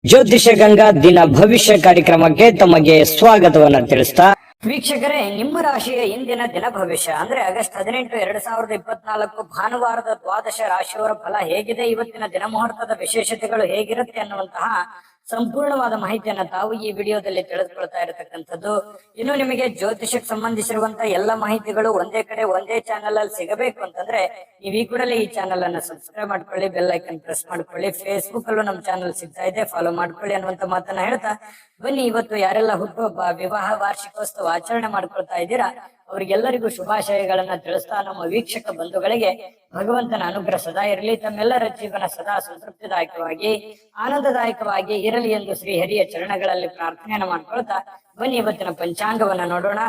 ಜ್ಯೋತಿಷ ಗಂಗಾ ದಿನ ಭವಿಷ್ಯ ಕಾರ್ಯಕ್ರಮಕ್ಕೆ ತಮಗೆ ಸ್ವಾಗತವನ್ನ ತಿಳಿಸ್ತಾ ವೀಕ್ಷಕರೇ, ನಿಮ್ಮ ರಾಶಿಯ ಇಂದಿನ ದಿನ ಭವಿಷ್ಯ ಅಂದ್ರೆ ಆಗಸ್ಟ್ 18, 2024 ಭಾನುವಾರದ ದ್ವಾದಶ ರಾಶಿಯವರ ಫಲ ಹೇಗಿದೆ, ಇವತ್ತಿನ ದಿನ ಮುಹೂರ್ತದ ವಿಶೇಷತೆಗಳು ಹೇಗಿರುತ್ತೆ ಅನ್ನುವಂತಹ ಸಂಪೂರ್ಣವಾದ ಮಾಹಿತಿಯನ್ನ ತಾವು ಈ ವಿಡಿಯೋದಲ್ಲಿ ತಿಳಿದುಕೊಳ್ತಾ ಇರತಕ್ಕಂಥದ್ದು. ಇನ್ನು ನಿಮಗೆ ಜ್ಯೋತಿಷಕ್ಕೆ ಸಂಬಂಧಿಸಿರುವಂತಹ ಎಲ್ಲ ಮಾಹಿತಿಗಳು ಒಂದೇ ಕಡೆ ಒಂದೇ ಚಾನೆಲ್ ಅಲ್ಲಿ ಸಿಗಬೇಕು ಅಂತಂದ್ರೆ ನೀವು ಈ ಕೂಡಲೇ ಈ ಚಾನೆಲ್ ಅನ್ನ ಸಬ್ಸ್ಕ್ರೈಬ್ ಮಾಡ್ಕೊಳ್ಳಿ, ಬೆಲ್ ಐಕನ್ ಪ್ರೆಸ್ ಮಾಡ್ಕೊಳ್ಳಿ. ಫೇಸ್ಬುಕ್ ಅಲ್ಲೂ ನಮ್ಮ ಚಾನೆಲ್ ಸಿಗ್ತಾ ಇದೆ, ಫಾಲೋ ಮಾಡ್ಕೊಳ್ಳಿ ಅನ್ನುವಂತ ಮಾತನ್ನ ಹೇಳ್ತಾ ಬನ್ನಿ, ಇವತ್ತು ಯಾರೆಲ್ಲ ಹುಟ್ಟುಹಬ್ಬ, ವಿವಾಹ, ವಾರ್ಷಿಕೋತ್ಸವ ಆಚರಣೆ ಮಾಡ್ಕೊಳ್ತಾ ಇದ್ದೀರಾ ಅವರಿಗೆಲ್ಲರಿಗೂ ಶುಭಾಶಯಗಳನ್ನ ತಿಳಿಸ್ತಾ ನಮ್ಮ ವೀಕ್ಷಕ ಬಂಧುಗಳಿಗೆ ಭಗವಂತನ ಅನುಗ್ರಹ ಸದಾ ಇರಲಿ, ತಮ್ಮೆಲ್ಲರ ಜೀವನ ಸದಾ ಸಂತೃಪ್ತಿದಾಯಕವಾಗಿ ಆನಂದದಾಯಕವಾಗಿ ಇರಲಿ ಎಂದು ಶ್ರೀ ಹರಿಯ ಚರಣಗಳಲ್ಲಿ ಪ್ರಾರ್ಥನೆಯನ್ನ ಮಾಡ್ಕೊಳ್ತಾ ಬನ್ನಿ ಇವತ್ತಿನ ಪಂಚಾಂಗವನ್ನ ನೋಡೋಣ.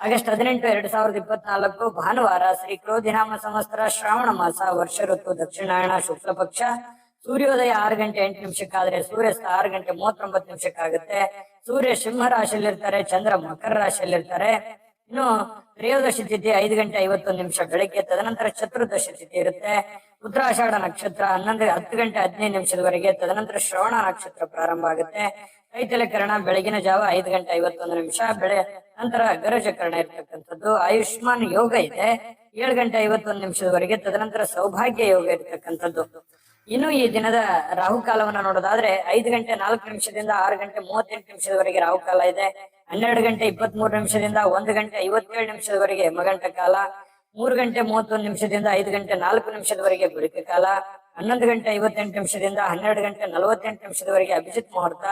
ಆಗಸ್ಟ್ 18, 2024 ಭಾನುವಾರ, ಶ್ರೀ ಕ್ರೋಧಿನಾಮ ಸಂವತ್ಸರ, ಶ್ರಾವಣ ಮಾಸ, ವರ್ಷ ಋತು ದಕ್ಷಿಣಾಯಣ, ಶುಕ್ಲ ಪಕ್ಷ. ಸೂರ್ಯೋದಯ 6 ಗಂಟೆ 8 ನಿಮಿಷಕ್ಕಾದ್ರೆ ಸೂರ್ಯಾಸ್ತ 6 ಗಂಟೆ 39 ನಿಮಿಷಕ್ಕಾಗುತ್ತೆ. ಸೂರ್ಯ ಸಿಂಹ ರಾಶಿಯಲ್ಲಿರ್ತಾರೆ, ಚಂದ್ರ ಮಕರ ರಾಶಿಯಲ್ಲಿರ್ತಾರೆ. ಇನ್ನು ತ್ರಯೋದಶಿ ತಿಥಿ 5 ಗಂಟೆ 51 ನಿಮಿಷ ಬೆಳಗ್ಗೆ, ತದನಂತರ ಚತುರ್ದಶಿ ತಿಥಿ ಇರುತ್ತೆ. ಉತ್ತರಾಷಾಢ ನಕ್ಷತ್ರ 10 ಗಂಟೆ 15 ನಿಮಿಷದವರೆಗೆ, ತದನಂತರ ಶ್ರವಣ ನಕ್ಷತ್ರ ಪ್ರಾರಂಭ ಆಗುತ್ತೆ. ಕೈತಲೆಕರಣ ಬೆಳಗಿನ ಜಾವ 5 ಗಂಟೆ 51 ನಿಮಿಷ ನಂತರ ಗರಜಕರಣ ಇರ್ತಕ್ಕಂಥದ್ದು. ಆಯುಷ್ಮಾನ್ ಯೋಗ ಇದೆ 7 ಗಂಟೆ 51 ನಿಮಿಷದವರೆಗೆ, ತದನಂತರ ಸೌಭಾಗ್ಯ ಯೋಗ ಇರ್ತಕ್ಕಂಥದ್ದು. ಇನ್ನು ಈ ದಿನದ ರಾಹುಕಾಲವನ್ನ ನೋಡೋದಾದ್ರೆ 5 ಗಂಟೆ 4 ನಿಮಿಷದಿಂದ 6 ಗಂಟೆ 38 ನಿಮಿಷದವರೆಗೆ ರಾಹುಕಾಲ ಇದೆ. 12 ಗಂಟೆ 23 ನಿಮಿಷದಿಂದ 1 ಗಂಟೆ 57 ನಿಮಿಷದವರೆಗೆ ಮಗಂಟ ಕಾಲ. 3 ಗಂಟೆ 31 ನಿಮಿಷದಿಂದ 5 ಗಂಟೆ 4 ನಿಮಿಷದವರೆಗೆ ಗುಳಿಕ ಕಾಲ. 11 ಗಂಟೆ 58 ನಿಮಿಷದಿಂದ 12 ಗಂಟೆ 48 ನಿಮಿಷದವರೆಗೆ ಅಭಿಜಿತ್ ಮುಹೂರ್ತ.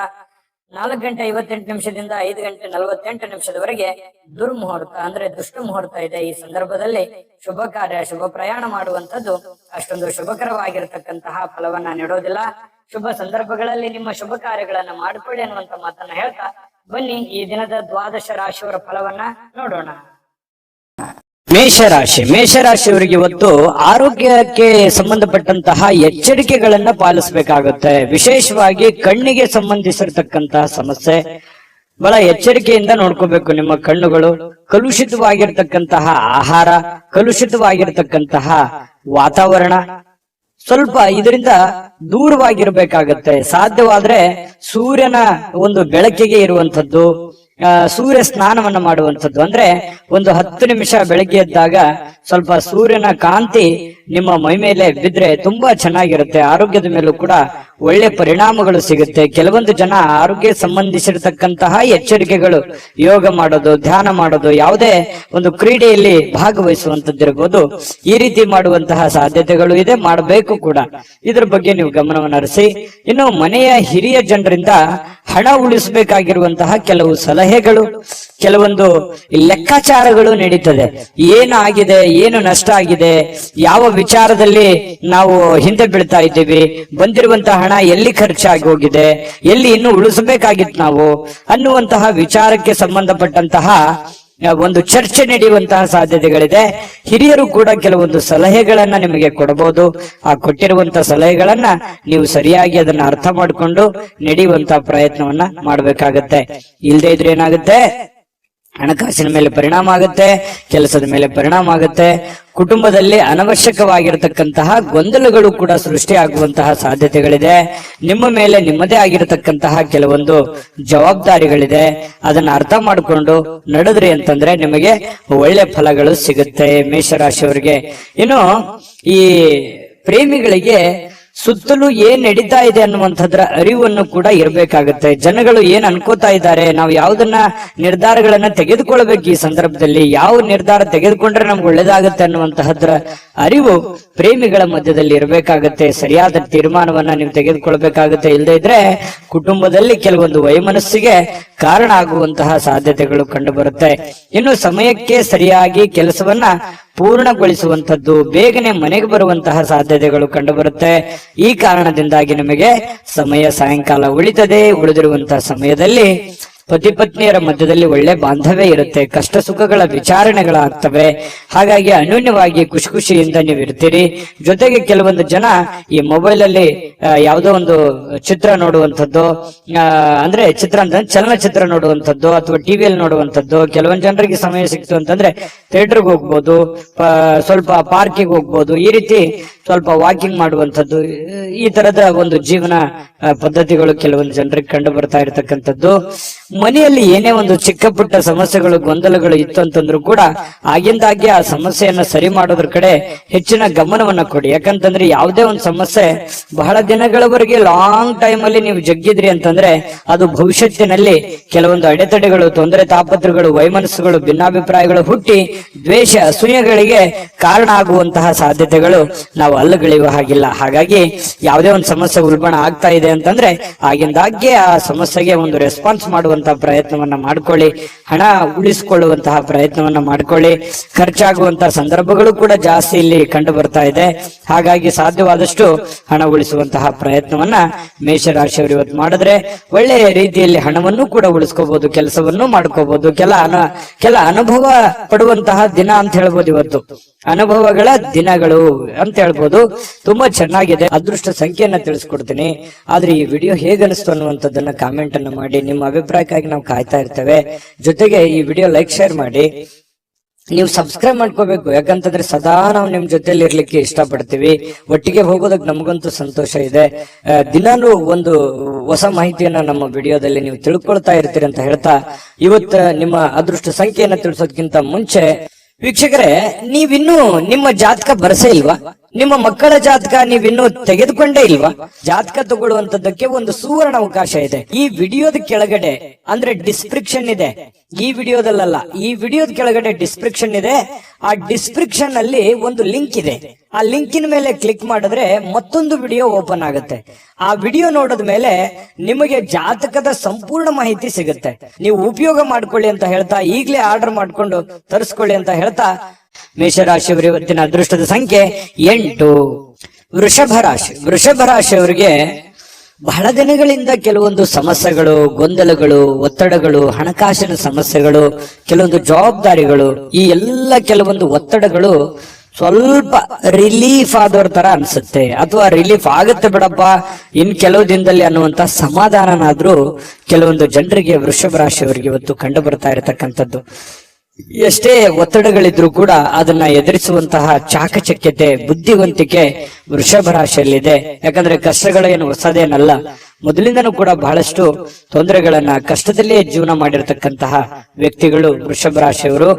4 ಗಂಟೆ 58 ನಿಮಿಷದಿಂದ 5 ಗಂಟೆ 48 ನಿಮಿಷದವರೆಗೆ ದುರ್ಮುಹೂರ್ತ ಅಂದ್ರೆ ದುಷ್ಟ ಮುಹೂರ್ತ ಇದೆ. ಈ ಸಂದರ್ಭದಲ್ಲಿ ಶುಭ ಕಾರ್ಯ, ಶುಭ ಪ್ರಯಾಣ ಮಾಡುವಂತದ್ದು ಅಷ್ಟೊಂದು ಶುಭಕರವಾಗಿರತಕ್ಕಂತಹ ಫಲವನ್ನ ನೀಡೋದಿಲ್ಲ. ಶುಭ ಸಂದರ್ಭಗಳಲ್ಲಿ ನಿಮ್ಮ ಶುಭ ಕಾರ್ಯಗಳನ್ನ ಮಾಡಿಕೊಳ್ಳಿ ಅನ್ನುವಂತ ಮಾತನ್ನ ಹೇಳ್ತಾ ಬನ್ನಿ ಈ ದಿನದ ದ್ವಾದಶ ರಾಶಿಯವರ ಫಲವನ್ನ ನೋಡೋಣ. ಮೇಷರಾಶಿಯವರಿಗೆ ಇವತ್ತು ಆರೋಗ್ಯಕ್ಕೆ ಸಂಬಂಧಪಟ್ಟಂತಹ ಎಚ್ಚರಿಕೆಗಳನ್ನ ಪಾಲಿಸಬೇಕಾಗುತ್ತೆ. ವಿಶೇಷವಾಗಿ ಕಣ್ಣಿಗೆ ಸಂಬಂಧಿಸಿರ್ತಕ್ಕಂತಹ ಸಮಸ್ಯೆ ಬಹಳ ಎಚ್ಚರಿಕೆಯಿಂದ ನೋಡ್ಕೋಬೇಕು. ನಿಮ್ಮ ಕಣ್ಣುಗಳು ಕಲುಷಿತವಾಗಿರ್ತಕ್ಕಂತಹ ಆಹಾರ, ಕಲುಷಿತವಾಗಿರ್ತಕ್ಕಂತಹ ವಾತಾವರಣ, ಸ್ವಲ್ಪ ಇದರಿಂದ ದೂರವಾಗಿರ್ಬೇಕಾಗತ್ತೆ. ಸಾಧ್ಯವಾದ್ರೆ ಸೂರ್ಯನ ಒಂದು ಬೆಳಕಿಗೆ ಇರುವಂತದ್ದು, ಸೂರ್ಯ ಸ್ನಾನವನ್ನ ಮಾಡುವಂಥದ್ದು. ಅಂದ್ರೆ ಒಂದು 10 ನಿಮಿಷ ಬೆಳಗ್ಗೆ ಎದ್ದಾಗ ಸ್ವಲ್ಪ ಸೂರ್ಯನ ಕಾಂತಿ ನಿಮ್ಮ ಮೈ ಮೇಲೆ ಬಿದ್ರೆ ತುಂಬಾ ಚೆನ್ನಾಗಿರುತ್ತೆ. ಆರೋಗ್ಯದ ಮೇಲೂ ಕೂಡ ಒಳ್ಳೆ ಪರಿಣಾಮಗಳು ಸಿಗುತ್ತೆ. ಕೆಲವೊಂದು ಜನ ಆರೋಗ್ಯ ಸಂಬಂಧಿಸಿರ್ತಕ್ಕಂತಹ ಎಚ್ಚರಿಕೆಗಳು, ಯೋಗ ಮಾಡೋದು, ಧ್ಯಾನ ಮಾಡೋದು, ಯಾವುದೇ ಒಂದು ಕ್ರೀಡೆಯಲ್ಲಿ ಭಾಗವಹಿಸುವಂತದ್ದಿರಬಹುದು, ಈ ರೀತಿ ಮಾಡುವಂತಹ ಸಾಧ್ಯತೆಗಳು ಇದೆ, ಮಾಡಬೇಕು ಕೂಡ. ಇದ್ರ ಬಗ್ಗೆ ನೀವು ಗಮನವನ್ನು ಹರಿಸಿ. ಇನ್ನು ಮನೆಯ ಹಿರಿಯ ಜನರಿಂದ ಹಣ ಉಳಿಸಬೇಕಾಗಿರುವಂತಹ ಕೆಲವು ಸಲಹೆಗಳು, ಕೆಲವೊಂದು ಲೆಕ್ಕಾಚಾರಗಳು ನಡೀತದೆ. ಏನು ಆಗಿದೆ, ಏನು ನಷ್ಟ ಆಗಿದೆ, ಯಾವ ವಿಚಾರದಲ್ಲಿ ನಾವು ಹಿಂದೆ ಬೀಳ್ತಾ ಇದ್ದೀವಿ, ಬಂದಿರುವಂತಹ ಹಣ ಎಲ್ಲಿ ಖರ್ಚಾಗಿ ಹೋಗಿದೆ, ಎಲ್ಲಿ ಇನ್ನು ಉಳಿಸಬೇಕಾಗಿತ್ತು ನಾವು ಅನ್ನುವಂತಹ ವಿಚಾರಕ್ಕೆ ಸಂಬಂಧಪಟ್ಟಂತಹ ಒಂದು ಚರ್ಚೆ ನಡೆಯುವಂತಹ ಸಾಧ್ಯತೆಗಳಿದೆ. ಹಿರಿಯರು ಕೂಡ ಕೆಲವೊಂದು ಸಲಹೆಗಳನ್ನ ನಿಮಗೆ ಕೊಡಬಹುದು. ಆ ಕೊಟ್ಟಿರುವಂತಹ ಸಲಹೆಗಳನ್ನ ನೀವು ಸರಿಯಾಗಿ ಅದನ್ನ ಅರ್ಥ ಮಾಡಿಕೊಂಡು ನಡೆಯುವಂತಹ ಪ್ರಯತ್ನವನ್ನ ಮಾಡ್ಬೇಕಾಗತ್ತೆ. ಇಲ್ಲದೆ ಇದ್ರೆ ಏನಾಗುತ್ತೆ, ಹಣಕಾಸಿನ ಮೇಲೆ ಪರಿಣಾಮ ಆಗುತ್ತೆ, ಕೆಲಸದ ಮೇಲೆ ಪರಿಣಾಮ ಆಗುತ್ತೆ. ಕುಟುಂಬದಲ್ಲಿ ಅನವಶ್ಯಕವಾಗಿರತಕ್ಕಂತಹ ಗೊಂದಲಗಳು ಕೂಡ ಸೃಷ್ಟಿಯಾಗುವಂತಹ ಸಾಧ್ಯತೆಗಳಿದೆ. ನಿಮ್ಮ ಮೇಲೆ ನಿಮ್ಮದೇ ಆಗಿರತಕ್ಕಂತಹ ಕೆಲವೊಂದು ಜವಾಬ್ದಾರಿಗಳಿದೆ. ಅದನ್ನ ಅರ್ಥ ಮಾಡಿಕೊಂಡು ನಡೆದ್ರಿ ಅಂತಂದ್ರೆ ನಿಮಗೆ ಒಳ್ಳೆ ಫಲಗಳು ಸಿಗುತ್ತೆ ಮೇಷರಾಶಿಯವರಿಗೆ. ಇನ್ನು ಈ ಪ್ರೇಮಿಗಳಿಗೆ ಸುತ್ತಲೂ ಏನ್ ನಡೀತಾ ಇದೆ ಅನ್ನುವಂಥದ್ರ ಅರಿವನ್ನು ಕೂಡ ಇರಬೇಕಾಗುತ್ತೆ. ಜನಗಳು ಏನ್ ಅನ್ಕೋತಾ ಇದ್ದಾರೆ, ನಾವು ಯಾವುದನ್ನ ನಿರ್ಧಾರಗಳನ್ನ ತೆಗೆದುಕೊಳ್ಬೇಕು, ಈ ಸಂದರ್ಭದಲ್ಲಿ ಯಾವ ನಿರ್ಧಾರ ತೆಗೆದುಕೊಂಡ್ರೆ ನಮ್ಗೆ ಒಳ್ಳೇದಾಗುತ್ತೆ ಅನ್ನುವಂತಹದ್ರ ಅರಿವು ಪ್ರೇಮಿಗಳ ಮಧ್ಯದಲ್ಲಿ ಇರಬೇಕಾಗತ್ತೆ. ಸರಿಯಾದ ತೀರ್ಮಾನವನ್ನ ನೀವು ತೆಗೆದುಕೊಳ್ಬೇಕಾಗತ್ತೆ. ಇಲ್ಲದೆ ಇದ್ರೆ ಕುಟುಂಬದಲ್ಲಿ ಕೆಲವೊಂದು ವೈಮನಸ್ಸಿಗೆ ಕಾರಣ ಆಗುವಂತಹ ಸಾಧ್ಯತೆಗಳು ಕಂಡು ಬರುತ್ತೆ. ಇನ್ನು ಸಮಯಕ್ಕೆ ಸರಿಯಾಗಿ ಕೆಲಸವನ್ನ ಪೂರ್ಣಗೊಳಿಸುವಂತದ್ದು, ಬೇಗನೆ ಮನೆಗೆ ಬರುವಂತಹ ಸಾಧ್ಯತೆಗಳು ಕಂಡು ಬರುತ್ತೆ. ಈ ಕಾರಣದಿಂದಾಗಿ ನಿಮಗೆ ಸಮಯ ಸಾಯಂಕಾಲ ಉಳಿತದೆ. ಉಳಿದಿರುವಂತಹ ಸಮಯದಲ್ಲಿ ಪತಿ ಪತ್ನಿಯರ ಮಧ್ಯದಲ್ಲಿ ಒಳ್ಳೆ ಬಾಂಧವ್ಯ ಇರುತ್ತೆ, ಕಷ್ಟ ಸುಖಗಳ ವಿಚಾರಣೆಗಳಾಗ್ತವೆ. ಹಾಗಾಗಿ ಅನ್ಯೋನ್ಯವಾಗಿ ಖುಷಿ ಖುಷಿಯಿಂದ ನೀವು ಇರ್ತೀರಿ. ಜೊತೆಗೆ ಕೆಲವೊಂದು ಜನ ಈ ಮೊಬೈಲ್ ಅಲ್ಲಿ ಯಾವುದೋ ಒಂದು ಚಿತ್ರ ನೋಡುವಂಥದ್ದು, ಅಂದ್ರೆ ಚಿತ್ರ ಅಂತ ಚಲನಚಿತ್ರ ನೋಡುವಂಥದ್ದು ಅಥವಾ ಟಿವಿಯಲ್ಲಿ ನೋಡುವಂಥದ್ದು. ಕೆಲವೊಂದು ಜನರಿಗೆ ಸಮಯ ಸಿಕ್ತು ಅಂತಂದ್ರೆ ಥಿಯೇಟರ್ಗೆ ಹೋಗ್ಬೋದು, ಸ್ವಲ್ಪ ಪಾರ್ಕಿಗೆ ಹೋಗ್ಬೋದು, ಈ ರೀತಿ ಸ್ವಲ್ಪ ವಾಕಿಂಗ್ ಮಾಡುವಂಥದ್ದು. ಈ ತರದ ಒಂದು ಜೀವನ ಪದ್ಧತಿಗಳು ಕೆಲವೊಂದು ಜನರಿಗೆ ಕಂಡು ಬರ್ತಾ ಇರತಕ್ಕಂಥದ್ದು. ಮನೆಯಲ್ಲಿ ಏನೇ ಒಂದು ಚಿಕ್ಕ ಪುಟ್ಟ ಸಮಸ್ಯೆಗಳು ಗೊಂದಲಗಳು ಇತ್ತು ಅಂತಂದ್ರೂ ಕೂಡ ಆಗಿಂದಾಗ್ಗೆ ಆ ಸಮಸ್ಯೆಯನ್ನ ಸರಿ ಮಾಡೋದ್ರ ಕಡೆ ಹೆಚ್ಚಿನ ಗಮನವನ್ನ ಕೊಡಿ. ಯಾಕಂತಂದ್ರೆ ಯಾವುದೇ ಒಂದು ಸಮಸ್ಯೆ ಬಹಳ ದಿನಗಳವರೆಗೆ ಲಾಂಗ್ ಟೈಮ್ ಅಲ್ಲಿ ನೀವು ಜಗ್ಗಿದ್ರಿ ಅಂತಂದ್ರೆ ಅದು ಭವಿಷ್ಯತ್ತಿನಲ್ಲಿ ಕೆಲವೊಂದು ಅಡೆತಡೆಗಳು, ತೊಂದರೆ ತಾಪತ್ರಗಳು, ವೈಮನಸ್ಸುಗಳು, ಭಿನ್ನಾಭಿಪ್ರಾಯಗಳು ಹುಟ್ಟಿ ದ್ವೇಷ ಅಸೂಯೆಗಳಿಗೆ ಕಾರಣ ಆಗುವಂತಹ ಸಾಧ್ಯತೆಗಳು ನಾವು ಅಲ್ಲಗಳೆಯುವ ಹಾಗಿಲ್ಲ. ಹಾಗಾಗಿ ಯಾವುದೇ ಒಂದು ಸಮಸ್ಯೆ ಉಲ್ಬಣ ಆಗ್ತಾ ಇದೆ ಅಂತಂದ್ರೆ ಆಗಿಂದಾಗ್ಗೆ ಆ ಸಮಸ್ಯೆಗೆ ಒಂದು ರೆಸ್ಪಾನ್ಸ್ ಮಾಡುವಂತಹ ಪ್ರಯತ್ನವನ್ನ ಮಾಡ್ಕೊಳ್ಳಿ. ಹಣ ಉಳಿಸಿಕೊಳ್ಳುವಂತಹ ಪ್ರಯತ್ನವನ್ನ ಮಾಡ್ಕೊಳ್ಳಿ. ಖರ್ಚಾಗುವಂತಹ ಸಂದರ್ಭಗಳು ಕೂಡ ಜಾಸ್ತಿ ಇಲ್ಲಿ ಕಂಡು ಬರ್ತಾ ಇದೆ. ಹಾಗಾಗಿ ಸಾಧ್ಯವಾದಷ್ಟು ಹಣ ಉಳಿಸುವಂತಹ ಪ್ರಯತ್ನವನ್ನ ಮೇಷರಾಶಿಯವರು ಇವತ್ತು ಮಾಡಿದ್ರೆ ಒಳ್ಳೆಯ ರೀತಿಯಲ್ಲಿ ಹಣವನ್ನು ಕೂಡ ಉಳಿಸ್ಕೋಬಹುದು, ಕೆಲಸವನ್ನು ಮಾಡ್ಕೋಬಹುದು. ಕೆಲ ಅನುಭವ ಪಡುವಂತಹ ದಿನ ಅಂತ ಹೇಳ್ಬೋದು. ಇವತ್ತು ಅನುಭವಗಳ ದಿನಗಳು ಅಂತ ಹೇಳ್ಬೋದು. ತುಂಬಾ ಚೆನ್ನಾಗಿದೆ. ಅದೃಷ್ಟ ಸಂಖ್ಯೆಯನ್ನ ತಿಳಿಸ್ಕೊಡ್ತೀನಿ. ಆದ್ರೆ ಈ ವಿಡಿಯೋ ಹೇಗನಿಸ್ತು ಅನ್ನುವಂಥದ್ದನ್ನ ಕಾಮೆಂಟ್ ಅನ್ನು ಮಾಡಿ. ನಿಮ್ಮ ಅಭಿಪ್ರಾಯಕ್ಕಾಗಿ ನಾವು ಕಾಯ್ತಾ ಇರ್ತೇವೆ. ಜೊತೆಗೆ ಈ ವಿಡಿಯೋ ಲೈಕ್ ಶೇರ್ ಮಾಡಿ. ನೀವು ಸಬ್ಸ್ಕ್ರೈಬ್ ಮಾಡ್ಕೋಬೇಕು. ಯಾಕಂತಂದ್ರೆ ಸದಾ ನಾವು ನಿಮ್ ಜೊತೆಲಿ ಇರ್ಲಿಕ್ಕೆ ಇಷ್ಟಪಡ್ತೀವಿ. ಒಟ್ಟಿಗೆ ಹೋಗೋದಕ್ಕೆ ನಮಗಂತೂ ಸಂತೋಷ ಇದೆ. ದಿನಾನು ಒಂದು ಹೊಸ ಮಾಹಿತಿಯನ್ನ ನಮ್ಮ ವಿಡಿಯೋದಲ್ಲಿ ನೀವು ತಿಳ್ಕೊಳ್ತಾ ಇರ್ತೀರಿ ಅಂತ ಹೇಳ್ತಾ ಇವತ್ತು ನಿಮ್ಮ ಅದೃಷ್ಟ ಸಂಖ್ಯೆಯನ್ನ ತಿಳಿಸೋದಕ್ಕಿಂತ ಮುಂಚೆ ವೀಕ್ಷಕರೇ, ನೀವಿನ್ನೂ ನಿಮ್ಮ ಜಾತಕ ಬರಸೇ ಇಲ್ವಾ? ನಿಮ್ಮ ಮಕ್ಕಳ ಜಾತಕ ನೀವಿನ್ನೂ ತೆಗೆದುಕೊಂಡೇ ಇಲ್ವಾ? ಜಾತಕ ತಗೊಳ್ಳುವಂತದ್ದಕ್ಕೆ ಒಂದು ಸುವರ್ಣ ಅವಕಾಶ ಇದೆ. ಈ ವಿಡಿಯೋದ ಕೆಳಗಡೆ ಅಂದ್ರೆ ಡಿಸ್ಕ್ರಿಪ್ಷನ್ ಇದೆ. ಈ ವಿಡಿಯೋದಲ್ಲ, ಈ ವಿಡಿಯೋದ ಕೆಳಗಡೆ ಡಿಸ್ಕ್ರಿಪ್ಷನ್ ಇದೆ. ಆ ಡಿಸ್ಕ್ರಿಪ್ಷನ್ ಅಲ್ಲಿ ಒಂದು ಲಿಂಕ್ ಇದೆ. ಆ ಲಿಂಕಿನ ಮೇಲೆ ಕ್ಲಿಕ್ ಮಾಡಿದ್ರೆ ಮತ್ತೊಂದು ವಿಡಿಯೋ ಓಪನ್ ಆಗುತ್ತೆ. ಆ ವಿಡಿಯೋ ನೋಡಿದ ಮೇಲೆ ನಿಮಗೆ ಜಾತಕದ ಸಂಪೂರ್ಣ ಮಾಹಿತಿ ಸಿಗುತ್ತೆ. ನೀವು ಉಪಯೋಗ ಮಾಡ್ಕೊಳ್ಳಿ ಅಂತ ಹೇಳ್ತಾ, ಈಗಲೇ ಆರ್ಡರ್ ಮಾಡ್ಕೊಂಡು ತರಿಸ್ಕೊಳ್ಳಿ ಅಂತ ಹೇಳ್ತಾ, ಮೇಷರಾಶಿಯವರ ಇವತ್ತಿನ ಅದೃಷ್ಟದ ಸಂಖ್ಯೆ 8. ವೃಷಭ ರಾಶಿಯವರಿಗೆ ಬಹಳ ದಿನಗಳಿಂದ ಕೆಲವೊಂದು ಸಮಸ್ಯೆಗಳು, ಗೊಂದಲಗಳು, ಒತ್ತಡಗಳು, ಹಣಕಾಸಿನ ಸಮಸ್ಯೆಗಳು, ಕೆಲವೊಂದು ಜವಾಬ್ದಾರಿಗಳು, ಈ ಎಲ್ಲ ಕೆಲವೊಂದು ಒತ್ತಡಗಳು ಸ್ವಲ್ಪ ರಿಲೀಫ್ ಆದವ್ರ ತರ ಅನ್ಸುತ್ತೆ. ಅಥವಾ ರಿಲೀಫ್ ಆಗುತ್ತೆ ಬಿಡಪ್ಪ ಇನ್ ಕೆಲವು ದಿನದಲ್ಲಿ ಅನ್ನುವಂತ ಸಮಾಧಾನನಾದ್ರೂ ಕೆಲವೊಂದು ಜನರಿಗೆ ವೃಷಭ ರಾಶಿಯವರಿಗೆ ಇವತ್ತು ಕಂಡು ಬರ್ತಾ ಇರತಕ್ಕಂಥದ್ದು. ಎಷ್ಟೇ ಒತ್ತಡಗಳಿದ್ರೂ ಕೂಡ ಅದನ್ನ ಎದುರಿಸುವಂತಹ ಚಾಕಚಕ್ಯತೆ, ಬುದ್ಧಿವಂತಿಕೆ ವೃಷಭ ರಾಶಿಯಲ್ಲಿದೆ. ಯಾಕಂದ್ರೆ ಕಷ್ಟಗಳೇನು ಹೊಸದೇನಲ್ಲ. ಮೊದಲಿಂದನೂ ಕೂಡ ಬಹಳಷ್ಟು ತೊಂದರೆಗಳನ್ನ, ಕಷ್ಟದಲ್ಲೇ ಜೀವನ ಮಾಡಿರ್ತಕ್ಕಂತಹ ವ್ಯಕ್ತಿಗಳು ವೃಷಭ ರಾಶಿಯವರು.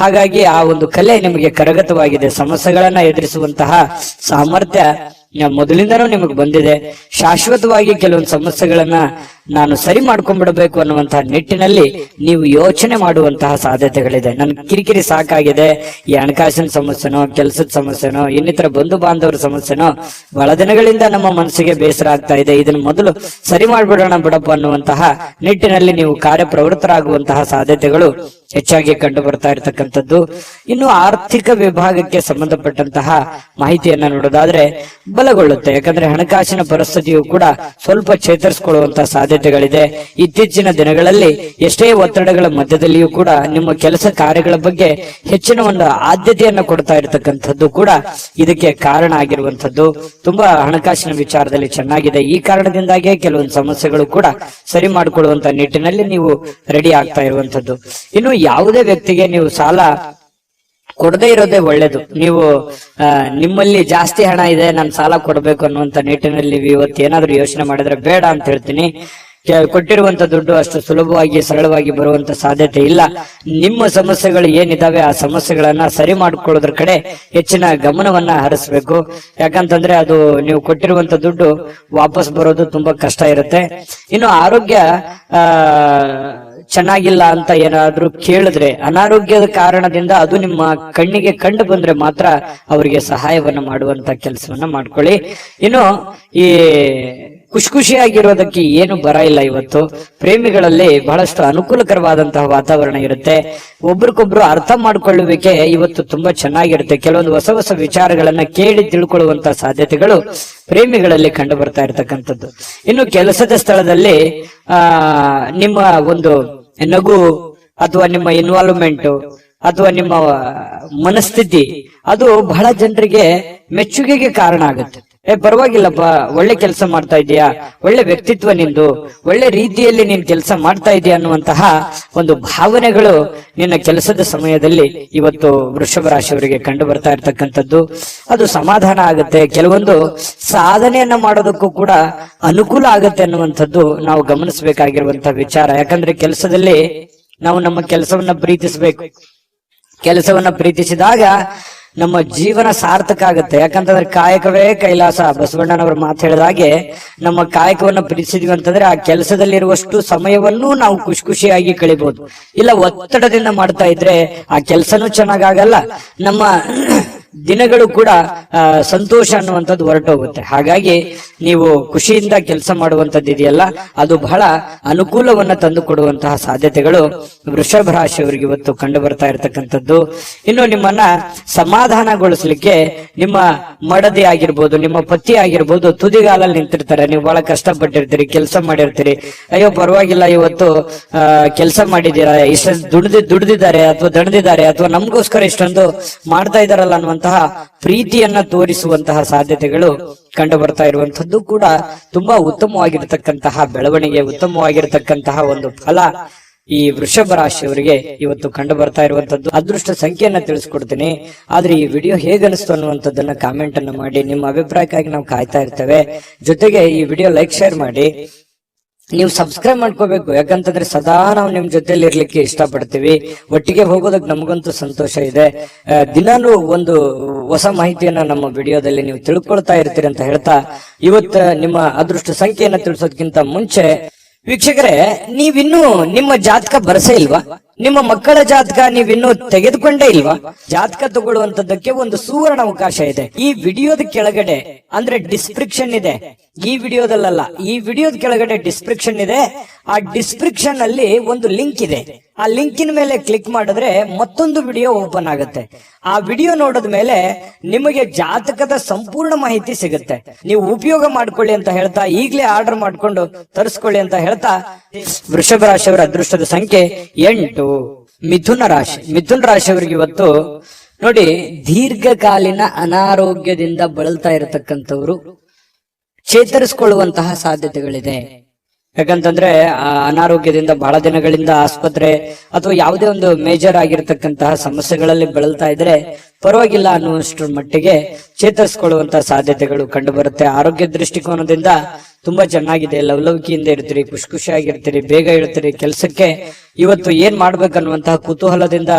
ಹಾಗಾಗಿ ಆ ಒಂದು ಕಲೆ ನಿಮಗೆ ಕರಗತವಾಗಿದೆ. ಸಮಸ್ಯೆಗಳನ್ನ ಎದುರಿಸುವಂತಹ ಸಾಮರ್ಥ್ಯ ಮೊದಲಿಂದನೂ ನಿಮಗೆ ಬಂದಿದೆ. ಶಾಶ್ವತವಾಗಿ ಕೆಲವೊಂದು ಸಮಸ್ಯೆಗಳನ್ನ ನಾನು ಸರಿ ಮಾಡ್ಕೊಂಡ್ಬಿಡಬೇಕು ಅನ್ನುವಂತಹ ನಿಟ್ಟಿನಲ್ಲಿ ನೀವು ಯೋಚನೆ ಮಾಡುವಂತಹ ಸಾಧ್ಯತೆಗಳಿದೆ. ನನ್ ಕಿರಿಕಿರಿ ಸಾಕಾಗಿದೆ, ಈ ಹಣಕಾಸಿನ ಸಮಸ್ಯೆನೋ, ಕೆಲಸದ ಸಮಸ್ಯೆನೋ, ಇನ್ನಿತರ ಬಂಧು ಬಾಂಧವರ ಸಮಸ್ಯೆನೋ ಬಹಳ ದಿನಗಳಿಂದ ನಮ್ಮ ಮನಸ್ಸಿಗೆ ಬೇಸರ ಆಗ್ತಾ ಇದೆ, ಇದನ್ನು ಮೊದಲು ಸರಿ ಮಾಡ್ಬಿಡೋಣ ಬಿಡಪ್ಪ ಅನ್ನುವಂತಹ ನಿಟ್ಟಿನಲ್ಲಿ ನೀವು ಕಾರ್ಯಪ್ರವೃತ್ತರಾಗುವಂತಹ ಸಾಧ್ಯತೆಗಳು ಹೆಚ್ಚಾಗಿ ಕಂಡು ಬರ್ತಾ ಇರತಕ್ಕಂಥದ್ದು. ಇನ್ನು ಆರ್ಥಿಕ ವಿಭಾಗಕ್ಕೆ ಸಂಬಂಧಪಟ್ಟಂತಹ ಮಾಹಿತಿಯನ್ನ ನೋಡೋದಾದ್ರೆ ಬಲಗೊಳ್ಳುತ್ತೆ. ಯಾಕಂದ್ರೆ ಹಣಕಾಸಿನ ಪರಿಸ್ಥಿತಿಯು ಕೂಡ ಸ್ವಲ್ಪ ಚೇತರಿಸಿಕೊಳ್ಳುವಂತಹ ಸಾಧ್ಯತೆಗಳಿದೆ. ಇತ್ತೀಚಿನ ದಿನಗಳಲ್ಲಿ ಎಷ್ಟೇ ಒತ್ತಡಗಳ ಮಧ್ಯದಲ್ಲಿಯೂ ಕೂಡ ನಿಮ್ಮ ಕೆಲಸ ಕಾರ್ಯಗಳ ಬಗ್ಗೆ ಹೆಚ್ಚಿನ ಒಂದು ಆದ್ಯತೆಯನ್ನು ಕೊಡ್ತಾ ಇರತಕ್ಕಂಥದ್ದು ಕೂಡ ಇದಕ್ಕೆ ಕಾರಣ ಆಗಿರುವಂತದ್ದು. ತುಂಬಾ ಹಣಕಾಸಿನ ವಿಚಾರದಲ್ಲಿ ಚೆನ್ನಾಗಿದೆ. ಈ ಕಾರಣದಿಂದಾಗಿಯೇ ಕೆಲವೊಂದು ಸಮಸ್ಯೆಗಳು ಕೂಡ ಸರಿ ಮಾಡಿಕೊಳ್ಳುವಂತ ನಿಟ್ಟಿನಲ್ಲಿ ನೀವು ರೆಡಿ ಆಗ್ತಾ ಇರುವಂತದ್ದು. ಇನ್ನು ಯಾವುದೇ ವ್ಯಕ್ತಿಗೆ ನೀವು ಸಾಲ ಕೊಡದೇ ಇರೋದೇ ಒಳ್ಳೇದು. ನೀವು ನಿಮ್ಮಲ್ಲಿ ಜಾಸ್ತಿ ಹಣ ಇದೆ, ನಾನು ಸಾಲ ಕೊಡಬೇಕು ಅನ್ನುವಂತ ನಿಟ್ಟಿನಲ್ಲಿ ನೀವು ಇವತ್ತು ಏನಾದ್ರೂ ಯೋಚನೆ ಮಾಡಿದ್ರೆ ಬೇಡ ಅಂತ ಹೇಳ್ತೀನಿ. ಕೊಟ್ಟಿರುವಂತ ದುಡ್ಡು ಅಷ್ಟು ಸುಲಭವಾಗಿ ಸರಳವಾಗಿ ಬರುವಂತ ಸಾಧ್ಯತೆ ಇಲ್ಲ. ನಿಮ್ಮ ಸಮಸ್ಯೆಗಳು ಏನಿದಾವೆ ಆ ಸಮಸ್ಯೆಗಳನ್ನ ಸರಿ ಮಾಡ್ಕೊಳ್ಳೋದ್ರ ಕಡೆ ಹೆಚ್ಚಿನ ಗಮನವನ್ನ ಹರಿಸ್ಬೇಕು. ಯಾಕಂತಂದ್ರೆ ಅದು ನೀವು ಕೊಟ್ಟಿರುವಂತ ದುಡ್ಡು ವಾಪಸ್ ಬರೋದು ತುಂಬಾ ಕಷ್ಟ ಇರುತ್ತೆ. ಇನ್ನು ಆರೋಗ್ಯ ಚೆನ್ನಾಗಿಲ್ಲ ಅಂತ ಏನಾದ್ರೂ ಕೇಳಿದ್ರೆ, ಅನಾರೋಗ್ಯದ ಕಾರಣದಿಂದ ಅದು ನಿಮ್ಮ ಕಣ್ಣಿಗೆ ಕಂಡು ಬಂದ್ರೆ ಮಾತ್ರ ಅವರಿಗೆ ಸಹಾಯವನ್ನ ಮಾಡುವಂತ ಕೆಲಸವನ್ನ ಮಾಡ್ಕೊಳ್ಳಿ. ಇನ್ನು ಈ ಖುಷಿಯಾಗಿರೋದಕ್ಕೆ ಏನು ಬರ ಇಲ್ಲ. ಇವತ್ತು ಪ್ರೇಮಿಗಳಲ್ಲಿ ಬಹಳಷ್ಟು ಅನುಕೂಲಕರವಾದಂತಹ ವಾತಾವರಣ ಇರುತ್ತೆ. ಒಬ್ರಿಗೊಬ್ರು ಅರ್ಥ ಮಾಡ್ಕೊಳ್ಳುವಿಕೆ ಇವತ್ತು ತುಂಬಾ ಚೆನ್ನಾಗಿರುತ್ತೆ. ಕೆಲವೊಂದು ಹೊಸ ಹೊಸ ವಿಚಾರಗಳನ್ನ ಕೇಳಿ ತಿಳ್ಕೊಳ್ಳುವಂತಹ ಸಾಧ್ಯತೆಗಳು ಪ್ರೇಮಿಗಳಲ್ಲಿ ಕಂಡು ಬರ್ತಾ ಇರತಕ್ಕಂಥದ್ದು. ಇನ್ನು ಕೆಲಸದ ಸ್ಥಳದಲ್ಲಿ ನಿಮ್ಮ ಒಂದು ನಗು ಅಥವಾ ನಿಮ್ಮ ಇನ್ವಾಲ್ವ್ಮೆಂಟ್ ಅಥವಾ ನಿಮ್ಮ ಮನಸ್ಥಿತಿ ಅದು ಬಹಳ ಜನರಿಗೆ ಮೆಚ್ಚುಗೆಗೆ ಕಾರಣ ಆಗುತ್ತೆ. ಪರವಾಗಿಲ್ಲಪ್ಪ, ಒಳ್ಳೆ ಕೆಲಸ ಮಾಡ್ತಾ ಇದೀಯಾ, ಒಳ್ಳೆ ವ್ಯಕ್ತಿತ್ವ ನಿಂದು, ಒಳ್ಳೆ ರೀತಿಯಲ್ಲಿ ನೀನ್ ಕೆಲಸ ಮಾಡ್ತಾ ಇದೀಯ ಅನ್ನುವಂತಹ ಒಂದು ಭಾವನೆಗಳು ನಿನ್ನ ಕೆಲಸದ ಸಮಯದಲ್ಲಿ ಇವತ್ತು ವೃಷಭ ರಾಶಿಯವರಿಗೆ ಕಂಡು ಬರ್ತಾ ಇರ್ತಕ್ಕಂಥದ್ದು. ಅದು ಸಮಾಧಾನ ಆಗುತ್ತೆ. ಕೆಲವೊಂದು ಸಾಧನೆಯನ್ನ ಮಾಡೋದಕ್ಕೂ ಕೂಡ ಅನುಕೂಲ ಆಗುತ್ತೆ ಅನ್ನುವಂಥದ್ದು ನಾವು ಗಮನಿಸಬೇಕಾಗಿರುವಂತಹ ವಿಚಾರ. ಯಾಕಂದ್ರೆ ಕೆಲಸದಲ್ಲಿ ನಾವು ನಮ್ಮ ಕೆಲಸವನ್ನ ಪ್ರೀತಿಸಬೇಕು. ಕೆಲಸವನ್ನ ಪ್ರೀತಿಸಿದಾಗ ನಮ್ಮ ಜೀವನ ಸಾರ್ಥಕ ಆಗುತ್ತೆ. ಯಾಕಂತಂದ್ರೆ ಕಾಯಕವೇ ಕೈಲಾಸ, ಬಸವಣ್ಣನವರು ಮಾತು ಹೇಳಿದ ಹಾಗೆ ನಮ್ಮ ಕಾಯಕವನ್ನ ಪ್ರೀತಿಸಿದ್ವಿ ಅಂತಂದ್ರೆ ಆ ಕೆಲಸದಲ್ಲಿರುವಷ್ಟು ಸಮಯವನ್ನು ನಾವು ಖುಷಿಯಾಗಿ ಕಳಿಬಹುದು. ಇಲ್ಲ ಒತ್ತಡದಿಂದ ಮಾಡ್ತಾ ಇದ್ರೆ ಆ ಕೆಲಸನೂ ಚೆನ್ನಾಗಾಗಲ್ಲ, ನಮ್ಮ ದಿನಗಳು ಕೂಡ ಸಂತೋಷ ಅನ್ನುವಂಥದ್ದು ಹೊರಟೋಗುತ್ತೆ. ಹಾಗಾಗಿ ನೀವು ಖುಷಿಯಿಂದ ಕೆಲಸ ಮಾಡುವಂಥದ್ದು ಇದೆಯಲ್ಲ, ಅದು ಬಹಳ ಅನುಕೂಲವನ್ನ ತಂದು ಕೊಡುವಂತಹ ಸಾಧ್ಯತೆಗಳು ವೃಷಭ ರಾಶಿಯವರಿಗೆ ಇವತ್ತು ಕಂಡು ಬರ್ತಾ ಇರತಕ್ಕಂಥದ್ದು. ಇನ್ನು ನಿಮ್ಮನ್ನ ಸಮಾಧಾನಗೊಳಿಸ್ಲಿಕ್ಕೆ ನಿಮ್ಮ ಮಡದಿ ಆಗಿರ್ಬೋದು, ನಿಮ್ಮ ಪತಿ ಆಗಿರ್ಬೋದು ತುದಿಗಾಲಲ್ಲಿ ನಿಂತಿರ್ತಾರೆ. ನೀವು ಬಹಳ ಕಷ್ಟಪಟ್ಟಿರ್ತೀರಿ, ಕೆಲಸ ಮಾಡಿರ್ತೀರಿ, ಅಯ್ಯೋ ಪರವಾಗಿಲ್ಲ ಇವತ್ತು ಕೆಲಸ ಮಾಡಿದ್ದೀರಾ, ಇಷ್ಟೊಂದು ದುಡ್ದಿದ್ದಾರೆ ಅಥವಾ ದಣದಿದ್ದಾರೆ ಅಥವಾ ನಮಗೋಸ್ಕರ ಇಷ್ಟೊಂದು ಮಾಡ್ತಾ ಇದಾರಲ್ಲ ಅನ್ನುವಂತಹ ಪ್ರೀತಿಯನ್ನ ತೋರಿಸುವಂತಹ ಸಾಧ್ಯತೆಗಳು ಕಂಡು ಬರ್ತಾ ಇರುವಂತದ್ದು ಕೂಡ ತುಂಬಾ ಉತ್ತಮವಾಗಿರತಕ್ಕಂತಹ ಬೆಳವಣಿಗೆ, ಉತ್ತಮವಾಗಿರತಕ್ಕಂತಹ ಒಂದು ಫಲ ಈ ವೃಷಭ ರಾಶಿಯವರಿಗೆ ಇವತ್ತು ಕಂಡು ಬರ್ತಾ ಇರುವಂತದ್ದು. ಅದೃಷ್ಟ ಸಂಖ್ಯೆಯನ್ನ ತಿಳಿಸ್ಕೊಡ್ತೀನಿ. ಆದ್ರೆ ಈ ವಿಡಿಯೋ ಹೇಗನಿಸ್ತು ಅನ್ನುವಂಥದ್ದನ್ನ ಕಾಮೆಂಟ್ ಅನ್ನು ಮಾಡಿ. ನಿಮ್ಮ ಅಭಿಪ್ರಾಯಕ್ಕಾಗಿ ನಾವು ಕಾಯ್ತಾ ಇರ್ತೇವೆ. ಜೊತೆಗೆ ಈ ವಿಡಿಯೋ ಲೈಕ್ ಶೇರ್ ಮಾಡಿ. ನೀವು ಸಬ್ಸ್ಕ್ರೈಬ್ ಮಾಡ್ಕೋಬೇಕು. ಯಾಕಂತಂದ್ರೆ ಸದಾ ನಾವು ನಿಮ್ ಜೊತೆಲಿ ಇರ್ಲಿಕ್ಕೆ ಇಷ್ಟಪಡ್ತೀವಿ. ಒಟ್ಟಿಗೆ ಹೋಗೋದಕ್ಕೆ ನಮಗಂತೂ ಸಂತೋಷ ಇದೆ. ದಿನಾನು ಒಂದು ಹೊಸ ಮಾಹಿತಿಯನ್ನ ನಮ್ಮ ವಿಡಿಯೋದಲ್ಲಿ ನೀವು ತಿಳ್ಕೊಳ್ತಾ ಇರ್ತೀರಿ ಅಂತ ಹೇಳ್ತಾ, ಇವತ್ತು ನಿಮ್ಮ ಅದೃಷ್ಟ ಸಂಖ್ಯೆಯನ್ನ ತಿಳಿಸೋದಕ್ಕಿಂತ ಮುಂಚೆ ವೀಕ್ಷಕರೇ, ನೀವಿನ್ನೂ ನಿಮ್ಮ ಜಾತಕ ಬರಸೇ ಇಲ್ವಾ? ನಿಮ್ಮ ಮಕ್ಕಳ ಜಾತಕ ನೀವಿನ್ನೂ ತೆಗೆದುಕೊಂಡೇ ಇಲ್ವಾ? ಜಾತಕ ತಗೊಳ್ಳುವಂತದ್ದಕ್ಕೆ ಒಂದು ಸುವರ್ಣ ಅವಕಾಶ ಇದೆ. ಈ ವಿಡಿಯೋದ ಕೆಳಗಡೆ ಅಂದ್ರೆ ಡಿಸ್ಕ್ರಿಪ್ಷನ್ ಇದೆ. ಈ ವಿಡಿಯೋದಲ್ಲ, ಈ ವಿಡಿಯೋದ ಕೆಳಗಡೆ ಡಿಸ್ಕ್ರಿಪ್ಷನ್ ಇದೆ. ಆ ಡಿಸ್ಕ್ರಿಪ್ಷನ್ ಅಲ್ಲಿ ಒಂದು ಲಿಂಕ್ ಇದೆ. ಆ ಲಿಂಕಿನ ಮೇಲೆ ಕ್ಲಿಕ್ ಮಾಡಿದ್ರೆ ಮತ್ತೊಂದು ವಿಡಿಯೋ ಓಪನ್ ಆಗುತ್ತೆ. ಆ ವಿಡಿಯೋ ನೋಡಿದ ಮೇಲೆ ನಿಮಗೆ ಜಾತಕದ ಸಂಪೂರ್ಣ ಮಾಹಿತಿ ಸಿಗುತ್ತೆ. ನೀವು ಉಪಯೋಗ ಮಾಡ್ಕೊಳ್ಳಿ ಅಂತ ಹೇಳ್ತಾ, ಈಗಲೇ ಆರ್ಡರ್ ಮಾಡ್ಕೊಂಡು ತರಿಸ್ಕೊಳ್ಳಿ ಅಂತ ಹೇಳ್ತಾ, ವೃಷಭ ರಾಶಿಯವರ ಅದೃಷ್ಟದ ಸಂಖ್ಯೆ 8. ಮಿಥುನ ರಾಶಿ. ಮಿಥುನ ರಾಶಿಯವರಿಗೆ ಇವತ್ತು ನೋಡಿ, ದೀರ್ಘಕಾಲೀನ ಅನಾರೋಗ್ಯದಿಂದ ಬಳಲ್ತಾ ಇರತಕ್ಕಂಥವ್ರು ಚೇತರಿಸಿಕೊಳ್ಳುವಂತಹ ಸಾಧ್ಯತೆಗಳಿದೆ. ಯಾಕಂತಂದ್ರೆ ಆ ಅನಾರೋಗ್ಯದಿಂದ ಬಹಳ ದಿನಗಳಿಂದ ಆಸ್ಪತ್ರೆ ಅಥವಾ ಯಾವುದೇ ಒಂದು ಮೇಜರ್ ಆಗಿರತಕ್ಕಂತಹ ಸಮಸ್ಯೆಗಳಲ್ಲಿ ಬಳಲ್ತಾ ಇದ್ರೆ ಪರವಾಗಿಲ್ಲ ಅನ್ನುವಷ್ಟರ ಮಟ್ಟಿಗೆ ಚೇತರಿಸಿಕೊಳ್ಳುವಂತಹ ಸಾಧ್ಯತೆಗಳು ಕಂಡು ಬರುತ್ತೆ. ಆರೋಗ್ಯ ದೃಷ್ಟಿಕೋನದಿಂದ ತುಂಬಾ ಚೆನ್ನಾಗಿದೆ. ಲವಲವಿಕೆಯಿಂದ ಇರ್ತೀರಿ, ಖುಷಿಯಾಗಿರ್ತೀರಿ, ಬೇಗ ಇರ್ತೀರಿ. ಕೆಲಸಕ್ಕೆ ಇವತ್ತು ಏನ್ ಮಾಡ್ಬೇಕನ್ನುವಂತಹ ಕುತೂಹಲದಿಂದ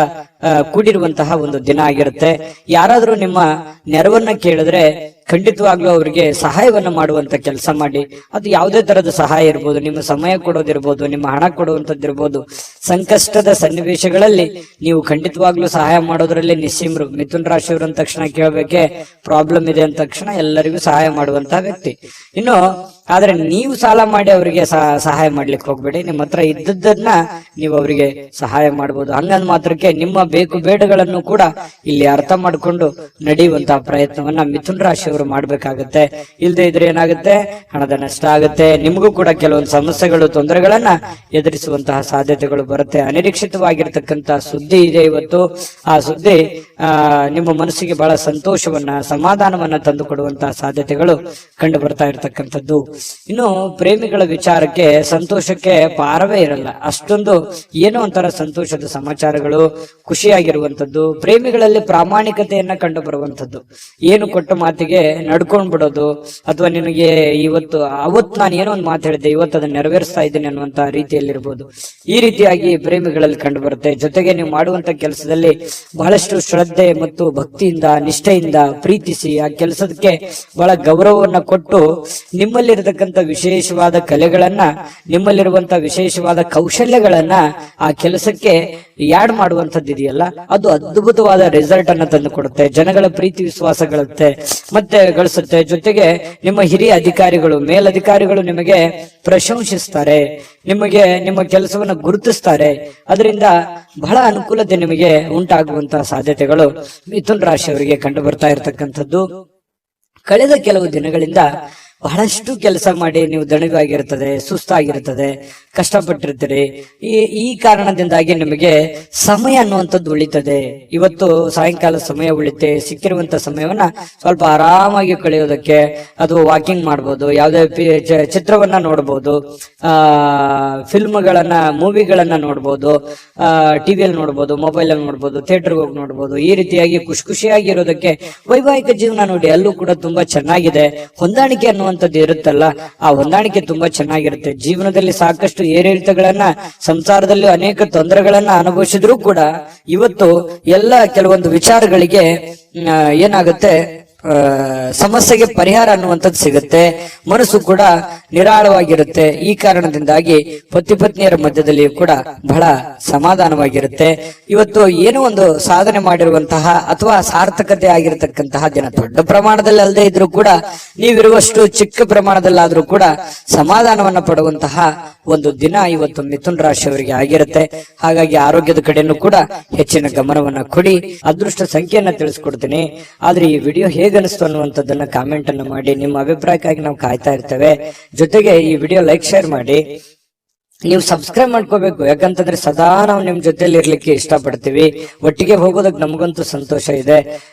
ಕೂಡಿರುವಂತಹ ಒಂದು ದಿನ ಆಗಿರುತ್ತೆ. ಯಾರಾದ್ರೂ ನಿಮ್ಮ ನೆರವನ್ನ ಕೇಳಿದ್ರೆ ಖಂಡಿತವಾಗ್ಲೂ ಅವರಿಗೆ ಸಹಾಯವನ್ನ ಮಾಡುವಂತ ಕೆಲಸ ಮಾಡಿ. ಅದು ಯಾವುದೇ ತರದ ಸಹಾಯ ಇರ್ಬೋದು, ನಿಮ್ಮ ಸಮಯ ಕೊಡೋದಿರ್ಬೋದು, ನಿಮ್ಮ ಹಣ ಕೊಡುವಂತದ್ದಿರ್ಬೋದು. ಸಂಕಷ್ಟದ ಸನ್ನಿವೇಶಗಳಲ್ಲಿ ನೀವು ಖಂಡಿತವಾಗ್ಲೂ ಸಹಾಯ ಮಾಡೋದ್ರಲ್ಲಿ ನಿಸ್ಸೀಮರು. ಮಿಥುನ ರಾಶಿಯವರು ಅಂದ ತಕ್ಷಣ ಕೇಳಬೇಕೆ, ಪ್ರಾಬ್ಲಮ್ ಇದೆ ಅಂದ ತಕ್ಷಣ ಎಲ್ಲರಿಗೂ ಸಹಾಯ ಮಾಡುವಂತಹ ವ್ಯಕ್ತಿ. ಇನ್ನು ಆದ್ರೆ ನೀವು ಸಾಲ ಮಾಡಿ ಅವರಿಗೆ ಸಹಾಯ ಮಾಡ್ಲಿಕ್ಕೆ ಹೋಗ್ಬೇಡಿ. ನಿಮ್ಮ ಹತ್ರ ಇದ್ದದ್ದನ್ನ ನೀವು ಅವರಿಗೆ ಸಹಾಯ ಮಾಡಬಹುದು. ಹಂಗಂದ್ ಮಾತ್ರಕ್ಕೆ ನಿಮ್ಮ ಬೇಕು ಬೇಡಗಳನ್ನು ಕೂಡ ಇಲ್ಲಿ ಅರ್ಥ ಮಾಡ್ಕೊಂಡು ನಡೆಯುವಂತಹ ಪ್ರಯತ್ನವನ್ನ ಮಿಥುನ ರಾಶಿಯವರು ಮಾಡ್ಬೇಕಾಗತ್ತೆ. ಇಲ್ಲದೆ ಇದ್ರೆ ಏನಾಗುತ್ತೆ, ಹಣದ ನಷ್ಟ ಆಗುತ್ತೆ. ನಿಮಗೂ ಕೂಡ ಕೆಲವೊಂದು ಸಮಸ್ಯೆಗಳು, ತೊಂದರೆಗಳನ್ನ ಎದುರಿಸುವಂತಹ ಸಾಧ್ಯತೆಗಳು ಬರುತ್ತೆ. ಅನಿರೀಕ್ಷಿತವಾಗಿರ್ತಕ್ಕಂತಹ ಸುದ್ದಿ ಇದೆ ಇವತ್ತು. ಆ ಸುದ್ದಿ ನಿಮ್ಮ ಮನಸ್ಸಿಗೆ ಬಹಳ ಸಂತೋಷವನ್ನ, ಸಮಾಧಾನವನ್ನ ತಂದು ಕೊಡುವಂತಹ ಸಾಧ್ಯತೆಗಳು ಕಂಡು ಬರ್ತಾ ಇರತಕ್ಕಂಥದ್ದು. ಇನ್ನು ಪ್ರೇಮಿಗಳ ವಿಚಾರಕ್ಕೆ ಸಂತೋಷಕ್ಕೆ ಪಾರವೇ ಇರಲ್ಲ. ಅಷ್ಟೊಂದು ಏನೋ ಒಂಥರ ಸಂತೋಷದ ಸಮಾಚಾರಗಳು, ಖುಷಿಯಾಗಿರುವಂತದ್ದು. ಪ್ರೇಮಿಗಳಲ್ಲಿ ಪ್ರಾಮಾಣಿಕತೆಯನ್ನ ಕಂಡು ಬರುವಂತದ್ದು. ಏನು ಕೊಟ್ಟ ಮಾತಿಗೆ ನಡ್ಕೊಂಡ್ ಬಿಡೋದು, ಅಥವಾ ನಿನಗೆ ಅವತ್ತು ನಾನು ಏನೋ ಒಂದು ಮಾತು ಹೇಳಿದ್ದೆ, ಇವತ್ತು ಅದನ್ನ ನೆರವೇರಿಸ್ತಾ ಇದ್ದೀನಿ ಅನ್ನುವಂತ ರೀತಿಯಲ್ಲಿರ್ಬೋದು. ಈ ರೀತಿಯಾಗಿ ಪ್ರೇಮಿಗಳಲ್ಲಿ ಕಂಡು ಬರುತ್ತೆ. ಜೊತೆಗೆ ನೀವು ಮಾಡುವಂತ ಕೆಲಸದಲ್ಲಿ ಬಹಳಷ್ಟು ಶ್ರದ್ಧೆ ಮತ್ತು ಭಕ್ತಿಯಿಂದ, ನಿಷ್ಠೆಯಿಂದ ಪ್ರೀತಿಸಿ ಆ ಕೆಲಸಕ್ಕೆ ಬಹಳ ಗೌರವವನ್ನ ಕೊಟ್ಟು ನಿಮ್ಮಲ್ಲಿರತಕ್ಕಂಥ ವಿಶೇಷವಾದ ಕಲೆಗಳನ್ನ, ನಿಮ್ಮಲ್ಲಿರುವಂತಹ ವಿಶೇಷವಾದ ಕೌಶಲ್ಯಗಳನ್ನ ಆ ಕೆಲಸಕ್ಕೆ ಯಾಡ್ ಮಾಡುವಂತದ್ದು ಇದೆಯಲ್ಲ, ಅದು ಅದ್ಭುತವಾದ ರಿಸಲ್ಟ್ ಅನ್ನ ತಂದು ಕೊಡುತ್ತೆ. ಜನಗಳ ಪ್ರೀತಿ ವಿಶ್ವಾಸ ಗಳಿಸುತ್ತೆ. ಜೊತೆಗೆ ನಿಮ್ಮ ಹಿರಿಯ ಅಧಿಕಾರಿಗಳು, ಮೇಲಧಿಕಾರಿಗಳು ನಿಮಗೆ ಪ್ರಶಂಸಿಸ್ತಾರೆ, ನಿಮಗೆ ನಿಮ್ಮ ಕೆಲಸವನ್ನ ಗುರುತಿಸ್ತಾರೆ. ಅದರಿಂದ ಬಹಳ ಅನುಕೂಲತೆ ನಿಮಗೆ ಉಂಟಾಗುವಂತಹ ಸಾಧ್ಯತೆಗಳು ಮಿಥುನ ರಾಶಿಯವರಿಗೆ ಕಂಡು ಬರ್ತಾ ಇರತಕ್ಕಂಥದ್ದು. ಕಳೆದ ಕೆಲವು ದಿನಗಳಿಂದ ಬಹಳಷ್ಟು ಕೆಲಸ ಮಾಡಿ ನೀವು ದಣಿವಾಗಿರ್ತದೆ, ಸುಸ್ತಾಗಿರ್ತದೆ, ಕಷ್ಟಪಟ್ಟಿರ್ತೀರಿ. ಈ ಕಾರಣದಿಂದಾಗಿ ನಿಮಗೆ ಸಮಯ ಅನ್ನುವಂಥದ್ದು ಉಳಿತದೆ. ಇವತ್ತು ಸಾಯಂಕಾಲ ಸಮಯ ಉಳಿತೆ, ಸಿಕ್ಕಿರುವಂತ ಸಮಯವನ್ನ ಸ್ವಲ್ಪ ಆರಾಮಾಗಿ ಕಳೆಯೋದಕ್ಕೆ, ಅದು ವಾಕಿಂಗ್ ಮಾಡ್ಬೋದು, ಯಾವುದೇ ಚಿತ್ರವನ್ನ ನೋಡ್ಬೋದು, ಫಿಲ್ಮ್ಗಳನ್ನ ಮೂವಿಗಳನ್ನ ನೋಡ್ಬೋದು, ಟಿವಿಯಲ್ಲಿ ನೋಡ್ಬೋದು, ಮೊಬೈಲ್ ಅಲ್ಲಿ ನೋಡ್ಬೋದು, ಥಿಯೇಟರ್ಗೆ ಹೋಗಿ ನೋಡ್ಬೋದು. ಈ ರೀತಿಯಾಗಿ ಖುಷಿಯಾಗಿ ಇರೋದಕ್ಕೆ ವೈವಾಹಿಕ ಜೀವನ ನೋಡಿ, ಅಲ್ಲೂ ಕೂಡ ತುಂಬಾ ಚೆನ್ನಾಗಿದೆ. ಹೊಂದಾಣಿಕೆ ಅನ್ನುವಂಥದ್ದು ಇರುತ್ತಲ್ಲ, ಆ ಹೊಂದಾಣಿಕೆ ತುಂಬಾ ಚೆನ್ನಾಗಿರುತ್ತೆ. ಜೀವನದಲ್ಲಿ ಸಾಕಷ್ಟು ಏರಿಳಿತಗಳನ್ನ, ಸಂಸಾರದಲ್ಲಿ ಅನೇಕ ತೊಂದರೆಗಳನ್ನ ಅನುಭವಿಸಿದ್ರು ಕೂಡ ಇವತ್ತು ಎಲ್ಲ ಕೆಲವೊಂದು ವಿಚಾರಗಳಿಗೆ ಏನಾಗುತ್ತೆ, ಸಮಸ್ಯೆಗೆ ಪರಿಹಾರ ಅನ್ನುವಂಥದ್ದು ಸಿಗುತ್ತೆ. ಮನಸ್ಸು ಕೂಡ ನಿರಾಳವಾಗಿರುತ್ತೆ. ಈ ಕಾರಣದಿಂದಾಗಿ ಪತಿ ಪತ್ನಿಯರ ಮಧ್ಯದಲ್ಲಿಯೂ ಕೂಡ ಬಹಳ ಸಮಾಧಾನವಾಗಿರುತ್ತೆ. ಇವತ್ತು ಏನೋ ಒಂದು ಸಾಧನೆ ಮಾಡಿರುವಂತಹ ಅಥವಾ ಸಾರ್ಥಕತೆ ಆಗಿರತಕ್ಕಂತಹ ದಿನ, ದೊಡ್ಡ ಪ್ರಮಾಣದಲ್ಲಿ ಅಲ್ಲದೆ ಇದ್ರೂ ಕೂಡ ನೀವಿರುವಷ್ಟು ಚಿಕ್ಕ ಪ್ರಮಾಣದಲ್ಲಾದ್ರೂ ಕೂಡ ಸಮಾಧಾನವನ್ನ ಪಡುವಂತಹ ಒಂದು ದಿನ ಇವತ್ತು ಮಿಥುನ ರಾಶಿಯವರಿಗೆ ಆಗಿರುತ್ತೆ. ಹಾಗಾಗಿ ಆರೋಗ್ಯದ ಕಡೆನೂ ಕೂಡ ಹೆಚ್ಚಿನ ಗಮನವನ್ನ ಕೊಡಿ. ಅದೃಷ್ಟ ಸಂಖ್ಯೆಯನ್ನ ತಿಳಿಸ್ಕೊಡ್ತೀನಿ. ಆದ್ರೆ ಈ ವಿಡಿಯೋ ಹೇಗನಿಸ್ತು ಅನ್ನುವಂಥದ್ದನ್ನ ಕಾಮೆಂಟ್ ಅನ್ನು ಮಾಡಿ. ನಿಮ್ಮ ಅಭಿಪ್ರಾಯಕ್ಕಾಗಿ ನಾವು ಕಾಯ್ತಾ ಇರ್ತೇವೆ. ಜೊತೆಗೆ ಈ ವಿಡಿಯೋ ಲೈಕ್, ಶೇರ್ ಮಾಡಿ. ನೀವು ಸಬ್ಸ್ಕ್ರೈಬ್ ಮಾಡ್ಕೋಬೇಕು, ಯಾಕಂತಂದ್ರೆ ಸದಾ ನಾವು ನಿಮ್ ಜೊತೆಲಿ ಇರ್ಲಿಕ್ಕೆ ಇಷ್ಟಪಡ್ತೀವಿ. ಒಟ್ಟಿಗೆ ಹೋಗೋದಕ್ಕೆ ನಮಗಂತೂ ಸಂತೋಷ ಇದೆ.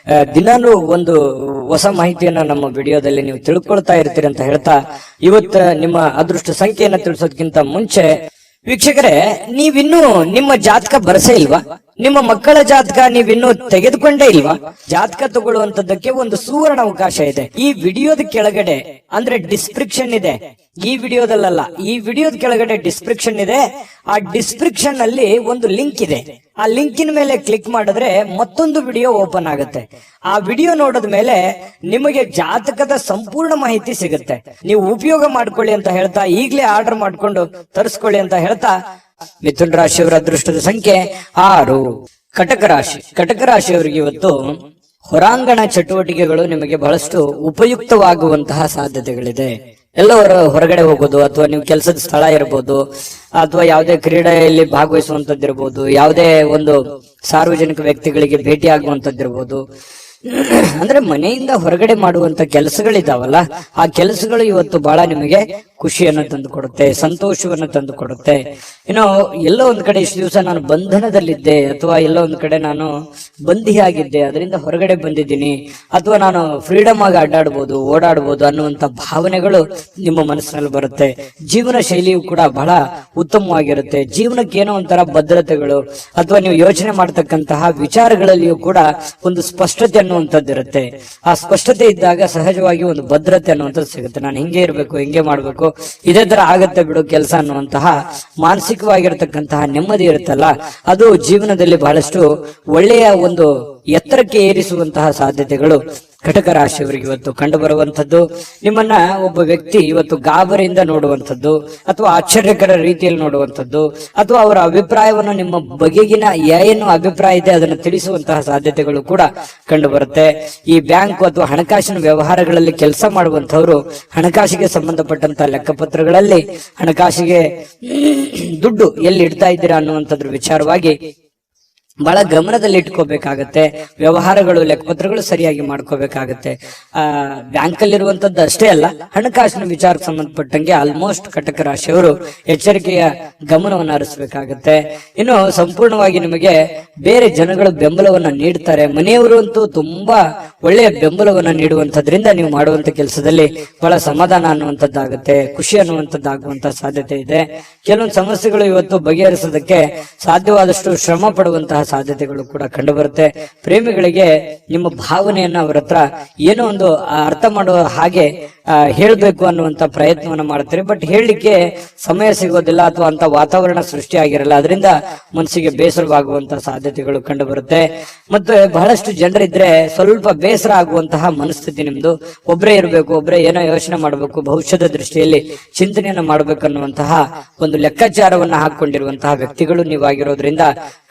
ದಿನಾನು ಒಂದು ಹೊಸ ಮಾಹಿತಿಯನ್ನ ನಮ್ಮ ವಿಡಿಯೋದಲ್ಲಿ ನೀವು ತಿಳ್ಕೊಳ್ತಾ ಇರ್ತೀರಿ ಅಂತ ಹೇಳ್ತಾ, ಇವತ್ತು ನಿಮ್ಮ ಅದೃಷ್ಟ ಸಂಖ್ಯೆಯನ್ನ ತಿಳಿಸೋದಕ್ಕಿಂತ ಮುಂಚೆ ವೀಕ್ಷಕರೇ, ನೀವಿನ್ನೂ ನಿಮ್ಮ ಜಾತಕ ಬರಸೇ ಇಲ್ವಾ? ನಿಮ್ಮ ಮಕ್ಕಳ ಜಾತಕ ನೀವಿನ್ನೂ ತೆಗೆದುಕೊಂಡೇ ಇಲ್ವಾ? ಜಾತಕ ತಗೊಳ್ಳುವಂತದ್ದಕ್ಕೆ ಒಂದು ಸುವರ್ಣ ಅವಕಾಶ ಇದೆ. ಈ ವಿಡಿಯೋದ ಕೆಳಗಡೆ ಅಂದ್ರೆ ಡಿಸ್ಕ್ರಿಪ್ಷನ್ ಇದೆ. ಈ ವಿಡಿಯೋದಲ್ಲ, ಈ ವಿಡಿಯೋದ ಕೆಳಗಡೆ ಡಿಸ್ಕ್ರಿಪ್ಷನ್ ಇದೆ. ಆ ಡಿಸ್ಕ್ರಿಪ್ಷನ್ ಅಲ್ಲಿ ಒಂದು ಲಿಂಕ್ ಇದೆ. ಆ ಲಿಂಕಿನ ಮೇಲೆ ಕ್ಲಿಕ್ ಮಾಡಿದ್ರೆ ಮತ್ತೊಂದು ವಿಡಿಯೋ ಓಪನ್ ಆಗುತ್ತೆ. ಆ ವಿಡಿಯೋ ನೋಡಿದ ಮೇಲೆ ನಿಮಗೆ ಜಾತಕದ ಸಂಪೂರ್ಣ ಮಾಹಿತಿ ಸಿಗುತ್ತೆ. ನೀವು ಉಪಯೋಗ ಮಾಡ್ಕೊಳ್ಳಿ ಅಂತ ಹೇಳ್ತಾ, ಈಗಲೇ ಆರ್ಡರ್ ಮಾಡ್ಕೊಂಡು ತರಿಸ್ಕೊಳ್ಳಿ ಅಂತ ಹೇಳ್ತಾ, ಮಿಥುನ ರಾಶಿಯವರ ಅದೃಷ್ಟದ ಸಂಖ್ಯೆ 6. ಕಟಕ ರಾಶಿ. ಕಟಕ ರಾಶಿಯವರಿಗೆ ಇವತ್ತು ಹೊರಾಂಗಣ ಚಟುವಟಿಕೆಗಳು ನಿಮಗೆ ಬಹಳಷ್ಟು ಉಪಯುಕ್ತವಾಗುವಂತಹ ಸಾಧ್ಯತೆಗಳಿದೆ. ಎಲ್ಲವರ ಹೊರಗಡೆ ಹೋಗೋದು, ಅಥವಾ ನೀವು ಕೆಲಸದ ಸ್ಥಳ ಇರಬಹುದು, ಅಥವಾ ಯಾವುದೇ ಕ್ರೀಡೆಯಲ್ಲಿ ಭಾಗವಹಿಸುವಂತದ್ದಿರ್ಬೋದು, ಯಾವುದೇ ಒಂದು ಸಾರ್ವಜನಿಕ ವ್ಯಕ್ತಿಗಳಿಗೆ ಭೇಟಿ ಆಗುವಂತದ್ದಿರ್ಬೋದು, ಅಂದ್ರೆ ಮನೆಯಿಂದ ಹೊರಗಡೆ ಮಾಡುವಂತ ಕೆಲಸಗಳಿದಾವಲ್ಲ, ಆ ಕೆಲಸಗಳು ಇವತ್ತು ಬಹಳ ನಿಮಗೆ ಖುಷಿಯನ್ನು ತಂದು ಕೊಡುತ್ತೆ, ಸಂತೋಷವನ್ನು ತಂದು ಕೊಡುತ್ತೆ. ಏನೋ ಎಲ್ಲೋ ಒಂದ್ ಕಡೆ ಇಷ್ಟು ದಿವಸ ನಾನು ಬಂಧನದಲ್ಲಿದ್ದೆ, ಅಥವಾ ಎಲ್ಲೋ ಒಂದ್ ಕಡೆ ನಾನು ಬಂದಿಯಾಗಿದ್ದೆ, ಅದರಿಂದ ಹೊರಗಡೆ ಬಂದಿದ್ದೀನಿ, ಅಥವಾ ನಾನು ಫ್ರೀಡಮ್ ಆಗಿ ಅಡ್ಡಾಡ್ಬೋದು, ಓಡಾಡ್ಬೋದು ಅನ್ನುವಂತ ಭಾವನೆಗಳು ನಿಮ್ಮ ಮನಸ್ಸಿನಲ್ಲಿ ಬರುತ್ತೆ. ಜೀವನ ಶೈಲಿಯು ಕೂಡ ಬಹಳ ಉತ್ತಮವಾಗಿರುತ್ತೆ. ಜೀವನಕ್ಕೆ ಏನೋ ಒಂಥರ ಭದ್ರತೆಗಳು, ಅಥವಾ ನೀವು ಯೋಚನೆ ಮಾಡ್ತಕ್ಕಂತಹ ವಿಚಾರಗಳಲ್ಲಿಯೂ ಕೂಡ ಒಂದು ಸ್ಪಷ್ಟತೆ ಅನ್ನುವಂಥದ್ದಿರುತ್ತೆ. ಆ ಸ್ಪಷ್ಟತೆ ಇದ್ದಾಗ ಸಹಜವಾಗಿ ಒಂದು ಭದ್ರತೆ ಅನ್ನುವಂಥದ್ದು ಸಿಗುತ್ತೆ. ನಾನು ಹಿಂಗೆ ಇರಬೇಕು, ಹಿಂಗೆ ಮಾಡ್ಬೇಕು, ಇದೇ ತರ ಆಗತ್ತೆ ಬಿಡು ಕೆಲಸ ಅನ್ನುವಂತಹ ಮಾನಸಿಕವಾಗಿರತಕ್ಕಂತಹ ನೆಮ್ಮದಿ ಇರುತ್ತಲ್ಲ, ಅದು ಜೀವನದಲ್ಲಿ ಬಹಳಷ್ಟು ಒಳ್ಳೆಯ ಒಂದು ಎತ್ತರಕ್ಕೆ ಏರಿಸುವಂತಹ ಸಾಧ್ಯತೆಗಳು ಕಟಕ ರಾಶಿಯವರಿಗೆ ಇವತ್ತು ಕಂಡು ಬರುವಂತದ್ದು. ನಿಮ್ಮನ್ನ ಒಬ್ಬ ವ್ಯಕ್ತಿ ಇವತ್ತು ಗಾಬರಿಯಿಂದ ನೋಡುವಂಥದ್ದು, ಅಥವಾ ಆಶ್ಚರ್ಯಕರ ರೀತಿಯಲ್ಲಿ ನೋಡುವಂಥದ್ದು, ಅಥವಾ ಅವರ ಅಭಿಪ್ರಾಯವನ್ನು ನಿಮ್ಮ ಬಗೆಗಿನ ಏನು ಅಭಿಪ್ರಾಯ ಇದೆ ಅದನ್ನು ತಿಳಿಸುವಂತಹ ಸಾಧ್ಯತೆಗಳು ಕೂಡ ಕಂಡು ಬರುತ್ತೆ. ಈ ಬ್ಯಾಂಕ್ ಅಥವಾ ಹಣಕಾಸಿನ ವ್ಯವಹಾರಗಳಲ್ಲಿ ಕೆಲಸ ಮಾಡುವಂತವರು ಹಣಕಾಸಿಗೆ ಸಂಬಂಧಪಟ್ಟಂತಹ ಲೆಕ್ಕಪತ್ರಗಳಲ್ಲಿ ಹಣಕಾಸಿಗೆ ದುಡ್ಡು ಎಲ್ಲಿ ಇಡ್ತಾ ಇದ್ದೀರಾ ಅನ್ನುವಂಥದ್ರ ವಿಚಾರವಾಗಿ ಬಹಳ ಗಮನದಲ್ಲಿ ಇಟ್ಕೋಬೇಕಾಗತ್ತೆ. ವ್ಯವಹಾರಗಳು, ಲೆಕ್ಕಪತ್ರಗಳು ಸರಿಯಾಗಿ ಮಾಡ್ಕೋಬೇಕಾಗತ್ತೆ. ಬ್ಯಾಂಕ್ ಅಲ್ಲಿರುವಂತದ್ದು ಅಷ್ಟೇ ಅಲ್ಲ, ಹಣಕಾಸಿನ ವಿಚಾರಕ್ಕೆ ಸಂಬಂಧಪಟ್ಟಂಗೆ ಆಲ್ಮೋಸ್ಟ್ ಕಟಕ ರಾಶಿಯವರು ಎಚ್ಚರಿಕೆಯ ಗಮನವನ್ನು ಹರಿಸಬೇಕಾಗತ್ತೆ. ಇನ್ನು ಸಂಪೂರ್ಣವಾಗಿ ನಿಮಗೆ ಬೇರೆ ಜನಗಳು ಬೆಂಬಲವನ್ನ ನೀಡ್ತಾರೆ. ಮನೆಯವರು ಅಂತೂ ತುಂಬಾ ಒಳ್ಳೆಯ ಬೆಂಬಲವನ್ನ ನೀಡುವಂತದ್ರಿಂದ ನೀವು ಮಾಡುವಂತ ಕೆಲಸದಲ್ಲಿ ಬಹಳ ಸಮಾಧಾನ ಅನ್ನುವಂಥದ್ದಾಗುತ್ತೆ, ಖುಷಿ ಅನ್ನುವಂಥದ್ದಾಗುವಂತ ಸಾಧ್ಯತೆ ಇದೆ. ಕೆಲವೊಂದು ಸಮಸ್ಯೆಗಳು ಇವತ್ತು ಬಗೆಹರಿಸೋದಕ್ಕೆ ಸಾಧ್ಯವಾದಷ್ಟು ಶ್ರಮ ಪಡುವಂತಹ ಸಾಧ್ಯತೆಗಳು ಕೂಡ ಕಂಡು ಬರುತ್ತೆ. ಪ್ರೇಮಿಗಳಿಗೆ ನಿಮ್ಮ ಭಾವನೆಯನ್ನ ಅವರ ಹತ್ರ ಏನೋ ಒಂದು ಅರ್ಥ ಮಾಡುವ ಹಾಗೆ ಹೇಳ್ಬೇಕು ಅನ್ನುವಂತ ಪ್ರಯತ್ನವನ್ನ ಮಾಡ್ತಾರೆ. ಬಟ್ ಹೇಳಲಿಕ್ಕೆ ಸಮಯ ಸಿಗೋದಿಲ್ಲ, ಅಥವಾ ಅಂತ ವಾತಾವರಣ ಸೃಷ್ಟಿಯಾಗಿರಲ್ಲ. ಅದರಿಂದ ಮನಸ್ಸಿಗೆ ಬೇಸರವಾಗುವಂತಹ ಸಾಧ್ಯತೆಗಳು ಕಂಡು ಬರುತ್ತೆ. ಮತ್ತೆ ಬಹಳಷ್ಟು ಜನರಿದ್ರೆ ಸ್ವಲ್ಪ ಬೇಸರ ಆಗುವಂತಹ ಮನಸ್ಥಿತಿ ನಿಮ್ದು. ಒಬ್ಬರೇ ಇರಬೇಕು, ಒಬ್ಬರೇ ಏನೋ ಯೋಚನೆ ಮಾಡಬೇಕು, ಭವಿಷ್ಯದ ದೃಷ್ಟಿಯಲ್ಲಿ ಚಿಂತನೆಯನ್ನ ಮಾಡಬೇಕು ಅನ್ನುವಂತಹ ಒಂದು ಲೆಕ್ಕಾಚಾರವನ್ನ ಹಾಕೊಂಡಿರುವಂತಹ ವ್ಯಕ್ತಿಗಳು ನೀವಾಗಿರೋದ್ರಿಂದ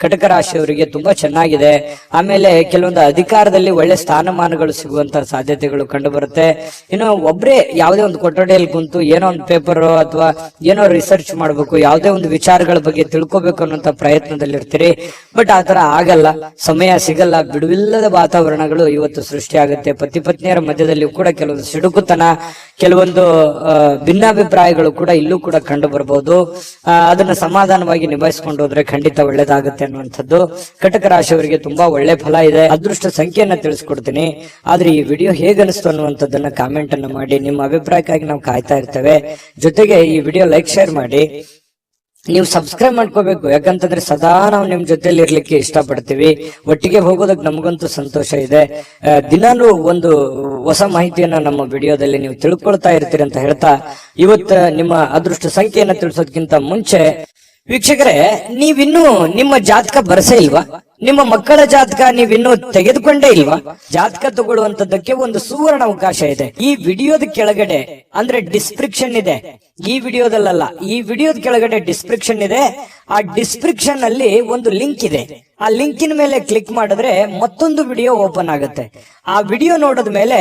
ಕಟಕ ರಾಶಿಯವರಿಗೆ ತುಂಬಾ ಚೆನ್ನಾಗಿದೆ. ಆಮೇಲೆ ಕೆಲವೊಂದು ಅಧಿಕಾರದಲ್ಲಿ ಒಳ್ಳೆ ಸ್ಥಾನಮಾನಗಳು ಸಿಗುವಂತಹ ಸಾಧ್ಯತೆಗಳು ಕಂಡು ಬರುತ್ತೆ. ಇನ್ನು ಒಬ್ರೇ ಯಾವುದೇ ಒಂದು ಕೊಠಡಿಯಲ್ಲಿ ಕುಂತು ಏನೋ ಒಂದು ಪೇಪರ್ ಅಥವಾ ಏನೋ ರಿಸರ್ಚ್ ಮಾಡಬೇಕು, ಯಾವುದೇ ಒಂದು ವಿಚಾರಗಳ ಬಗ್ಗೆ ತಿಳ್ಕೊಬೇಕು ಅನ್ನುವಂತ ಪ್ರಯತ್ನದಲ್ಲಿ ಇರ್ತೀರಿ. ಬಟ್ ಆತರ ಆಗಲ್ಲ, ಸಮಯ ಸಿಗಲ್ಲ, ಬಿಡುವಿಲ್ಲದ ವಾತಾವರಣಗಳು ಇವತ್ತು ಸೃಷ್ಟಿಯಾಗುತ್ತೆ. ಪತಿ ಪತ್ನಿಯರ ಮಧ್ಯದಲ್ಲಿ ಕೂಡ ಕೆಲವೊಂದು ಸಿಡುಕುತನ, ಕೆಲವೊಂದು ಭಿನ್ನಾಭಿಪ್ರಾಯಗಳು ಕೂಡ ಇಲ್ಲೂ ಕೂಡ ಕಂಡು ಬರಬಹುದು. ಅದನ್ನ ಸಮಾಧಾನವಾಗಿ ನಿಭಾಯಿಸಿಕೊಂಡು ಹೋದ್ರೆ ಖಂಡಿತ ಒಳ್ಳೇದಾಗುತ್ತೆ ಅನ್ನುವಂಥದ್ದು. ಕಟಕ ರಾಶಿಯವರಿಗೆ ತುಂಬಾ ಒಳ್ಳೆ ಫಲ ಇದೆ. ಅದೃಷ್ಟ ಸಂಖ್ಯೆಯನ್ನ ತಿಳಿಸ್ಕೊಡ್ತೀನಿ. ಆದ್ರೆ ಈ ವಿಡಿಯೋ ಹೇಗನಿಸ್ತು ಅನ್ನುವಂಥದ್ದನ್ನ ಕಾಮೆಂಟ್ ಅನ್ನ ಮಾಡಿ. ನಿಮ್ಮ ಅಭಿಪ್ರಾಯಕ್ಕಾಗಿ ನಾವು ಕಾಯ್ತಾ ಇರ್ತೇವೆ. ಜೊತೆಗೆ ಈ ವಿಡಿಯೋ ಲೈಕ್ ಶೇರ್ ಮಾಡಿ. ನೀವು ಸಬ್ಸ್ಕ್ರೈಬ್ ಮಾಡ್ಕೋಬೇಕು, ಯಾಕಂತಂದ್ರೆ ಸದಾ ನಾವು ನಿಮ್ ಜೊತೆಲಿ ಇರ್ಲಿಕ್ಕೆ ಇಷ್ಟಪಡ್ತೀವಿ. ಒಟ್ಟಿಗೆ ಹೋಗೋದಕ್ಕೆ ನಮಗಂತೂ ಸಂತೋಷ ಇದೆ. ದಿನಾನು ಒಂದು ಹೊಸ ಮಾಹಿತಿಯನ್ನ ನಮ್ಮ ವಿಡಿಯೋದಲ್ಲಿ ನೀವು ತಿಳ್ಕೊಳ್ತಾ ಇರ್ತೀರಿ ಅಂತ ಹೇಳ್ತಾ, ಇವತ್ತು ನಿಮ್ಮ ಅದೃಷ್ಟ ಸಂಖ್ಯೆಯನ್ನ ತಿಳಿಸೋದಕ್ಕಿಂತ ಮುಂಚೆ ವೀಕ್ಷಕರೇ, ನೀವಿನ್ನೂ ನಿಮ್ಮ ಜಾತಕ ಬರಸೇ ಇಲ್ವಾ? ನಿಮ್ಮ ಮಕ್ಕಳ ಜಾತಕ ನೀವಿನ್ನೂ ತೆಗೆದುಕೊಂಡೇ ಇಲ್ವಾ? ಜಾತಕ ತಗೊಳ್ಳುವಂತದ್ದಕ್ಕೆ ಒಂದು ಸುವರ್ಣ ಅವಕಾಶ ಇದೆ. ಈ ವಿಡಿಯೋದ ಕೆಳಗಡೆ ಅಂದ್ರೆ ಡಿಸ್ಕ್ರಿಪ್ಷನ್ ಇದೆ. ಈ ವಿಡಿಯೋದಲ್ಲ, ಈ ವಿಡಿಯೋದ ಕೆಳಗಡೆ ಡಿಸ್ಕ್ರಿಪ್ಷನ್ ಇದೆ. ಆ ಡಿಸ್ಕ್ರಿಪ್ಷನ್ ಅಲ್ಲಿ ಒಂದು ಲಿಂಕ್ ಇದೆ. ಆ ಲಿಂಕಿನ ಮೇಲೆ ಕ್ಲಿಕ್ ಮಾಡಿದ್ರೆ ಮತ್ತೊಂದು ವಿಡಿಯೋ ಓಪನ್ ಆಗುತ್ತೆ. ಆ ವಿಡಿಯೋ ನೋಡಿದ ಮೇಲೆ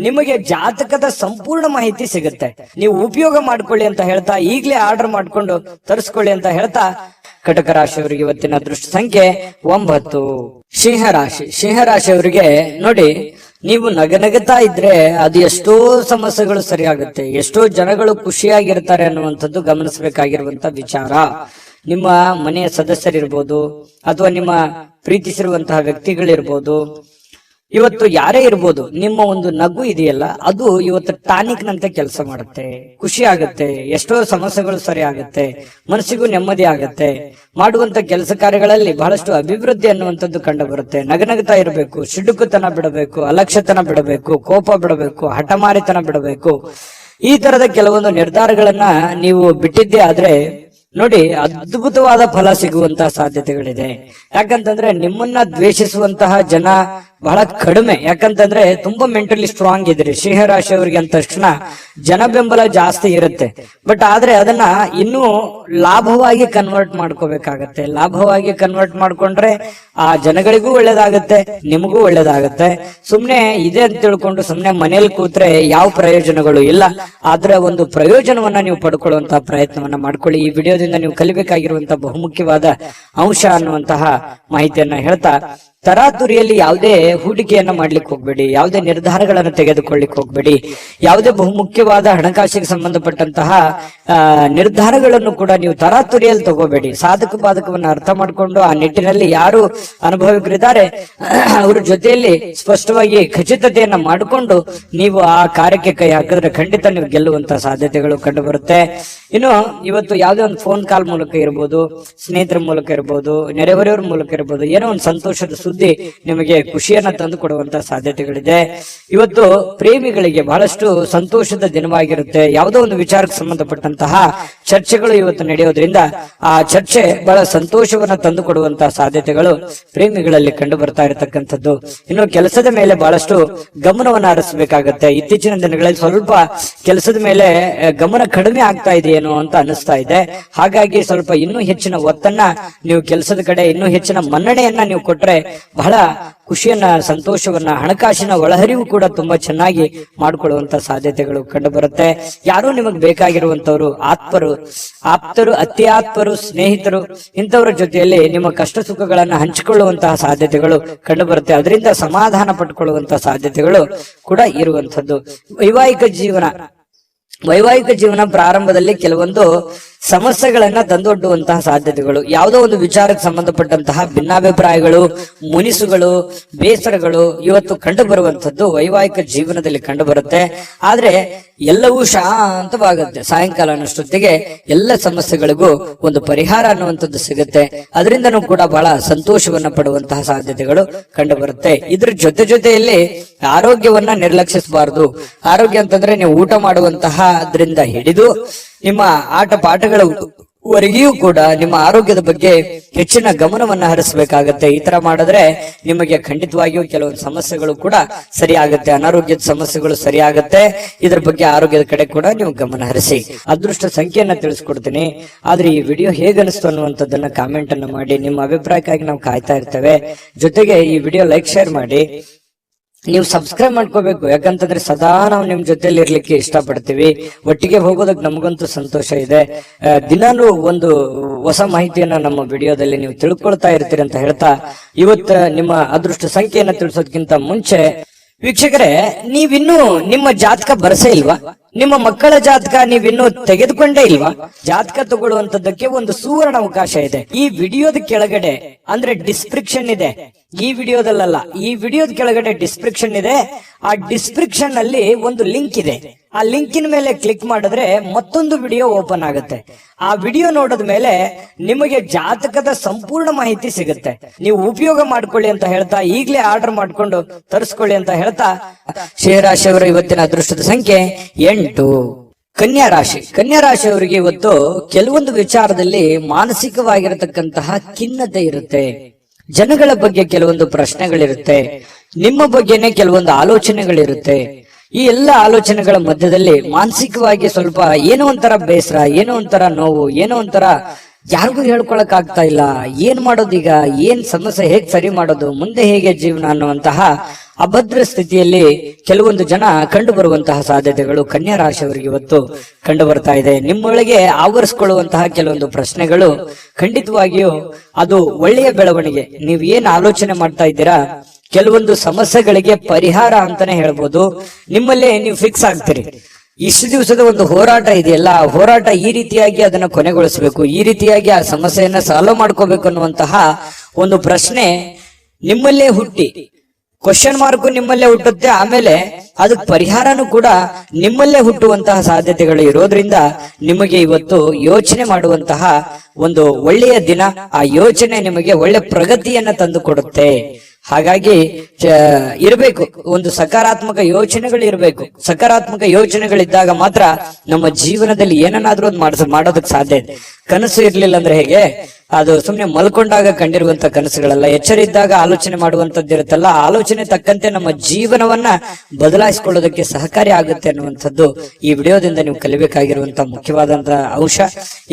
ನಿಮಗೆ ಜಾತಕದ ಸಂಪೂರ್ಣ ಮಾಹಿತಿ ಸಿಗುತ್ತೆ. ನೀವು ಉಪಯೋಗ ಮಾಡ್ಕೊಳ್ಳಿ ಅಂತ ಹೇಳ್ತಾ, ಈಗಲೇ ಆರ್ಡರ್ ಮಾಡ್ಕೊಂಡು ತರಿಸ್ಕೊಳ್ಳಿ ಅಂತ ಹೇಳ್ತಾ, ಕಟಕ ರಾಶಿಯವರಿಗೆ ಇವತ್ತಿನ ಅದೃಷ್ಟ ಸಂಖ್ಯೆ 9. ಸಿಂಹರಾಶಿಯವರಿಗೆ ನೋಡಿ, ನೀವು ನಗನಗುತ್ತಾ ಇದ್ರೆ ಅದು ಎಷ್ಟೋ ಸಮಸ್ಯೆಗಳು ಸರಿಯಾಗುತ್ತೆ. ಎಷ್ಟೋ ಜನಗಳು ಖುಷಿಯಾಗಿರ್ತಾರೆ ಅನ್ನುವಂಥದ್ದು ಗಮನಿಸಬೇಕಾಗಿರುವಂತ ವಿಚಾರ. ನಿಮ್ಮ ಮನೆಯ ಸದಸ್ಯರಿರ್ಬೋದು ಅಥವಾ ನಿಮ್ಮ ಪ್ರೀತಿಸಿರುವಂತಹ ವ್ಯಕ್ತಿಗಳಿರ್ಬೋದು, ಇವತ್ತು ಯಾರೇ ಇರ್ಬೋದು, ನಿಮ್ಮ ಒಂದು ನಗು ಇದೆಯಲ್ಲ ಅದು ಇವತ್ತು ಟಾನಿಕ್ ನಂತೆ ಕೆಲಸ ಮಾಡುತ್ತೆ. ಖುಷಿ ಆಗುತ್ತೆ, ಎಷ್ಟೋ ಸಮಸ್ಯೆಗಳು ಸರಿ ಆಗುತ್ತೆ, ಮನಸ್ಸಿಗೂ ನೆಮ್ಮದಿ ಆಗುತ್ತೆ. ಮಾಡುವಂತ ಕೆಲಸ ಕಾರ್ಯಗಳಲ್ಲಿ ಬಹಳಷ್ಟು ಅಭಿವೃದ್ಧಿ ಅನ್ನುವಂಥದ್ದು ಕಂಡು ಬರುತ್ತೆ. ನಗನಗ್ತಾ ಇರಬೇಕು, ಸಿಡುಕುತನ ಬಿಡಬೇಕು, ಅಲಕ್ಷ್ಯತನ ಬಿಡಬೇಕು, ಕೋಪ ಬಿಡಬೇಕು, ಹಠಮಾರಿತನ ಬಿಡಬೇಕು. ಈ ತರದ ಕೆಲವೊಂದು ನಿರ್ಧಾರಗಳನ್ನ ನೀವು ಬಿಟ್ಟಿದ್ದೇ ಆದ್ರೆ ನೋಡಿ, ಅದ್ಭುತವಾದ ಫಲ ಸಿಗುವಂತಹ ಸಾಧ್ಯತೆಗಳಿದೆ. ಯಾಕಂತಂದ್ರೆ ನಿಮ್ಮನ್ನ ದ್ವೇಷಿಸುವಂತಹ ಜನ ಬಹಳ ಕಡಿಮೆ. ಯಾಕಂತಂದ್ರೆ ತುಂಬಾ ಮೆಂಟಲಿ ಸ್ಟ್ರಾಂಗ್ ಇದ್ರಿ ಸಿಂಹರಾಶಿಯವರಿಗೆ ಅಂದ ತಕ್ಷಣ ಜನ ಬೆಂಬಲ ಜಾಸ್ತಿ ಇರುತ್ತೆ. ಬಟ್ ಆದ್ರೆ ಅದನ್ನ ಇನ್ನೂ ಲಾಭವಾಗಿ ಕನ್ವರ್ಟ್ ಮಾಡ್ಕೋಬೇಕಾಗತ್ತೆ. ಲಾಭವಾಗಿ ಕನ್ವರ್ಟ್ ಮಾಡ್ಕೊಂಡ್ರೆ ಆ ಜನಗಳಿಗೂ ಒಳ್ಳೇದಾಗತ್ತೆ, ನಿಮಗೂ ಒಳ್ಳೇದಾಗತ್ತೆ. ಸುಮ್ನೆ ಇದೆ ಅಂತ ತಿಳ್ಕೊಂಡು ಸುಮ್ನೆ ಮನೇಲಿ ಕೂತ್ರೆ ಯಾವ ಪ್ರಯೋಜನಗಳು ಇಲ್ಲ. ಆದ್ರೆ ಒಂದು ಪ್ರಯೋಜನವನ್ನ ನೀವು ಪಡ್ಕೊಳ್ಳುವಂತಹ ಪ್ರಯತ್ನವನ್ನ ಮಾಡ್ಕೊಳ್ಳಿ. ಈ ವಿಡಿಯೋದಿಂದ ನೀವು ಕಲಿಬೇಕಾಗಿರುವಂತಹ ಬಹುಮುಖ್ಯವಾದ ಅಂಶ ಅನ್ನುವಂತಹ ಮಾಹಿತಿಯನ್ನ ಹೇಳ್ತಾ, ತರಾತುರಿಯಲ್ಲಿ ಯಾವುದೇ ಹೂಡಿಕೆಯನ್ನ ಮಾಡ್ಲಿಕ್ಕೆ ಹೋಗ್ಬೇಡಿ, ಯಾವುದೇ ನಿರ್ಧಾರಗಳನ್ನು ತೆಗೆದುಕೊಳ್ಳಿಕ್ ಹೋಗ್ಬೇಡಿ. ಯಾವುದೇ ಬಹುಮುಖ್ಯವಾದ ಹಣಕಾಸಿಗೆ ಸಂಬಂಧಪಟ್ಟಂತಹ ನಿರ್ಧಾರಗಳನ್ನು ಕೂಡ ನೀವು ತರಾತುರಿಯಲ್ಲಿ ತಗೋಬೇಡಿ. ಸಾಧಕ ಬಾಧಕವನ್ನ ಅರ್ಥ ಮಾಡ್ಕೊಂಡು ಆ ನಿಟ್ಟಿನಲ್ಲಿ ಯಾರು ಅನುಭವಿಕರಿದ್ದಾರೆ ಅವ್ರ ಜೊತೆಯಲ್ಲಿ ಸ್ಪಷ್ಟವಾಗಿ ಖಚಿತತೆಯನ್ನ ಮಾಡಿಕೊಂಡು ನೀವು ಆ ಕಾರ್ಯಕ್ಕೆ ಕೈ ಹಾಕಿದ್ರೆ ಖಂಡಿತ ನೀವು ಗೆಲ್ಲುವಂತಹ ಸಾಧ್ಯತೆಗಳು ಕಂಡು ಬರುತ್ತೆ. ಇನ್ನು ಇವತ್ತು ಯಾವುದೇ ಒಂದು ಫೋನ್ ಕಾಲ್ ಮೂಲಕ ಇರ್ಬೋದು, ಸ್ನೇಹಿತರ ಮೂಲಕ ಇರ್ಬೋದು, ನೆರೆಹೊರೆಯವರ ಮೂಲಕ ಇರ್ಬೋದು, ಏನೋ ಒಂದು ಸಂತೋಷದ ಸುದ್ದಿ ನಿಮಗೆ ಖುಷಿಯನ್ನ ತಂದು ಕೊಡುವಂತಹ ಸಾಧ್ಯತೆಗಳಿದೆ. ಇವತ್ತು ಪ್ರೇಮಿಗಳಿಗೆ ಬಹಳಷ್ಟು ಸಂತೋಷದ ದಿನವಾಗಿರುತ್ತೆ. ಯಾವುದೋ ಒಂದು ವಿಚಾರಕ್ಕೆ ಸಂಬಂಧಪಟ್ಟಂತಹ ಚರ್ಚೆಗಳು ಇವತ್ತು ನಡೆಯೋದ್ರಿಂದ ಆ ಚರ್ಚೆ ಬಹಳ ಸಂತೋಷವನ್ನ ತಂದು ಕೊಡುವಂತಹ ಸಾಧ್ಯತೆಗಳು ಪ್ರೇಮಿಗಳಲ್ಲಿ ಕಂಡು ಬರ್ತಾ ಇರತಕ್ಕಂಥದ್ದು. ಇನ್ನು ಕೆಲಸದ ಮೇಲೆ ಬಹಳಷ್ಟು ಗಮನವನ್ನ ಹರಿಸಬೇಕಾಗತ್ತೆ. ಇತ್ತೀಚಿನ ದಿನಗಳಲ್ಲಿ ಸ್ವಲ್ಪ ಕೆಲಸದ ಮೇಲೆ ಗಮನ ಕಡಿಮೆ ಆಗ್ತಾ ಇದೆಯೇನೋ ಅಂತ ಅನಿಸ್ತಾ ಇದೆ. ಹಾಗಾಗಿ ಸ್ವಲ್ಪ ಇನ್ನೂ ಹೆಚ್ಚಿನ ಒತ್ತನ್ನ ನೀವು ಕೆಲಸದ ಕಡೆ ಇನ್ನೂ ಹೆಚ್ಚಿನ ಮನ್ನಣೆಯನ್ನ ನೀವು ಕೊಟ್ರೆ ಬಹಳ ಖುಷಿಯನ್ನ, ಸಂತೋಷವನ್ನ, ಹಣಕಾಸಿನ ಒಳಹರಿವು ಕೂಡ ತುಂಬಾ ಚೆನ್ನಾಗಿ ಮಾಡಿಕೊಳ್ಳುವಂತ ಸಾಧ್ಯತೆಗಳು ಕಂಡು ಬರುತ್ತೆ. ಯಾರು ನಿಮಗೆ ಬೇಕಾಗಿರುವಂತವ್ರು, ಆಪ್ತರು, ಅತಿ ಆಪ್ತರು, ಸ್ನೇಹಿತರು, ಇಂಥವರ ಜೊತೆಯಲ್ಲಿ ನಿಮ್ಮ ಕಷ್ಟ ಸುಖಗಳನ್ನ ಹಂಚಿಕೊಳ್ಳುವಂತಹ ಸಾಧ್ಯತೆಗಳು ಕಂಡು ಬರುತ್ತೆ. ಅದರಿಂದ ಸಮಾಧಾನ ಪಟ್ಕೊಳ್ಳುವಂತಹ ಸಾಧ್ಯತೆಗಳು ಕೂಡ ಇರುವಂತದ್ದು. ವೈವಾಹಿಕ ಜೀವನ ಪ್ರಾರಂಭದಲ್ಲಿ ಕೆಲವೊಂದು ಸಮಸ್ಯೆಗಳನ್ನ ತಂದೊಡ್ಡುವಂತಹ ಸಾಧ್ಯತೆಗಳು, ಯಾವುದೋ ಒಂದು ವಿಚಾರಕ್ಕೆ ಸಂಬಂಧಪಟ್ಟಂತಹ ಭಿನ್ನಾಭಿಪ್ರಾಯಗಳು, ಮುನಿಸುಗಳು, ಬೇಸರಗಳು ಇವತ್ತು ಕಂಡು ಬರುವಂತದ್ದು ವೈವಾಹಿಕ ಜೀವನದಲ್ಲಿ ಕಂಡು ಬರುತ್ತೆ. ಆದ್ರೆ ಎಲ್ಲವೂ ಶಾಂತವಾಗುತ್ತೆ. ಸಾಯಂಕಾಲ ಅನ್ನೋಷ್ಟೊತ್ತಿಗೆ ಎಲ್ಲ ಸಮಸ್ಯೆಗಳಿಗೂ ಒಂದು ಪರಿಹಾರ ಅನ್ನುವಂಥದ್ದು ಸಿಗುತ್ತೆ. ಅದರಿಂದನೂ ಕೂಡ ಬಹಳ ಸಂತೋಷವನ್ನ ಪಡುವಂತಹ ಸಾಧ್ಯತೆಗಳು ಕಂಡು ಬರುತ್ತೆ. ಇದ್ರ ಜೊತೆಯಲ್ಲಿ ಆರೋಗ್ಯವನ್ನ ನಿರ್ಲಕ್ಷಿಸಬಾರದು. ಆರೋಗ್ಯ ಅಂತಂದ್ರೆ ನೀವು ಊಟ ಮಾಡುವಂತಹ ಅದರಿಂದ ಹಿಡಿದು ನಿಮ್ಮ ಆಟ ಪಾಠಗಳ ವರೆಗಿಯೂ ಕೂಡ ನಿಮ್ಮ ಆರೋಗ್ಯದ ಬಗ್ಗೆ ಹೆಚ್ಚಿನ ಗಮನವನ್ನ ಹರಿಸಬೇಕಾಗತ್ತೆ. ಈ ತರ ಮಾಡಿದ್ರೆ ನಿಮಗೆ ಖಂಡಿತವಾಗಿಯೂ ಕೆಲವೊಂದು ಸಮಸ್ಯೆಗಳು ಕೂಡ ಸರಿಯಾಗುತ್ತೆ, ಅನಾರೋಗ್ಯದ ಸಮಸ್ಯೆಗಳು ಸರಿಯಾಗುತ್ತೆ. ಇದ್ರ ಬಗ್ಗೆ ಆರೋಗ್ಯದ ಕಡೆ ಕೂಡ ನೀವು ಗಮನ ಹರಿಸಿ. ಅದೃಷ್ಟ ಸಂಖ್ಯೆಯನ್ನ ತಿಳಿಸ್ಕೊಡ್ತೀನಿ. ಆದ್ರೆ ಈ ವಿಡಿಯೋ ಹೇಗನಿಸ್ತು ಅನ್ನುವಂಥದ್ದನ್ನ ಕಾಮೆಂಟ್ ಅನ್ನ ಮಾಡಿ. ನಿಮ್ಮ ಅಭಿಪ್ರಾಯಕ್ಕಾಗಿ ನಾವು ಕಾಯ್ತಾ ಇರ್ತೇವೆ. ಜೊತೆಗೆ ಈ ವಿಡಿಯೋ ಲೈಕ್ ಶೇರ್ ಮಾಡಿ. ನೀವು ಸಬ್ಸ್ಕ್ರೈಬ್ ಮಾಡ್ಕೋಬೇಕು, ಯಾಕಂತಂದ್ರೆ ಸದಾ ನಾವು ನಿಮ್ ಜೊತೆಲಿ ಇರ್ಲಿಕ್ಕೆ ಇಷ್ಟಪಡ್ತೀವಿ. ಒಟ್ಟಿಗೆ ಹೋಗೋದಕ್ಕೆ ನಮಗಂತೂ ಸಂತೋಷ ಇದೆ. ದಿನಾನು ಒಂದು ಹೊಸ ಮಾಹಿತಿಯನ್ನ ನಮ್ಮ ವಿಡಿಯೋದಲ್ಲಿ ನೀವು ತಿಳ್ಕೊಳ್ತಾ ಇರ್ತೀರಿ ಅಂತ ಹೇಳ್ತಾ, ಇವತ್ತು ನಿಮ್ಮ ಅದೃಷ್ಟ ಸಂಖ್ಯೆಯನ್ನ ತಿಳಿಸೋದಕ್ಕಿಂತ ಮುಂಚೆ ವೀಕ್ಷಕರೇ, ನೀವಿನ್ನೂ ನಿಮ್ಮ ಜಾತಕ ಬರಸೇ ಇಲ್ವಾ? ನಿಮ್ಮ ಮಕ್ಕಳ ಜಾತಕ ನೀವಿನ್ನೂ ತೆಗೆದುಕೊಂಡೇ ಇಲ್ವಾ? ಜಾತಕ ತಗೊಳ್ಳುವಂತದ್ದಕ್ಕೆ ಒಂದು ಸುವರ್ಣ ಅವಕಾಶ ಇದೆ. ಈ ವಿಡಿಯೋದ ಕೆಳಗಡೆ ಅಂದ್ರೆ ಡಿಸ್ಕ್ರಿಪ್ಷನ್ ಇದೆ, ಈ ವಿಡಿಯೋದಲ್ಲ, ಈ ವಿಡಿಯೋದ ಕೆಳಗಡೆ ಡಿಸ್ಕ್ರಿಪ್ಷನ್ ಇದೆ. ಆ ಡಿಸ್ಕ್ರಿಪ್ಷನ್ ಅಲ್ಲಿ ಒಂದು ಲಿಂಕ್ ಇದೆ. ಆ ಲಿಂಕಿನ ಮೇಲೆ ಕ್ಲಿಕ್ ಮಾಡಿದ್ರೆ ಮತ್ತೊಂದು ವಿಡಿಯೋ ಓಪನ್ ಆಗುತ್ತೆ. ಆ ವಿಡಿಯೋ ನೋಡಿದ ಮೇಲೆ ನಿಮಗೆ ಜಾತಕದ ಸಂಪೂರ್ಣ ಮಾಹಿತಿ ಸಿಗುತ್ತೆ. ನೀವು ಉಪಯೋಗ ಮಾಡ್ಕೊಳ್ಳಿ ಅಂತ ಹೇಳ್ತಾ, ಈಗಲೇ ಆರ್ಡರ್ ಮಾಡ್ಕೊಂಡು ತರಿಸ್ಕೊಳ್ಳಿ ಅಂತ ಹೇಳ್ತಾ, ಶ್ರೀರಾಶಿಯವರ ಇವತ್ತಿನ ಅದೃಷ್ಟದ ಸಂಖ್ಯೆ 8. ಕನ್ಯಾ ರಾಶಿ. ಕನ್ಯಾ ರಾಶಿಯವರಿಗೆ ಇವತ್ತು ಕೆಲವೊಂದು ವಿಚಾರದಲ್ಲಿ ಮಾನಸಿಕವಾಗಿರತಕ್ಕಂತಹ ಖಿನ್ನತೆ ಇರುತ್ತೆ. ಜನಗಳ ಬಗ್ಗೆ ಕೆಲವೊಂದು ಪ್ರಶ್ನೆಗಳಿರುತ್ತೆ, ನಿಮ್ಮ ಬಗ್ಗೆನೇ ಕೆಲವೊಂದು ಆಲೋಚನೆಗಳಿರುತ್ತೆ. ಈ ಎಲ್ಲ ಆಲೋಚನೆಗಳ ಮಧ್ಯದಲ್ಲಿ ಮಾನಸಿಕವಾಗಿ ಸ್ವಲ್ಪ ಏನೋ ಒಂಥರ ಬೇಸರ, ಏನೋ ಒಂಥರ ನೋವು, ಏನೋ ಒಂಥರ ಯಾರಿಗೂ ಹೇಳ್ಕೊಳಕ್ ಆಗ್ತಾ ಇಲ್ಲ, ಏನ್ ಮಾಡೋದೀಗ, ಏನ್ ಸಮಸ್ಯೆ, ಹೇಗ್ ಸರಿ ಮಾಡೋದು, ಮುಂದೆ ಹೇಗೆ ಜೀವನ ಅನ್ನುವಂತಹ ಅಭದ್ರ ಸ್ಥಿತಿಯಲ್ಲಿ ಕೆಲವೊಂದು ಜನ ಕಂಡು ಬರುವಂತಹ ಸಾಧ್ಯತೆಗಳು ಕನ್ಯಾ ರಾಶಿಯವರಿಗೆ ಇವತ್ತು ಕಂಡು ಬರ್ತಾ ಇದೆ. ನಿಮ್ಮೊಳಗೆ ಆವರಿಸಿಕೊಳ್ಳುವಂತಹ ಕೆಲವೊಂದು ಪ್ರಶ್ನೆಗಳು ಖಂಡಿತವಾಗಿಯೂ ಅದು ಒಳ್ಳೆಯ ಬೆಳವಣಿಗೆ. ನೀವು ಏನ್ ಆಲೋಚನೆ ಮಾಡ್ತಾ ಇದ್ದೀರಾ, ಕೆಲವೊಂದು ಸಮಸ್ಯೆಗಳಿಗೆ ಪರಿಹಾರ ಅಂತಾನೆ ಹೇಳ್ಬೋದು. ನಿಮ್ಮಲ್ಲೇ ನೀವು ಫಿಕ್ಸ್ ಆಗ್ತೀರಿ. ಇಷ್ಟು ದಿವಸದ ಒಂದು ಹೋರಾಟ ಇದೆಯಲ್ಲ, ಆ ಹೋರಾಟ ಈ ರೀತಿಯಾಗಿ ಅದನ್ನ ಕೊನೆಗೊಳಿಸಬೇಕು, ಈ ರೀತಿಯಾಗಿ ಆ ಸಮಸ್ಯೆಯನ್ನ ಸಾಲ್ವ್ ಮಾಡ್ಕೋಬೇಕು ಅನ್ನುವಂತಹ ಒಂದು ಪ್ರಶ್ನೆ ನಿಮ್ಮಲ್ಲೇ ಹುಟ್ಟಿ, ಕ್ವಶನ್ ಮಾರ್ಕ್ ನಿಮ್ಮಲ್ಲೇ ಹುಟ್ಟುತ್ತೆ. ಆಮೇಲೆ ಅದಕ್ಕೆ ಪರಿಹಾರನೂ ಕೂಡ ನಿಮ್ಮಲ್ಲೇ ಹುಟ್ಟುವಂತಹ ಸಾಧ್ಯತೆಗಳು ಇರೋದ್ರಿಂದ ನಿಮಗೆ ಇವತ್ತು ಯೋಚನೆ ಮಾಡುವಂತಹ ಒಂದು ಒಳ್ಳೆಯ ದಿನ. ಆ ಯೋಚನೆ ನಿಮಗೆ ಒಳ್ಳೆ ಪ್ರಗತಿಯನ್ನ ತಂದು ಕೊಡುತ್ತೆ. ಹಾಗಾಗಿ ಇರಬೇಕು, ಒಂದು ಸಕಾರಾತ್ಮಕ ಯೋಚನೆಗಳು ಇರಬೇಕು. ಸಕಾರಾತ್ಮಕ ಯೋಚನೆಗಳಿದ್ದಾಗ ಮಾತ್ರ ನಮ್ಮ ಜೀವನದಲ್ಲಿ ಏನನ್ನಾದ್ರೂ ಒಂದು ಮಾಡೋದಕ್ಕೆ ಸಾಧ್ಯ ಇದೆ. ಕನಸು ಇರ್ಲಿಲ್ಲ ಅಂದ್ರೆ ಹೇಗೆ, ಅದು ಸುಮ್ನೆ ಮಲ್ಕೊಂಡಾಗ ಕಂಡಿರುವಂತ ಕನಸುಗಳಲ್ಲ. ಎಚ್ಚರ ಇದ್ದಾಗ ಆಲೋಚನೆ ಮಾಡುವಂತದ್ದು ಇರುತ್ತಲ್ಲ, ಆಲೋಚನೆ ತಕ್ಕಂತೆ ನಮ್ಮ ಜೀವನವನ್ನ ಬದಲಾಯಿಸಿಕೊಳ್ಳೋದಕ್ಕೆ ಸಹಕಾರಿ ಆಗುತ್ತೆ ಅನ್ನುವಂಥದ್ದು ಈ ವಿಡಿಯೋದಿಂದ ನೀವು ಕಲಿಬೇಕಾಗಿರುವಂತಹ ಮುಖ್ಯವಾದಂತಹ ಅಂಶ.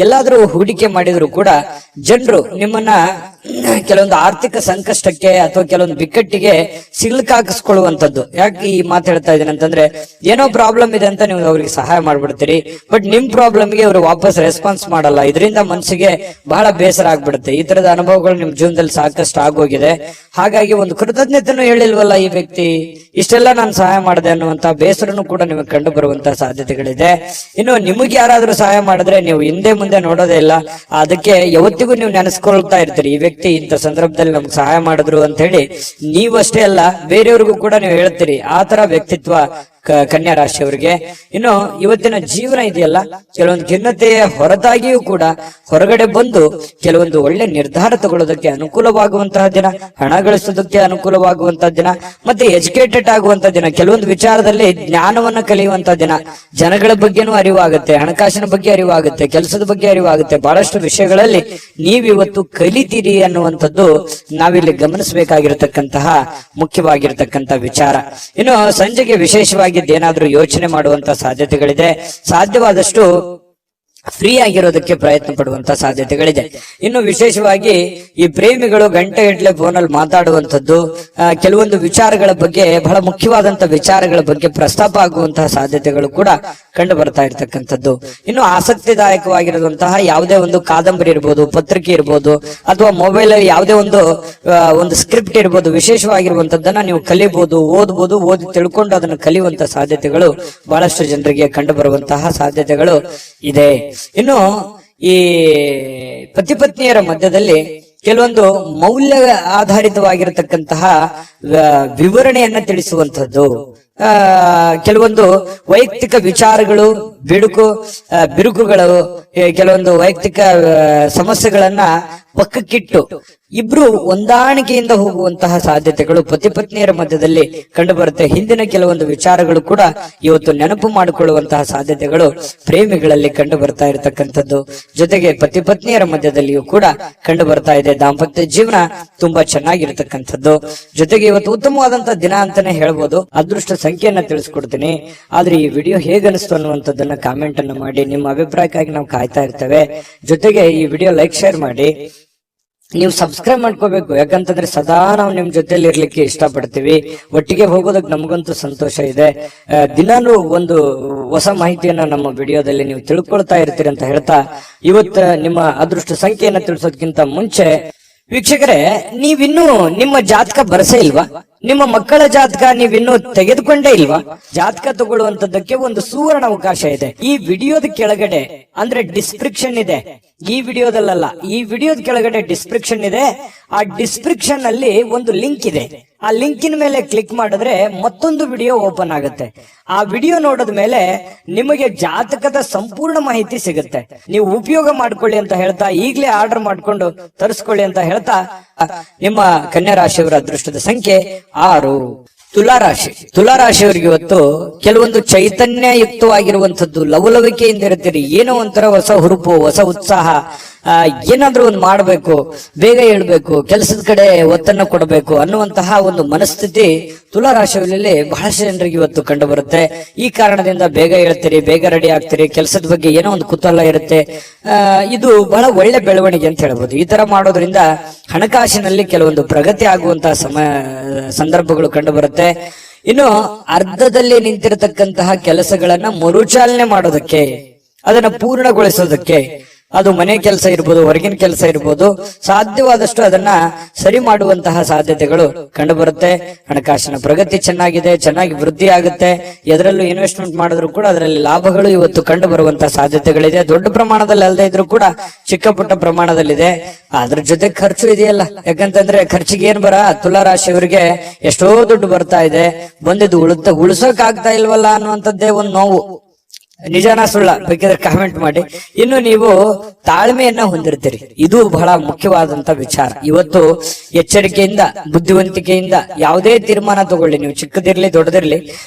ಎಲ್ಲಾದ್ರೂ ಹೂಡಿಕೆ ಮಾಡಿದ್ರು ಕೂಡ ಜನರು ನಿಮ್ಮನ್ನ ಕೆಲವೊಂದು ಆರ್ಥಿಕ ಸಂಕಷ್ಟಕ್ಕೆ ಅಥವಾ ಕೆಲವೊಂದು ಬಿಕ್ಕಟ್ಟಿಗೆ ಸಿಲುಕಾಕಿಸ್ಕೊಳ್ಳುವಂಥದ್ದು. ಯಾಕೆ ಈ ಮಾತು ಹೇಳ್ತಾ ಇದ್ದೀನಿ ಅಂತಂದ್ರೆ, ಏನೋ ಪ್ರಾಬ್ಲಮ್ ಇದೆ ಅಂತ ನೀವು ಅವ್ರಿಗೆ ಸಹಾಯ ಮಾಡ್ಬಿಡ್ತೀರಿ, ಬಟ್ ನಿಮ್ ಪ್ರಾಬ್ಲಮ್ಗೆ ಅವರು ವಾಪಸ್ ರೆಸ್ಪಾನ್ಸ್ ಮಾಡಲ್ಲ. ಇದರಿಂದ ಮನಸ್ಸಿಗೆ ಬಹಳ ಬೇಸರ ಆಗ್ಬಿಡುತ್ತೆ. ಈ ತರದ ಅನುಭವಗಳು ನಿಮ್ ಜೀವನದಲ್ಲಿ ಸಾಕಷ್ಟು ಆಗೋಗಿದೆ. ಹಾಗಾಗಿ ಒಂದು ಕೃತಜ್ಞತೆನೂ ಹೇಳಿಲ್ವಲ್ಲ ಈ ವ್ಯಕ್ತಿ, ಇಷ್ಟೆಲ್ಲ ನಾನು ಸಹಾಯ ಮಾಡಿದೆ ಅನ್ನುವಂತ ಬೇಸರನು ಕೂಡ ನಿಮಗೆ ಕಂಡು ಬರುವಂತಹ ಸಾಧ್ಯತೆಗಳಿದೆ. ಇನ್ನು ನಿಮಗೆ ಯಾರಾದ್ರೂ ಸಹಾಯ ಮಾಡಿದ್ರೆ ನೀವು ಹಿಂದೆ ಮುಂದೆ ನೋಡೋದೇ ಇಲ್ಲ, ಅದಕ್ಕೆ ಯಾವತ್ತಿಗೂ ನೀವು ನೆನೆಸ್ಕೊಳ್ತಾ ಇರ್ತೀರಿ, ಈ ವ್ಯಕ್ತಿ ಇಂಥ ಸಂದರ್ಭದಲ್ಲಿ ನಮ್ಗೆ ಸಹಾಯ ಮಾಡಿದ್ರು ಅಂತ ಹೇಳಿ. ನೀವಷ್ಟೇ ಅಲ್ಲ, ಬೇರೆಯವ್ರಿಗೂ ಕೂಡ ನೀವು ಹೇಳ್ತೀರಿ. ಆ ತರ ವ್ಯಕ್ತಿತ್ವ ಕನ್ಯಾ ರಾಶಿಯವರಿಗೆ. ಇನ್ನು ಇವತ್ತಿನ ಜೀವನ ಇದೆಯಲ್ಲ, ಕೆಲವೊಂದು ಖಿನ್ನತೆಯ ಹೊರತಾಗಿಯೂ ಕೂಡ ಹೊರಗಡೆ ಬಂದು ಕೆಲವೊಂದು ಒಳ್ಳೆ ನಿರ್ಧಾರ ತಗೊಳ್ಳೋದಕ್ಕೆ ಅನುಕೂಲವಾಗುವಂತಹ ದಿನ, ಹಣ ಗಳಿಸೋದಕ್ಕೆ ಅನುಕೂಲವಾಗುವಂತಹ ದಿನ, ಮತ್ತೆ ಎಜುಕೇಟೆಡ್ ಆಗುವಂತಹ ದಿನ, ಕೆಲವೊಂದು ವಿಚಾರದಲ್ಲಿ ಜ್ಞಾನವನ್ನ ಕಲಿಯುವಂತಹ ದಿನ. ಜನಗಳ ಬಗ್ಗೆನೂ ಅರಿವಾಗುತ್ತೆ, ಹಣಕಾಸಿನ ಬಗ್ಗೆ ಅರಿವಾಗುತ್ತೆ, ಕೆಲಸದ ಬಗ್ಗೆ ಅರಿವಾಗುತ್ತೆ. ಬಹಳಷ್ಟು ವಿಷಯಗಳಲ್ಲಿ ನೀವಿವತ್ತು ಕಲಿತೀರಿ ಅನ್ನುವಂಥದ್ದು ನಾವಿಲ್ಲಿ ಗಮನಿಸಬೇಕಾಗಿರತಕ್ಕಂತಹ ಮುಖ್ಯವಾಗಿರತಕ್ಕಂತ ವಿಚಾರ. ಇನ್ನು ಸಂಜೆಗೆ ವಿಶೇಷವಾಗಿ ಏನಾದ್ರೂ ಯೋಚನೆ ಮಾಡುವಂತ ಸಾಧ್ಯತೆಗಳಿದೆ. ಸಾಧ್ಯವಾದಷ್ಟು ಫ್ರೀ ಆಗಿರೋದಕ್ಕೆ ಪ್ರಯತ್ನ ಪಡುವಂತ ಸಾಧ್ಯತೆಗಳಿದೆ. ಇನ್ನು ವಿಶೇಷವಾಗಿ ಈ ಪ್ರೇಮಿಗಳು ಗಂಟೆಗಟ್ಟಲೆ ಫೋನಲ್ಲಿ ಮಾತಾಡುವಂಥದ್ದು, ಕೆಲವೊಂದು ವಿಚಾರಗಳ ಬಗ್ಗೆ, ಬಹಳ ಮುಖ್ಯವಾದಂತ ವಿಚಾರಗಳ ಬಗ್ಗೆ ಪ್ರಸ್ತಾಪ ಆಗುವಂತಹ ಸಾಧ್ಯತೆಗಳು ಕೂಡ ಕಂಡು ಬರ್ತಾ ಇರ್ತಕ್ಕಂಥದ್ದು. ಇನ್ನು ಆಸಕ್ತಿದಾಯಕವಾಗಿರುವಂತಹ ಯಾವುದೇ ಒಂದು ಕಾದಂಬರಿ ಇರ್ಬೋದು, ಪತ್ರಿಕೆ ಇರ್ಬೋದು, ಅಥವಾ ಮೊಬೈಲ್ ಅಲ್ಲಿ ಯಾವುದೇ ಒಂದು ಸ್ಕ್ರಿಪ್ಟ್ ಇರ್ಬೋದು, ವಿಶೇಷವಾಗಿರುವಂತದ್ದನ್ನ ನೀವು ಕಲಿಬಹುದು, ಓದ್ಬೋದು. ಓದಿ ತಿಳ್ಕೊಂಡು ಅದನ್ನು ಕಲಿಯುವಂತ ಸಾಧ್ಯತೆಗಳು ಬಹಳಷ್ಟು ಜನರಿಗೆ ಕಂಡು ಬರುವಂತಹ ಸಾಧ್ಯತೆಗಳು ಇದೆ. ಇನ್ನು ಈ ಪತಿ ಪತ್ನಿಯರ ಮಧ್ಯದಲ್ಲಿ ಕೆಲವೊಂದು ಮೌಲ್ಯ ಆಧಾರಿತವಾಗಿರತಕ್ಕಂತಹ ವಿವರಣೆಯನ್ನ ತಿಳಿಸುವಂತದ್ದು, ಕೆಲವೊಂದು ವೈಯಕ್ತಿಕ ವಿಚಾರಗಳು, ಬಿರುಕುಗಳು, ಕೆಲವೊಂದು ವೈಯಕ್ತಿಕ ಸಮಸ್ಯೆಗಳನ್ನ ಪಕ್ಕಕ್ಕಿಟ್ಟು ಇಬ್ರು ಹೊಂದಾಣಿಕೆಯಿಂದ ಹೋಗುವಂತಹ ಸಾಧ್ಯತೆಗಳು ಪತಿ ಪತ್ನಿಯರ ಮಧ್ಯದಲ್ಲಿ ಕಂಡು ಬರುತ್ತೆ. ಹಿಂದಿನ ಕೆಲವೊಂದು ವಿಚಾರಗಳು ಕೂಡ ಇವತ್ತು ನೆನಪು ಮಾಡಿಕೊಳ್ಳುವಂತಹ ಸಾಧ್ಯತೆಗಳು ಪ್ರೇಮಿಗಳಲ್ಲಿ ಕಂಡು ಬರ್ತಾ ಇರತಕ್ಕಂಥದ್ದು. ಜೊತೆಗೆ ಪತಿ ಪತ್ನಿಯರ ಮಧ್ಯದಲ್ಲಿಯೂ ಕೂಡ ಕಂಡು ಬರ್ತಾ ಇದೆ. ದಾಂಪತ್ಯ ಜೀವನ ತುಂಬಾ ಚೆನ್ನಾಗಿರ್ತಕ್ಕಂಥದ್ದು. ಜೊತೆಗೆ ಇವತ್ತು ಉತ್ತಮವಾದಂತಹ ದಿನ ಅಂತಾನೆ ಹೇಳ್ಬೋದು. ಅದೃಷ್ಟ ಸಂಖ್ಯೆಯನ್ನ ತಿಳಿಸ್ಕೊಡ್ತೀನಿ. ಆದ್ರೆ ಈ ವಿಡಿಯೋ ಹೇಗನಿಸ್ತು ಅನ್ನುವಂಥದ್ದನ್ನ ಕಾಮೆಂಟ್ ಅನ್ನು ಮಾಡಿ. ನಿಮ್ಮ ಅಭಿಪ್ರಾಯಕ್ಕಾಗಿ ನಾವು ಕಾಯ್ತಾ ಇರ್ತೇವೆ. ಜೊತೆಗೆ ಈ ವಿಡಿಯೋ ಲೈಕ್, ಶೇರ್ ಮಾಡಿ. ನೀವು ಸಬ್ಸ್ಕ್ರೈಬ್ ಮಾಡ್ಕೋಬೇಕು, ಯಾಕಂತಂದ್ರೆ ಸದಾ ನಾವು ನಿಮ್ ಜೊತೆಲಿ ಇರ್ಲಿಕ್ಕೆ ಇಷ್ಟಪಡ್ತೀವಿ. ಒಟ್ಟಿಗೆ ಹೋಗೋದಕ್ಕೆ ನಮಗಂತೂ ಸಂತೋಷ ಇದೆ. ದಿನಾನು ಒಂದು ಹೊಸ ಮಾಹಿತಿಯನ್ನ ನಮ್ಮ ವಿಡಿಯೋದಲ್ಲಿ ನೀವು ತಿಳ್ಕೊಳ್ತಾ ಇರ್ತೀರಿ ಅಂತ ಹೇಳ್ತಾ, ಇವತ್ತ ನಿಮ್ಮ ಅದೃಷ್ಟ ಸಂಖ್ಯೆಯನ್ನ ತಿಳಿಸೋದಕ್ಕಿಂತ ಮುಂಚೆ ವೀಕ್ಷಕರೇ, ನೀವಿನ್ನೂ ನಿಮ್ಮ ಜಾತಕ ಬರಸೇ ಇಲ್ವಾ? ನಿಮ್ಮ ಮಕ್ಕಳ ಜಾತಕ ನೀವಿನ್ನೂ ತೆಗೆದುಕೊಂಡೇ ಇಲ್ವಾ? ಜಾತಕ ತಗೊಳ್ಳುವಂತದ್ದಕ್ಕೆ ಒಂದು ಸುವರ್ಣ ಅವಕಾಶ ಇದೆ. ಈ ವಿಡಿಯೋದ ಕೆಳಗಡೆ ಅಂದ್ರೆ ಡಿಸ್ಕ್ರಿಪ್ಷನ್ ಇದೆ, ಈ ವಿಡಿಯೋದಲ್ಲ, ಈ ವಿಡಿಯೋದ ಕೆಳಗಡೆ ಡಿಸ್ಕ್ರಿಪ್ಷನ್ ಇದೆ. ಆ ಡಿಸ್ಕ್ರಿಪ್ಷನ್ ಅಲ್ಲಿ ಒಂದು ಲಿಂಕ್ ಇದೆ. ಆ ಲಿಂಕಿನ ಮೇಲೆ ಕ್ಲಿಕ್ ಮಾಡಿದ್ರೆ ಮತ್ತೊಂದು ವಿಡಿಯೋ ಓಪನ್ ಆಗುತ್ತೆ. ಆ ವಿಡಿಯೋ ನೋಡಿದ ಮೇಲೆ ನಿಮಗೆ ಜಾತಕದ ಸಂಪೂರ್ಣ ಮಾಹಿತಿ ಸಿಗುತ್ತೆ. ನೀವು ಉಪಯೋಗ ಮಾಡ್ಕೊಳ್ಳಿ ಅಂತ ಹೇಳ್ತಾ, ಈಗಲೇ ಆರ್ಡರ್ ಮಾಡ್ಕೊಂಡು ತರಿಸ್ಕೊಳ್ಳಿ ಅಂತ ಹೇಳ್ತಾ, ನಿಮ್ಮ ಕನ್ಯಾ ರಾಶಿಯವರ ಅದೃಷ್ಟದ ಸಂಖ್ಯೆ 6. ತುಲಾರಾಶಿಯವರಿಗೆ ಇವತ್ತು ಕೆಲವೊಂದು ಚೈತನ್ಯಯುಕ್ತವಾಗಿರುವಂತದ್ದು, ಲವಲವಿಕೆಯಿಂದ ಇರ್ತೀರಿ. ಏನೋ ಒಂಥರ ಹೊಸ ಹುರುಪು, ಹೊಸ ಉತ್ಸಾಹ, ಏನಾದ್ರೂ ಒಂದು ಮಾಡಬೇಕು, ಬೇಗ ಹೇಳ್ಬೇಕು, ಕೆಲಸದ ಕಡೆ ಒತ್ತನ್ನು ಕೊಡಬೇಕು ಅನ್ನುವಂತಹ ಒಂದು ಮನಸ್ಥಿತಿ ತುಲಾರಾಶಿಯಲ್ಲಿ ಬಹಳಷ್ಟು ಜನರಿಗೆ ಇವತ್ತು ಕಂಡು ಬರುತ್ತೆ. ಈ ಕಾರಣದಿಂದ ಬೇಗ ಹೇಳ್ತೀರಿ, ಬೇಗ ರೆಡಿ ಆಗ್ತೀರಿ, ಕೆಲಸದ ಬಗ್ಗೆ ಏನೋ ಒಂದು ಕುತೂಹಲ ಇರುತ್ತೆ. ಇದು ಬಹಳ ಒಳ್ಳೆ ಬೆಳವಣಿಗೆ ಅಂತ ಹೇಳ್ಬೋದು. ಈ ತರ ಮಾಡೋದ್ರಿಂದ ಹಣಕಾಸಿನಲ್ಲಿ ಕೆಲವೊಂದು ಪ್ರಗತಿ ಆಗುವಂತಹ ಸಂದರ್ಭಗಳು ಕಂಡು ಬರುತ್ತೆ. ಇನ್ನು ಅರ್ಧದಲ್ಲಿ ನಿಂತಿರತಕ್ಕಂತಹ ಕೆಲಸಗಳನ್ನ ಮರುಚಾಲನೆ ಮಾಡೋದಕ್ಕೆ, ಅದನ್ನ ಪೂರ್ಣಗೊಳಿಸೋದಕ್ಕೆ, ಅದು ಮನೆ ಕೆಲಸ ಇರ್ಬೋದು, ಹೊರಗಿನ ಕೆಲಸ ಇರ್ಬೋದು, ಸಾಧ್ಯವಾದಷ್ಟು ಅದನ್ನ ಸರಿ ಮಾಡುವಂತಹ ಸಾಧ್ಯತೆಗಳು ಕಂಡು ಬರುತ್ತೆ. ಹಣಕಾಸಿನ ಪ್ರಗತಿ ಚೆನ್ನಾಗಿ ವೃದ್ಧಿ ಆಗುತ್ತೆ. ಎದರಲ್ಲೂ ಇನ್ವೆಸ್ಟ್ಮೆಂಟ್ ಮಾಡಿದ್ರು ಕೂಡ ಅದರಲ್ಲಿ ಲಾಭಗಳು ಇವತ್ತು ಕಂಡು ಬರುವಂತಹ ಸಾಧ್ಯತೆಗಳಿದೆ. ದೊಡ್ಡ ಪ್ರಮಾಣದಲ್ಲಿ ಅಲ್ಲದೆ ಇದ್ರೂ ಕೂಡ ಚಿಕ್ಕ ಪುಟ್ಟ ಪ್ರಮಾಣದಲ್ಲಿದೆ. ಅದ್ರ ಜೊತೆ ಖರ್ಚು ಇದೆಯಲ್ಲ, ಯಾಕಂತಂದ್ರೆ ಖರ್ಚಿಗೆ ಏನ್ ತುಲಾರಾಶಿಯವರಿಗೆ ಎಷ್ಟೋ ದುಡ್ಡು ಬರ್ತಾ ಇದೆ, ಬಂದಿದ್ದು ಉಳಿಸೋಕ್ ಆಗ್ತಾ ಇಲ್ವಲ್ಲ ಅನ್ನುವಂಥದ್ದೇ ಒಂದು ನೋವು. ನಿಜಾನ ಸುಳ್ಳ ಬೇಕಿದ್ರೆ ಕಾಮೆಂಟ್ ಮಾಡಿ. ಇನ್ನು ನೀವು ತಾಳ್ಮೆಯನ್ನ ಹೊಂದಿರ್ತೀರಿ, ಇದು ಬಹಳ ಮುಖ್ಯವಾದಂತ ವಿಚಾರ. ಇವತ್ತು ಎಚ್ಚರಿಕೆಯಿಂದ, ಬುದ್ಧಿವಂತಿಕೆಯಿಂದ ಯಾವುದೇ ತೀರ್ಮಾನ ತಗೊಳ್ಳಿ, ನೀವು ಚಿಕ್ಕದಿರ್ಲಿ ದೊಡ್ಡದಿರ್ಲಿ,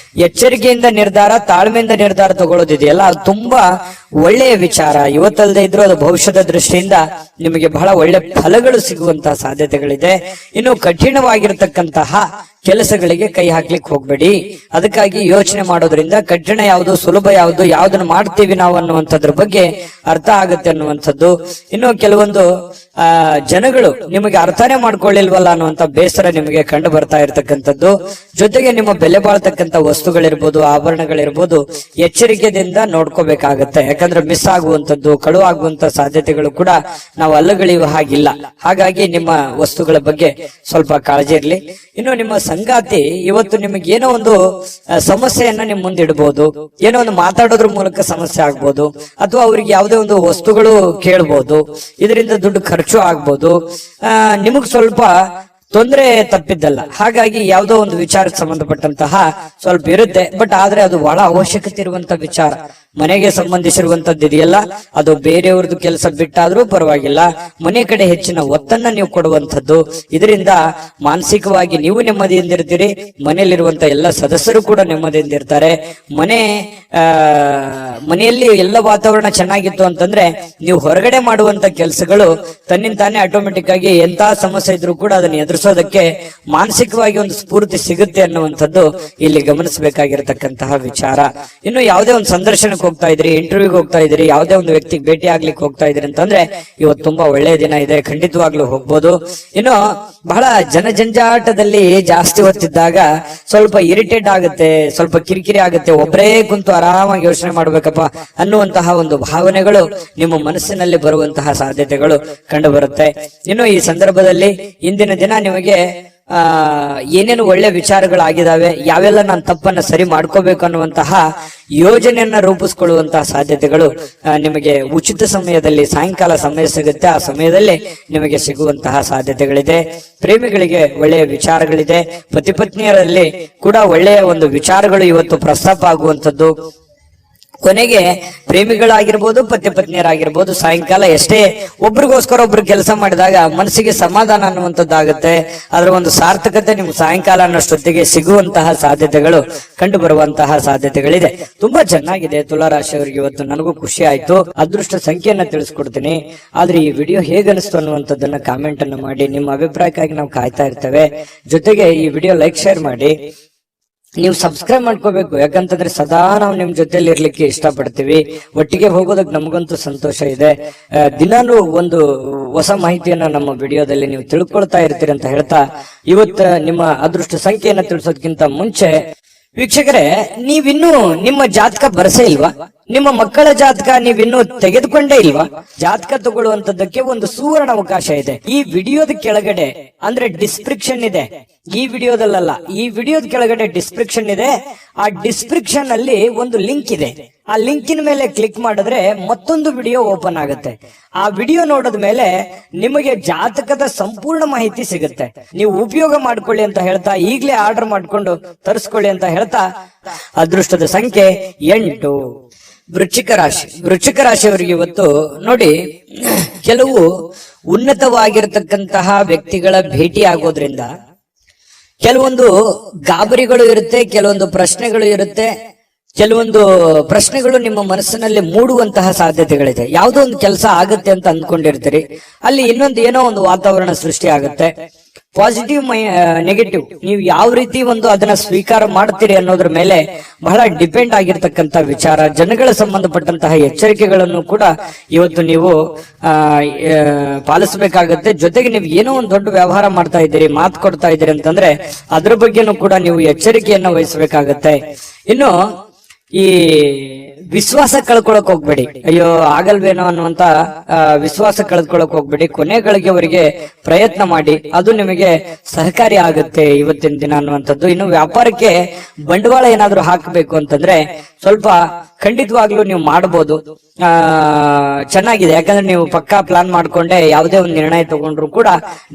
ಎಚ್ಚರಿಕೆಯಿಂದ ನಿರ್ಧಾರ, ತಾಳ್ಮೆಯಿಂದ ನಿರ್ಧಾರ ತಗೊಳ್ಳೋದಿದೆಯಲ್ಲ, ಅದು ತುಂಬಾ ಒಳ್ಳೆಯ ವಿಚಾರ. ಇವತ್ತಲ್ಲದೆ ಇದ್ರೂ ಅದು ಭವಿಷ್ಯದ ದೃಷ್ಟಿಯಿಂದ ನಿಮಗೆ ಬಹಳ ಒಳ್ಳೆ ಫಲಗಳು ಸಿಗುವಂತಹ ಸಾಧ್ಯತೆಗಳಿದೆ. ಇನ್ನು ಕಠಿಣವಾಗಿರತಕ್ಕಂತಹ ಕೆಲಸಗಳಿಗೆ ಕೈ ಹಾಕ್ಲಿಕ್ಕೆ ಹೋಗ್ಬೇಡಿ. ಅದಕ್ಕಾಗಿ ಯೋಚನೆ ಮಾಡೋದ್ರಿಂದ ಕಠಿಣ ಯಾವುದು, ಸುಲಭ ಯಾವುದು, ಯಾವ್ದನ್ನ ಮಾಡ್ತೀವಿ ನಾವು ಅನ್ನುವಂಥದ್ರ ಬಗ್ಗೆ ಅರ್ಥ ಆಗುತ್ತೆ ಅನ್ನುವಂಥದ್ದು. ಇನ್ನು ಕೆಲವೊಂದು ಜನಗಳು ನಿಮಗೆ ಅರ್ಥನೇ ಮಾಡ್ಕೊಳ್ಳಿಲ್ವಲ್ಲ ಅನ್ನುವಂಥ ಬೇಸರ ನಿಮಗೆ ಕಂಡು ಬರ್ತಾ ಇರ್ತಕ್ಕಂಥದ್ದು. ಜೊತೆಗೆ ನಿಮ್ಮ ಬೆಲೆ ಬಾಳ್ತಕ್ಕಂಥ ವಸ್ತುಗಳಿರ್ಬೋದು, ಆಭರಣಗಳಿರ್ಬೋದು, ಎಚ್ಚರಿಕೆಯಿಂದ ನೋಡ್ಕೋಬೇಕಾಗತ್ತೆ. ಯಾಕಂದ್ರೆ ಮಿಸ್ ಆಗುವಂಥದ್ದು, ಕಳು ಆಗುವಂತ ಸಾಧ್ಯತೆಗಳು ಕೂಡ ನಾವು ಅಲ್ಲಗಳೆಯುವ ಹಾಗಿಲ್ಲ. ಹಾಗಾಗಿ ನಿಮ್ಮ ವಸ್ತುಗಳ ಬಗ್ಗೆ ಸ್ವಲ್ಪ ಕಾಳಜಿ ಇರ್ಲಿ. ಇನ್ನು ನಿಮ್ಮ ಸಂಗಾತಿ ಇವತ್ತು ನಿಮಗೆ ಏನೋ ಒಂದು ಸಮಸ್ಯೆಯನ್ನ ನಿಮ್ ಮುಂದೆ ಇಡಬಹುದು, ಏನೋ ಒಂದು ಮಾತಾಡೋದ್ರ ಮೂಲಕ ಸಮಸ್ಯೆ ಆಗ್ಬೋದು, ಅಥವಾ ಅವ್ರಿಗೆ ಯಾವುದೇ ಒಂದು ವಸ್ತುಗಳು ಕೇಳ್ಬೋದು, ಇದರಿಂದ ದುಡ್ಡು ಖರ್ಚು ಆಗ್ಬೋದು, ನಿಮಗ್ ಸ್ವಲ್ಪ ತೊಂದರೆ ತಪ್ಪಿದ್ದಲ್ಲ. ಹಾಗಾಗಿ ಯಾವುದೋ ಒಂದು ವಿಚಾರಕ್ಕೆ ಸಂಬಂಧಪಟ್ಟಂತಹ ಸ್ವಲ್ಪ ಇರುತ್ತೆ, ಬಟ್ ಆದ್ರೆ ಅದು ಬಹಳ ಅವಶ್ಯಕತೆ ಇರುವಂತ ವಿಚಾರ. ಮನೆಗೆ ಸಂಬಂಧಿಸಿರುವಂತದ್ದು ಇದೆಯಲ್ಲ, ಅದು ಬೇರೆಯವ್ರದ್ದು ಕೆಲಸ ಬಿಟ್ಟಾದ್ರೂ ಪರವಾಗಿಲ್ಲ, ಮನೆ ಕಡೆ ಹೆಚ್ಚಿನ ಒತ್ತನ್ನ ನೀವು ಕೊಡುವಂಥದ್ದು. ಇದರಿಂದ ಮಾನಸಿಕವಾಗಿ ನೀವು ನೆಮ್ಮದಿಯಿಂದಿರ್ತೀರಿ, ಮನೆಯಲ್ಲಿರುವಂತ ಎಲ್ಲ ಸದಸ್ಯರು ಕೂಡ ನೆಮ್ಮದಿಯಿಂದ ಇರ್ತಾರೆ. ಮನೆಯಲ್ಲಿ ಎಲ್ಲ ವಾತಾವರಣ ಚೆನ್ನಾಗಿತ್ತು ಅಂತಂದ್ರೆ ನೀವು ಹೊರಗಡೆ ಮಾಡುವಂತ ಕೆಲಸಗಳು ತನ್ನಿಂತಾನೆ ಆಟೋಮೆಟಿಕ್ ಆಗಿ ಎಂತ ಸಮಸ್ಯೆ ಇದ್ರೂ ಕೂಡ ಅದನ್ನ ಎದುರಿಸೋದಕ್ಕೆ ಮಾನಸಿಕವಾಗಿ ಒಂದು ಸ್ಫೂರ್ತಿ ಸಿಗುತ್ತೆ ಅನ್ನುವಂಥದ್ದು ಇಲ್ಲಿ ಗಮನಿಸಬೇಕಾಗಿರತಕ್ಕಂತಹ ವಿಚಾರ. ಇನ್ನು ಯಾವುದೇ ಒಂದು ಸಂದರ್ಶನಕ್ಕೆ ಹೋಗ್ತಾ ಇದ್ರಿ, ಇಂಟರ್ವ್ಯೂಗೆ ಹೋಗ್ತಾ ಇದ್ರಿ, ಯಾವುದೇ ಒಂದು ವ್ಯಕ್ತಿಗೆ ಭೇಟಿ ಆಗ್ಲಿಕ್ಕೆ ಹೋಗ್ತಾ ಇದ್ರಿ ಅಂತಂದ್ರೆ ಇವತ್ತು ತುಂಬಾ ಒಳ್ಳೆಯ ದಿನ ಇದೆ, ಖಂಡಿತವಾಗ್ಲೂ ಹೋಗ್ಬೋದು. ಇನ್ನು ಬಹಳ ಜನಜಂಜಾಟದಲ್ಲಿ ಜಾಸ್ತಿ ಹೊತ್ತಿದ್ದಾಗ ಸ್ವಲ್ಪ ಇರಿಟೇಟ್ ಆಗುತ್ತೆ, ಸ್ವಲ್ಪ ಕಿರಿಕಿರಿ ಆಗುತ್ತೆ, ಒಬ್ಬರೇ ಕುಂತು ಆರಾಮಾಗಿ ಯೋಚನೆ ಮಾಡ್ಬೇಕಪ್ಪ ಅನ್ನುವಂತಹ ಒಂದು ಭಾವನೆಗಳು ನಿಮ್ಮ ಮನಸ್ಸಿನಲ್ಲಿ ಬರುವಂತಹ ಸಾಧ್ಯತೆಗಳು ಕಂಡು ಬರುತ್ತೆ. ಇನ್ನು ಈ ಸಂದರ್ಭದಲ್ಲಿ ಇಂದಿನ ದಿನ ನಿಮಗೆ ಏನೇನು ಒಳ್ಳೆ ವಿಚಾರಗಳಾಗಿದ್ದಾವೆ, ಯಾವೆಲ್ಲ ನಾನು ತಪ್ಪನ್ನ ಸರಿ ಮಾಡ್ಕೋಬೇಕು ಅನ್ನುವಂತಹ ಯೋಜನೆಯನ್ನ ರೂಪಿಸ್ಕೊಳ್ಳುವಂತಹ ಸಾಧ್ಯತೆಗಳು ನಿಮಗೆ ಉಚಿತ ಸಮಯದಲ್ಲಿ ಸಾಯಂಕಾಲ ಸಮಯ ಸಿಗುತ್ತೆ, ಆ ಸಮಯದಲ್ಲಿ ನಿಮಗೆ ಸಿಗುವಂತಹ ಸಾಧ್ಯತೆಗಳಿದೆ. ಪ್ರೇಮಿಗಳಿಗೆ ಒಳ್ಳೆಯ ವಿಚಾರಗಳಿದೆ, ಪತಿ ಪತ್ನಿಯರಲ್ಲಿ ಕೂಡ ಒಳ್ಳೆಯ ಒಂದು ವಿಚಾರಗಳು ಇವತ್ತು ಪ್ರಸ್ತಾಪ ಆಗುವಂಥದ್ದು. ಕೊನೆಗೆ ಪ್ರೇಮಿಗಳಾಗಿರ್ಬೋದು, ಪತಿ ಪತ್ನಿಯರಾಗಿರ್ಬೋದು, ಸಾಯಂಕಾಲ ಎಷ್ಟೇ ಒಬ್ರಿಗೋಸ್ಕರ ಒಬ್ರು ಕೆಲಸ ಮಾಡಿದಾಗ ಮನಸ್ಸಿಗೆ ಸಮಾಧಾನ ಅನ್ನುವಂಥದ್ದಾಗುತ್ತೆ. ಅದರ ಒಂದು ಸಾರ್ಥಕತೆ ನಿಮ್ಗೆ ಸಾಯಂಕಾಲ ಅನ್ನೋಷ್ಟೊತ್ತಿಗೆ ಸಿಗುವಂತಹ ಸಾಧ್ಯತೆಗಳು ಕಂಡು ಬರುವಂತಹ ಸಾಧ್ಯತೆಗಳಿದೆ. ತುಂಬಾ ಚೆನ್ನಾಗಿದೆ ತುಲಾರಾಶಿಯವರಿಗೆ ಇವತ್ತು. ನನಗೂ ಖುಷಿ ಆಯ್ತು. ಅದೃಷ್ಟ ಸಂಖ್ಯೆಯನ್ನ ತಿಳಿಸ್ಕೊಡ್ತೀನಿ. ಆದ್ರೆ ಈ ವಿಡಿಯೋ ಹೇಗನಿಸ್ತು ಅನ್ನುವಂಥದ್ದನ್ನ ಕಾಮೆಂಟ್ ಅನ್ನು ಮಾಡಿ. ನಿಮ್ಮ ಅಭಿಪ್ರಾಯಕ್ಕಾಗಿ ನಾವು ಕಾಯ್ತಾ ಇರ್ತೇವೆ. ಜೊತೆಗೆ ಈ ವಿಡಿಯೋ ಲೈಕ್ ಶೇರ್ ಮಾಡಿ. ನೀವು ಸಬ್ಸ್ಕ್ರೈಬ್ ಮಾಡ್ಕೋಬೇಕು, ಯಾಕಂತಂದ್ರೆ ಸದಾ ನಾವು ನಿಮ್ ಜೊತೆಲಿ ಇರ್ಲಿಕ್ಕೆ ಇಷ್ಟಪಡ್ತೀವಿ. ಒಟ್ಟಿಗೆ ಹೋಗೋದಕ್ಕೆ ನಮಗಂತೂ ಸಂತೋಷ ಇದೆ. ದಿನಾನು ಒಂದು ಹೊಸ ಮಾಹಿತಿಯನ್ನ ನಮ್ಮ ವಿಡಿಯೋದಲ್ಲಿ ನೀವು ತಿಳ್ಕೊಳ್ತಾ ಇರ್ತೀರಿ ಅಂತ ಹೇಳ್ತಾ, ಇವತ್ತ ನಿಮ್ಮ ಅದೃಷ್ಟ ಸಂಖ್ಯೆಯನ್ನ ತಿಳಿಸೋದಕ್ಕಿಂತ ಮುಂಚೆ ವೀಕ್ಷಕರೇ, ನೀವಿನ್ನೂ ನಿಮ್ಮ ಜಾತಕ ಬರಸೇ ಇಲ್ವಾ? ನಿಮ್ಮ ಮಕ್ಕಳ ಜಾತಕ ನೀವಿನ್ನೂ ತೆಗೆದುಕೊಂಡೇ ಇಲ್ವಾ? ಜಾತಕ ತಗೊಳ್ಳುವಂತದ್ದಕ್ಕೆ ಒಂದು ಸುವರ್ಣ ಅವಕಾಶ ಇದೆ. ಈ ವಿಡಿಯೋದ ಕೆಳಗಡೆ ಅಂದ್ರೆ ಡಿಸ್ಕ್ರಿಪ್ಷನ್ ಇದೆ, ಈ ವಿಡಿಯೋದಲ್ಲ, ಈ ವಿಡಿಯೋದ ಕೆಳಗಡೆ ಡಿಸ್ಕ್ರಿಪ್ಷನ್ ಇದೆ. ಆ ಡಿಸ್ಕ್ರಿಪ್ಷನ್ ಅಲ್ಲಿ ಒಂದು ಲಿಂಕ್ ಇದೆ. ಆ ಲಿಂಕಿನ ಮೇಲೆ ಕ್ಲಿಕ್ ಮಾಡಿದ್ರೆ ಮತ್ತೊಂದು ವಿಡಿಯೋ ಓಪನ್ ಆಗುತ್ತೆ. ಆ ವಿಡಿಯೋ ನೋಡಿದ ಮೇಲೆ ನಿಮಗೆ ಜಾತಕದ ಸಂಪೂರ್ಣ ಮಾಹಿತಿ ಸಿಗುತ್ತೆ. ನೀವು ಉಪಯೋಗ ಮಾಡ್ಕೊಳ್ಳಿ ಅಂತ ಹೇಳ್ತಾ, ಈಗಲೇ ಆರ್ಡರ್ ಮಾಡ್ಕೊಂಡು ತರಿಸ್ಕೊಳ್ಳಿ ಅಂತ ಹೇಳ್ತಾ, ಅದೃಷ್ಟದ ಸಂಖ್ಯೆ 8. ವೃಶ್ಚಿಕ ರಾಶಿ. ವೃಶ್ಚಿಕ ರಾಶಿಯವರಿಗೆ ಇವತ್ತು ನೋಡಿ, ಕೆಲವು ಉನ್ನತವಾಗಿರತಕ್ಕಂತಹ ವ್ಯಕ್ತಿಗಳ ಭೇಟಿ ಆಗೋದ್ರಿಂದ ಕೆಲವೊಂದು ಗಾಬರಿಗಳು ಇರುತ್ತೆ, ಕೆಲವೊಂದು ಪ್ರಶ್ನೆಗಳು ಇರುತ್ತೆ. ಕೆಲವೊಂದು ಪ್ರಶ್ನೆಗಳು ನಿಮ್ಮ ಮನಸ್ಸಿನಲ್ಲಿ ಮೂಡುವಂತಹ ಸಾಧ್ಯತೆಗಳಿದೆ. ಯಾವುದೋ ಒಂದು ಕೆಲಸ ಆಗುತ್ತೆ ಅಂತ ಅಂದ್ಕೊಂಡಿರ್ತೀರಿ, ಅಲ್ಲಿ ಇನ್ನೊಂದು ಏನೋ ಒಂದು ವಾತಾವರಣ ಸೃಷ್ಟಿ ಆಗುತ್ತೆ. ಪಾಸಿಟಿವ್ ನೆಗೆಟಿವ್ ನೀವು ಯಾವ ರೀತಿ ಒಂದು ಅದನ್ನ ಸ್ವೀಕಾರ ಮಾಡ್ತೀರಿ ಅನ್ನೋದ್ರ ಮೇಲೆ ಬಹಳ ಡಿಪೆಂಡ್ ಆಗಿರ್ತಕ್ಕಂಥ ವಿಚಾರ. ಜನಗಳ ಸಂಬಂಧಪಟ್ಟಂತಹ ಎಚ್ಚರಿಕೆಗಳನ್ನು ಕೂಡ ಇವತ್ತು ನೀವು ಪಾಲಿಸಬೇಕಾಗತ್ತೆ. ಜೊತೆಗೆ ನೀವು ಏನೋ ಒಂದು ದೊಡ್ಡ ವ್ಯವಹಾರ ಮಾಡ್ತಾ ಇದ್ದೀರಿ, ಮಾತು ಕೊಡ್ತಾ ಇದ್ದೀರಿ ಅಂತಂದ್ರೆ ಅದ್ರ ಬಗ್ಗೆನೂ ಕೂಡ ನೀವು ಎಚ್ಚರಿಕೆಯನ್ನು ವಹಿಸಬೇಕಾಗತ್ತೆ. ಇನ್ನು ಈ ವಿಶ್ವಾಸ ಕಳ್ಕೊಳಕ್ ಹೋಗ್ಬೇಡಿ. ಅಯ್ಯೋ ಆಗಲ್ವೇನೋ ಅನ್ನುವಂತ ವಿಶ್ವಾಸ ಕಳ್ಕೊಳಕ್ ಹೋಗ್ಬೇಡಿ. ಕೊನೆಗಳಿಗೆವರೆಗೆ ಪ್ರಯತ್ನ ಮಾಡಿ, ಅದು ನಿಮಗೆ ಸಹಕಾರಿ ಆಗುತ್ತೆ ಇವತ್ತಿನ ದಿನ ಅನ್ನುವಂಥದ್ದು. ಇನ್ನು ವ್ಯಾಪಾರಕ್ಕೆ ಬಂಡವಾಳ ಏನಾದ್ರೂ ಹಾಕಬೇಕು ಅಂತಂದ್ರೆ ಸ್ವಲ್ಪ ಖಂಡಿತವಾಗ್ಲೂ ನೀವು ಮಾಡಬಹುದು. ಚೆನ್ನಾಗಿದೆ, ಯಾಕಂದ್ರೆ ನೀವು ಪಕ್ಕಾ ಪ್ಲಾನ್ ಮಾಡ್ಕೊಂಡೆ ಯಾವುದೇ ಒಂದು ನಿರ್ಣಯ ತಗೊಂಡ್ರು ಕೂಡ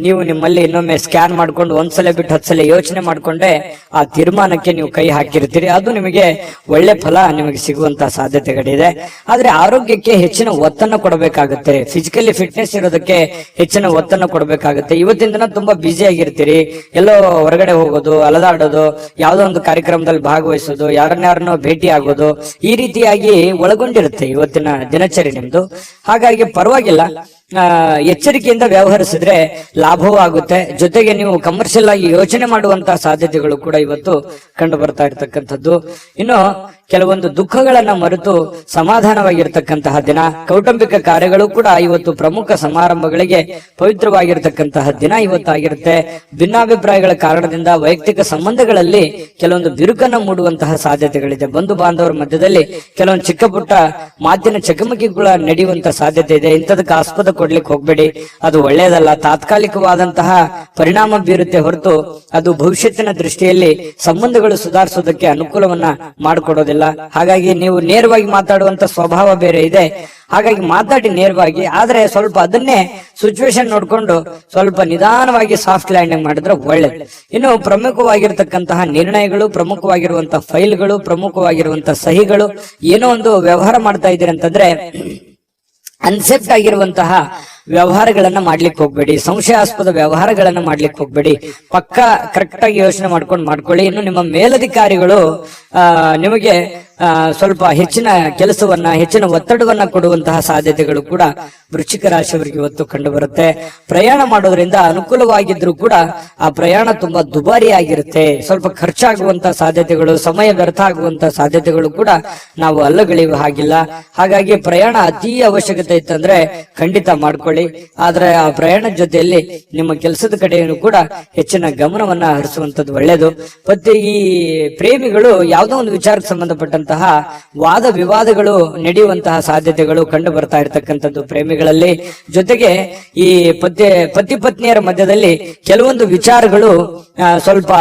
ನೀವು ನಿಮ್ಮಲ್ಲಿ ಇನ್ನೊಮ್ಮೆ ಸ್ಕ್ಯಾನ್ ಮಾಡ್ಕೊಂಡು ಒಂದ್ಸಲ ಬಿಟ್ಟು 10 ಸಲ ಯೋಚನೆ ಮಾಡ್ಕೊಂಡೆ ಆ ತೀರ್ಮಾನಕ್ಕೆ ನೀವು ಕೈ ಹಾಕಿರ್ತೀರಿ. ಅದು ನಿಮಗೆ ಒಳ್ಳೆ ಫಲ ನಿಮಗೆ ಸಿಗುವಂತಹ ಸಾಧ್ಯತೆಗಳಿದೆ. ಆದ್ರೆ ಆರೋಗ್ಯಕ್ಕೆ ಹೆಚ್ಚಿನ ಒತ್ತನ್ನು ಕೊಡಬೇಕಾಗುತ್ತೆ. ಫಿಸಿಕಲಿ ಫಿಟ್ನೆಸ್ ಇರೋದಕ್ಕೆ ಹೆಚ್ಚಿನ ಒತ್ತನ್ನು ಕೊಡಬೇಕಾಗುತ್ತೆ. ಇವತ್ತಿನ ದಿನ ತುಂಬಾ ಬ್ಯುಸಿ ಆಗಿರ್ತೀರಿ, ಎಲ್ಲೋ ಹೊರಗಡೆ ಹೋಗೋದು, ಅಲದಾಡೋದು, ಯಾವುದೋ ಒಂದು ಕಾರ್ಯಕ್ರಮದಲ್ಲಿ ಭಾಗವಹಿಸೋದು, ಯಾರನ್ನಾರನ್ನೋ ಭೇಟಿ ಆಗೋದು, ಈ ರೀತಿಯಾಗಿ ಒಳಗೊಂಡಿರುತ್ತೆ ಇವತ್ತಿನ ದಿನಚರಿ ನಿಮ್ದು. ಹಾಗಾಗಿ ಪರವಾಗಿಲ್ಲ, ಎಚ್ಚರಿಕೆಯಿಂದ ವ್ಯವಹರಿಸಿದ್ರೆ ಲಾಭವೂ ಆಗುತ್ತೆ. ಜೊತೆಗೆ ನೀವು ಕಮರ್ಷಿಯಲ್ ಆಗಿ ಯೋಚನೆ ಮಾಡುವಂತಹ ಸಾಧ್ಯತೆಗಳು ಕೂಡ ಇವತ್ತು ಕಂಡು ಬರ್ತಾ ಇರತಕ್ಕಂಥದ್ದು. ಇನ್ನು ಕೆಲವೊಂದು ದುಃಖಗಳನ್ನ ಮರೆತು ಸಮಾಧಾನವಾಗಿರ್ತಕ್ಕಂತಹ ದಿನ. ಕೌಟುಂಬಿಕ ಕಾರ್ಯಗಳು ಕೂಡ ಇವತ್ತು ಪ್ರಮುಖ ಸಮಾರಂಭಗಳಿಗೆ ಪವಿತ್ರವಾಗಿರ್ತಕ್ಕಂತಹ ದಿನ ಇವತ್ತಾಗಿರುತ್ತೆ. ಭಿನ್ನಾಭಿಪ್ರಾಯಗಳ ಕಾರಣದಿಂದ ವೈಯಕ್ತಿಕ ಸಂಬಂಧಗಳಲ್ಲಿ ಕೆಲವೊಂದು ಬಿರುಕನ್ನು ಮೂಡುವಂತಹ ಸಾಧ್ಯತೆಗಳಿದೆ. ಬಂಧು ಬಾಂಧವರ ಮಧ್ಯದಲ್ಲಿ ಕೆಲವೊಂದು ಚಿಕ್ಕ ಪುಟ್ಟ ಮಾತಿನ ಚಕಮಕಿಗಳ ನಡೆಯುವಂತಹ ಸಾಧ್ಯತೆ ಇದೆ. ಇಂಥದಕ್ಕೆ ಆಸ್ಪದ ಕೊಡ್ಲಿಕ್ಕೆ ಹೋಗ್ಬೇಡಿ, ಅದು ಒಳ್ಳೆಯದಲ್ಲ. ತಾತ್ಕಾಲಿಕವಾದಂತಹ ಪರಿಣಾಮ ಬೀರುತ್ತೆ ಹೊರತು ಅದು ಭವಿಷ್ಯತ್ತಿನ ದೃಷ್ಟಿಯಲ್ಲಿ ಸಂಬಂಧಗಳು ಸುಧಾರಿಸೋದಕ್ಕೆ ಅನುಕೂಲವನ್ನ ಮಾಡಿಕೊಡೋದಿಲ್ಲ. ಹಾಗಾಗಿ ನೀವು ನೇರವಾಗಿ ಮಾತಾಡುವಂತ ಸ್ವಭಾವ ಬೇರೆ ಇದೆ, ಹಾಗಾಗಿ ಮಾತಾಡಿ ನೇರವಾಗಿ. ಆದ್ರೆ ಸ್ವಲ್ಪ ಅದನ್ನೇ ಸಿಚುವೇಶನ್ ನೋಡ್ಕೊಂಡು ಸ್ವಲ್ಪ ನಿಧಾನವಾಗಿ ಸಾಫ್ಟ್ ಲ್ಯಾಂಡಿಂಗ್ ಮಾಡಿದ್ರೆ ಒಳ್ಳೇದು. ಇನ್ನು ಪ್ರಮುಖವಾಗಿರ್ತಕ್ಕಂತಹ ನಿರ್ಣಯಗಳು, ಪ್ರಮುಖವಾಗಿರುವಂತಹ ಫೈಲ್ಗಳು, ಪ್ರಮುಖವಾಗಿರುವಂತಹ ಸಹಿಗಳು, ಏನೋ ಒಂದು ವ್ಯವಹಾರ ಮಾಡ್ತಾ ಇದ್ದೀರಿ ಅಂತಂದ್ರೆ ಅನ್ಸೆಪ್ಟ್ ಆಗಿರುವಂತಹ ವ್ಯವಹಾರಗಳನ್ನ ಮಾಡ್ಲಿಕ್ಕೆ ಹೋಗ್ಬೇಡಿ. ಸಂಶಯಾಸ್ಪದ ವ್ಯವಹಾರಗಳನ್ನ ಮಾಡ್ಲಿಕ್ಕೆ ಹೋಗ್ಬೇಡಿ. ಪಕ್ಕಾ ಕರೆಕ್ಟ್ ಆಗಿ ಯೋಚನೆ ಮಾಡ್ಕೊಳ್ಳಿ. ಇನ್ನು ನಿಮ್ಮ ಮೇಲಧಿಕಾರಿಗಳು ನಿಮಗೆ ಸ್ವಲ್ಪ ಹೆಚ್ಚಿನ ಕೆಲಸವನ್ನ, ಹೆಚ್ಚಿನ ಒತ್ತಡವನ್ನ ಕೊಡುವಂತಹ ಸಾಧ್ಯತೆಗಳು ಕೂಡ ವೃಶ್ಚಿಕ ರಾಶಿಯವರಿಗೆ ಇವತ್ತು ಕಂಡು ಬರುತ್ತೆ. ಪ್ರಯಾಣ ಮಾಡೋದ್ರಿಂದ ಅನುಕೂಲವಾಗಿದ್ರು ಕೂಡ ಆ ಪ್ರಯಾಣ ತುಂಬಾ ದುಬಾರಿ ಆಗಿರುತ್ತೆ. ಸ್ವಲ್ಪ ಖರ್ಚಾಗುವಂತಹ ಸಾಧ್ಯತೆಗಳು, ಸಮಯ ವ್ಯರ್ಥ ಆಗುವಂತಹ ಸಾಧ್ಯತೆಗಳು ಕೂಡ ನಾವು ಅಲ್ಲಗಳೆಯುವ ಹಾಗಿಲ್ಲ. ಹಾಗಾಗಿ ಪ್ರಯಾಣ ಅತಿ ಅವಶ್ಯಕತೆ ಇತ್ತಂದ್ರೆ ಖಂಡಿತ ಮಾಡ್ಕೊಳ್ಳಿ. ಆದ್ರೆ ಆ ಪ್ರಯಾಣದ ಜೊತೆಯಲ್ಲಿ ನಿಮ್ಮ ಕೆಲಸದ ಕಡೆಯನ್ನು ಕೂಡ ಹೆಚ್ಚಿನ ಗಮನವನ್ನ ಹರಿಸುವಂತದ್ದು ಒಳ್ಳೆಯದು. ಮತ್ತೆ ಈ ಪ್ರೇಮಿಗಳು ಯಾವುದೋ ಒಂದು ವಿಚಾರಕ್ಕೆ ಸಂಬಂಧಪಟ್ಟಂತಹ ವಾದ ವಿವಾದಗಳು ನಡೆಯುವಂತಹ ಸಾಧ್ಯತೆಗಳು ಕಂಡು ಬರ್ತಾ ಇರತಕ್ಕಂಥದ್ದು ಪ್ರೇಮಿಗಳಲ್ಲಿ. ಜೊತೆಗೆ ಈ ಪತಿ ಪತ್ನಿಯರ ಮಧ್ಯದಲ್ಲಿ ಕೆಲವೊಂದು ವಿಚಾರಗಳು ಸ್ವಲ್ಪ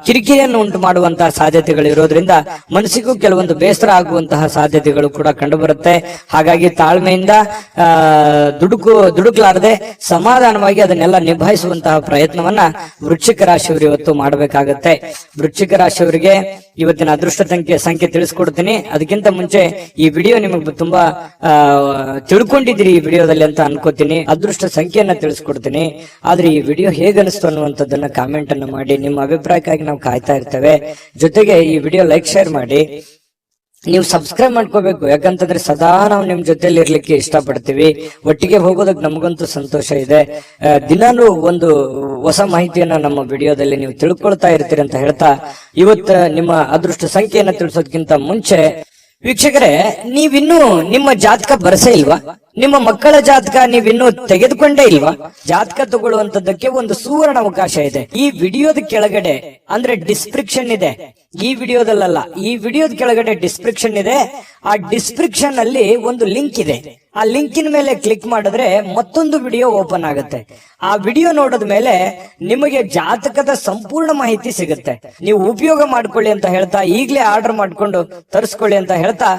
ಕಿರಿಕಿರಿಯನ್ನು ಉಂಟು ಮಾಡುವಂತಹ ಸಾಧ್ಯತೆಗಳು ಇರೋದ್ರಿಂದ ಮನಸ್ಸಿಗೂ ಕೆಲವೊಂದು ಬೇಸರ ಆಗುವಂತಹ ಸಾಧ್ಯತೆಗಳು ಕೂಡ ಕಂಡು ಬರುತ್ತೆ. ಹಾಗಾಗಿ ತಾಳ್ಮೆಯಿಂದ ದುಡುಕ್ಲಾರದೆ ಸಮಾಧಾನವಾಗಿ ಅದನ್ನೆಲ್ಲ ನಿಭಾಯಿಸುವಂತಹ ಪ್ರಯತ್ನವನ್ನ ವೃಶ್ಚಿಕ ರಾಶಿಯವರು ಇವತ್ತು ಮಾಡಬೇಕಾಗತ್ತೆ. ವೃಶ್ಚಿಕ ರಾಶಿಯವರಿಗೆ ಇವತ್ತಿನ ಅದೃಷ್ಟ ಸಂಖ್ಯೆ ತಿಳಿಸ್ಕೊಡ್ತೀನಿ. ಅದಕ್ಕಿಂತ ಮುಂಚೆ ಈ ವಿಡಿಯೋ ನಿಮಗೆ ತುಂಬಾ ತಿಳ್ಕೊಂಡಿದ್ದೀರಿ ಈ ವಿಡಿಯೋದಲ್ಲಿ ಅಂತ ಅನ್ಕೋತೀನಿ. ಅದೃಷ್ಟ ಸಂಖ್ಯೆಯನ್ನ ತಿಳಿಸ್ಕೊಡ್ತೀನಿ. ಆದ್ರೆ ಈ ವಿಡಿಯೋ ಹೇಗನಿಸ್ತು ಅನ್ನುವಂಥದ್ದನ್ನ ಕಾಮೆಂಟ್ ಅನ್ನು ಮಾಡಿ. ನಿಮ್ಮ ಅಭಿಪ್ರಾಯಕ್ಕಾಗಿ ನಾವು ಕಾಯ್ತಾ ಇರ್ತೇವೆ. ಜೊತೆಗೆ ಈ ವಿಡಿಯೋ ಲೈಕ್, ಶೇರ್ ಮಾಡಿ. ನೀವು ಸಬ್ಸ್ಕ್ರೈಬ್ ಮಾಡ್ಕೋಬೇಕು, ಯಾಕಂತಂದ್ರೆ ಸದಾ ನಾವು ನಿಮ್ ಜೊತೆಲಿ ಇರ್ಲಿಕ್ಕೆ ಇಷ್ಟಪಡ್ತೀವಿ. ಒಟ್ಟಿಗೆ ಹೋಗೋದಕ್ಕೆ ನಮಗಂತೂ ಸಂತೋಷ ಇದೆ. ದಿನಾನು ಒಂದು ಹೊಸ ಮಾಹಿತಿಯನ್ನ ನಮ್ಮ ವಿಡಿಯೋದಲ್ಲಿ ನೀವು ತಿಳ್ಕೊಳ್ತಾ ಇರ್ತೀರಿ ಅಂತ ಹೇಳ್ತಾ, ಇವತ್ತು ನಿಮ್ಮ ಅದೃಷ್ಟ ಸಂಖ್ಯೆಯನ್ನ ತಿಳಿಸೋದಕ್ಕಿಂತ ಮುಂಚೆ ವೀಕ್ಷಕರೇ, ನೀವಿನ್ನೂ ನಿಮ್ಮ ಜಾತಕ ಬರಸೇ ಇಲ್ವಾ? ನಿಮ್ಮ ಮಕ್ಕಳ ಜಾತಕ ನೀವಿನ್ನೂ ತೆಗೆದುಕೊಂಡೇ ಇಲ್ವಾ? ಜಾತಕ ತಗೊಳ್ಳುವಂತದ್ದಕ್ಕೆ ಒಂದು ಸುವರ್ಣ ಅವಕಾಶ ಇದೆ. ಈ ವಿಡಿಯೋದ ಕೆಳಗಡೆ ಅಂದ್ರೆ ಡಿಸ್ಕ್ರಿಪ್ಷನ್ ಇದೆ, ಈ ವಿಡಿಯೋದಲ್ಲ, ಈ ವಿಡಿಯೋದ ಕೆಳಗಡೆ ಡಿಸ್ಕ್ರಿಪ್ಷನ್ ಇದೆ. ಆ ಡಿಸ್ಕ್ರಿಪ್ಷನ್ ಅಲ್ಲಿ ಒಂದು ಲಿಂಕ್ ಇದೆ. ಆ ಲಿಂಕಿನ ಮೇಲೆ ಕ್ಲಿಕ್ ಮಾಡಿದ್ರೆ ಮತ್ತೊಂದು ವಿಡಿಯೋ ಓಪನ್ ಆಗುತ್ತೆ. ಆ ವಿಡಿಯೋ ನೋಡಿದ ಮೇಲೆ ನಿಮಗೆ ಜಾತಕದ ಸಂಪೂರ್ಣ ಮಾಹಿತಿ ಸಿಗುತ್ತೆ. ನೀವು ಉಪಯೋಗ ಮಾಡ್ಕೊಳ್ಳಿ ಅಂತ ಹೇಳ್ತಾ, ಈಗಲೇ ಆರ್ಡರ್ ಮಾಡ್ಕೊಂಡು ತರಿಸ್ಕೊಳ್ಳಿ ಅಂತ ಹೇಳ್ತಾ,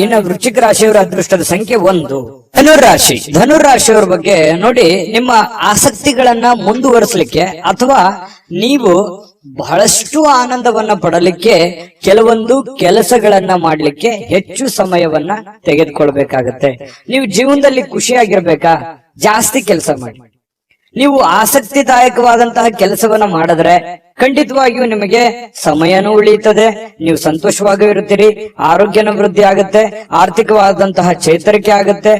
ಇನ್ನು ವೃಶ್ಚಿಕ ರಾಶಿಯವರ ಅದೃಷ್ಟದ ಸಂಖ್ಯೆ 1. ಧನುರಾಶಿ. ಧನುರಾಶಿಯವರ ಬಗ್ಗೆ ನೋಡಿ, ನಿಮ್ಮ ಆಸಕ್ತಿಗಳನ್ನ ಮುಂದುವರಿಸಲಿಕ್ಕೆ ಅಥವಾ ನೀವು ಬಹಳಷ್ಟು ಆನಂದವನ್ನ ಪಡಲಿಕ್ಕೆ ಕೆಲವೊಂದು ಕೆಲಸಗಳನ್ನ ಮಾಡ್ಲಿಕ್ಕೆ ಹೆಚ್ಚು ಸಮಯವನ್ನ ತೆಗೆದುಕೊಳ್ಬೇಕಾಗತ್ತೆ. ನೀವು ಜೀವನದಲ್ಲಿ ಖುಷಿಯಾಗಿರ್ಬೇಕಾ? ಜಾಸ್ತಿ ಕೆಲಸ ಮಾಡಿ. ನೀವು ಆಸಕ್ತಿದಾಯಕವಾದಂತಹ ಕೆಲಸವನ್ನ ಮಾಡಿದ್ರೆ ಖಂಡಿತವಾಗಿಯೂ ನಿಮಗೆ ಸಮಯನೂ ಉಳಿಯುತ್ತದೆ, ನೀವು ಸಂತೋಷವಾಗಿ ಇರುತ್ತೀರಿ, ಆರೋಗ್ಯನ ವೃದ್ಧಿ ಆಗುತ್ತೆ, ಆರ್ಥಿಕವಾದಂತಹ ಚೇತರಿಕೆ ಆಗುತ್ತೆ.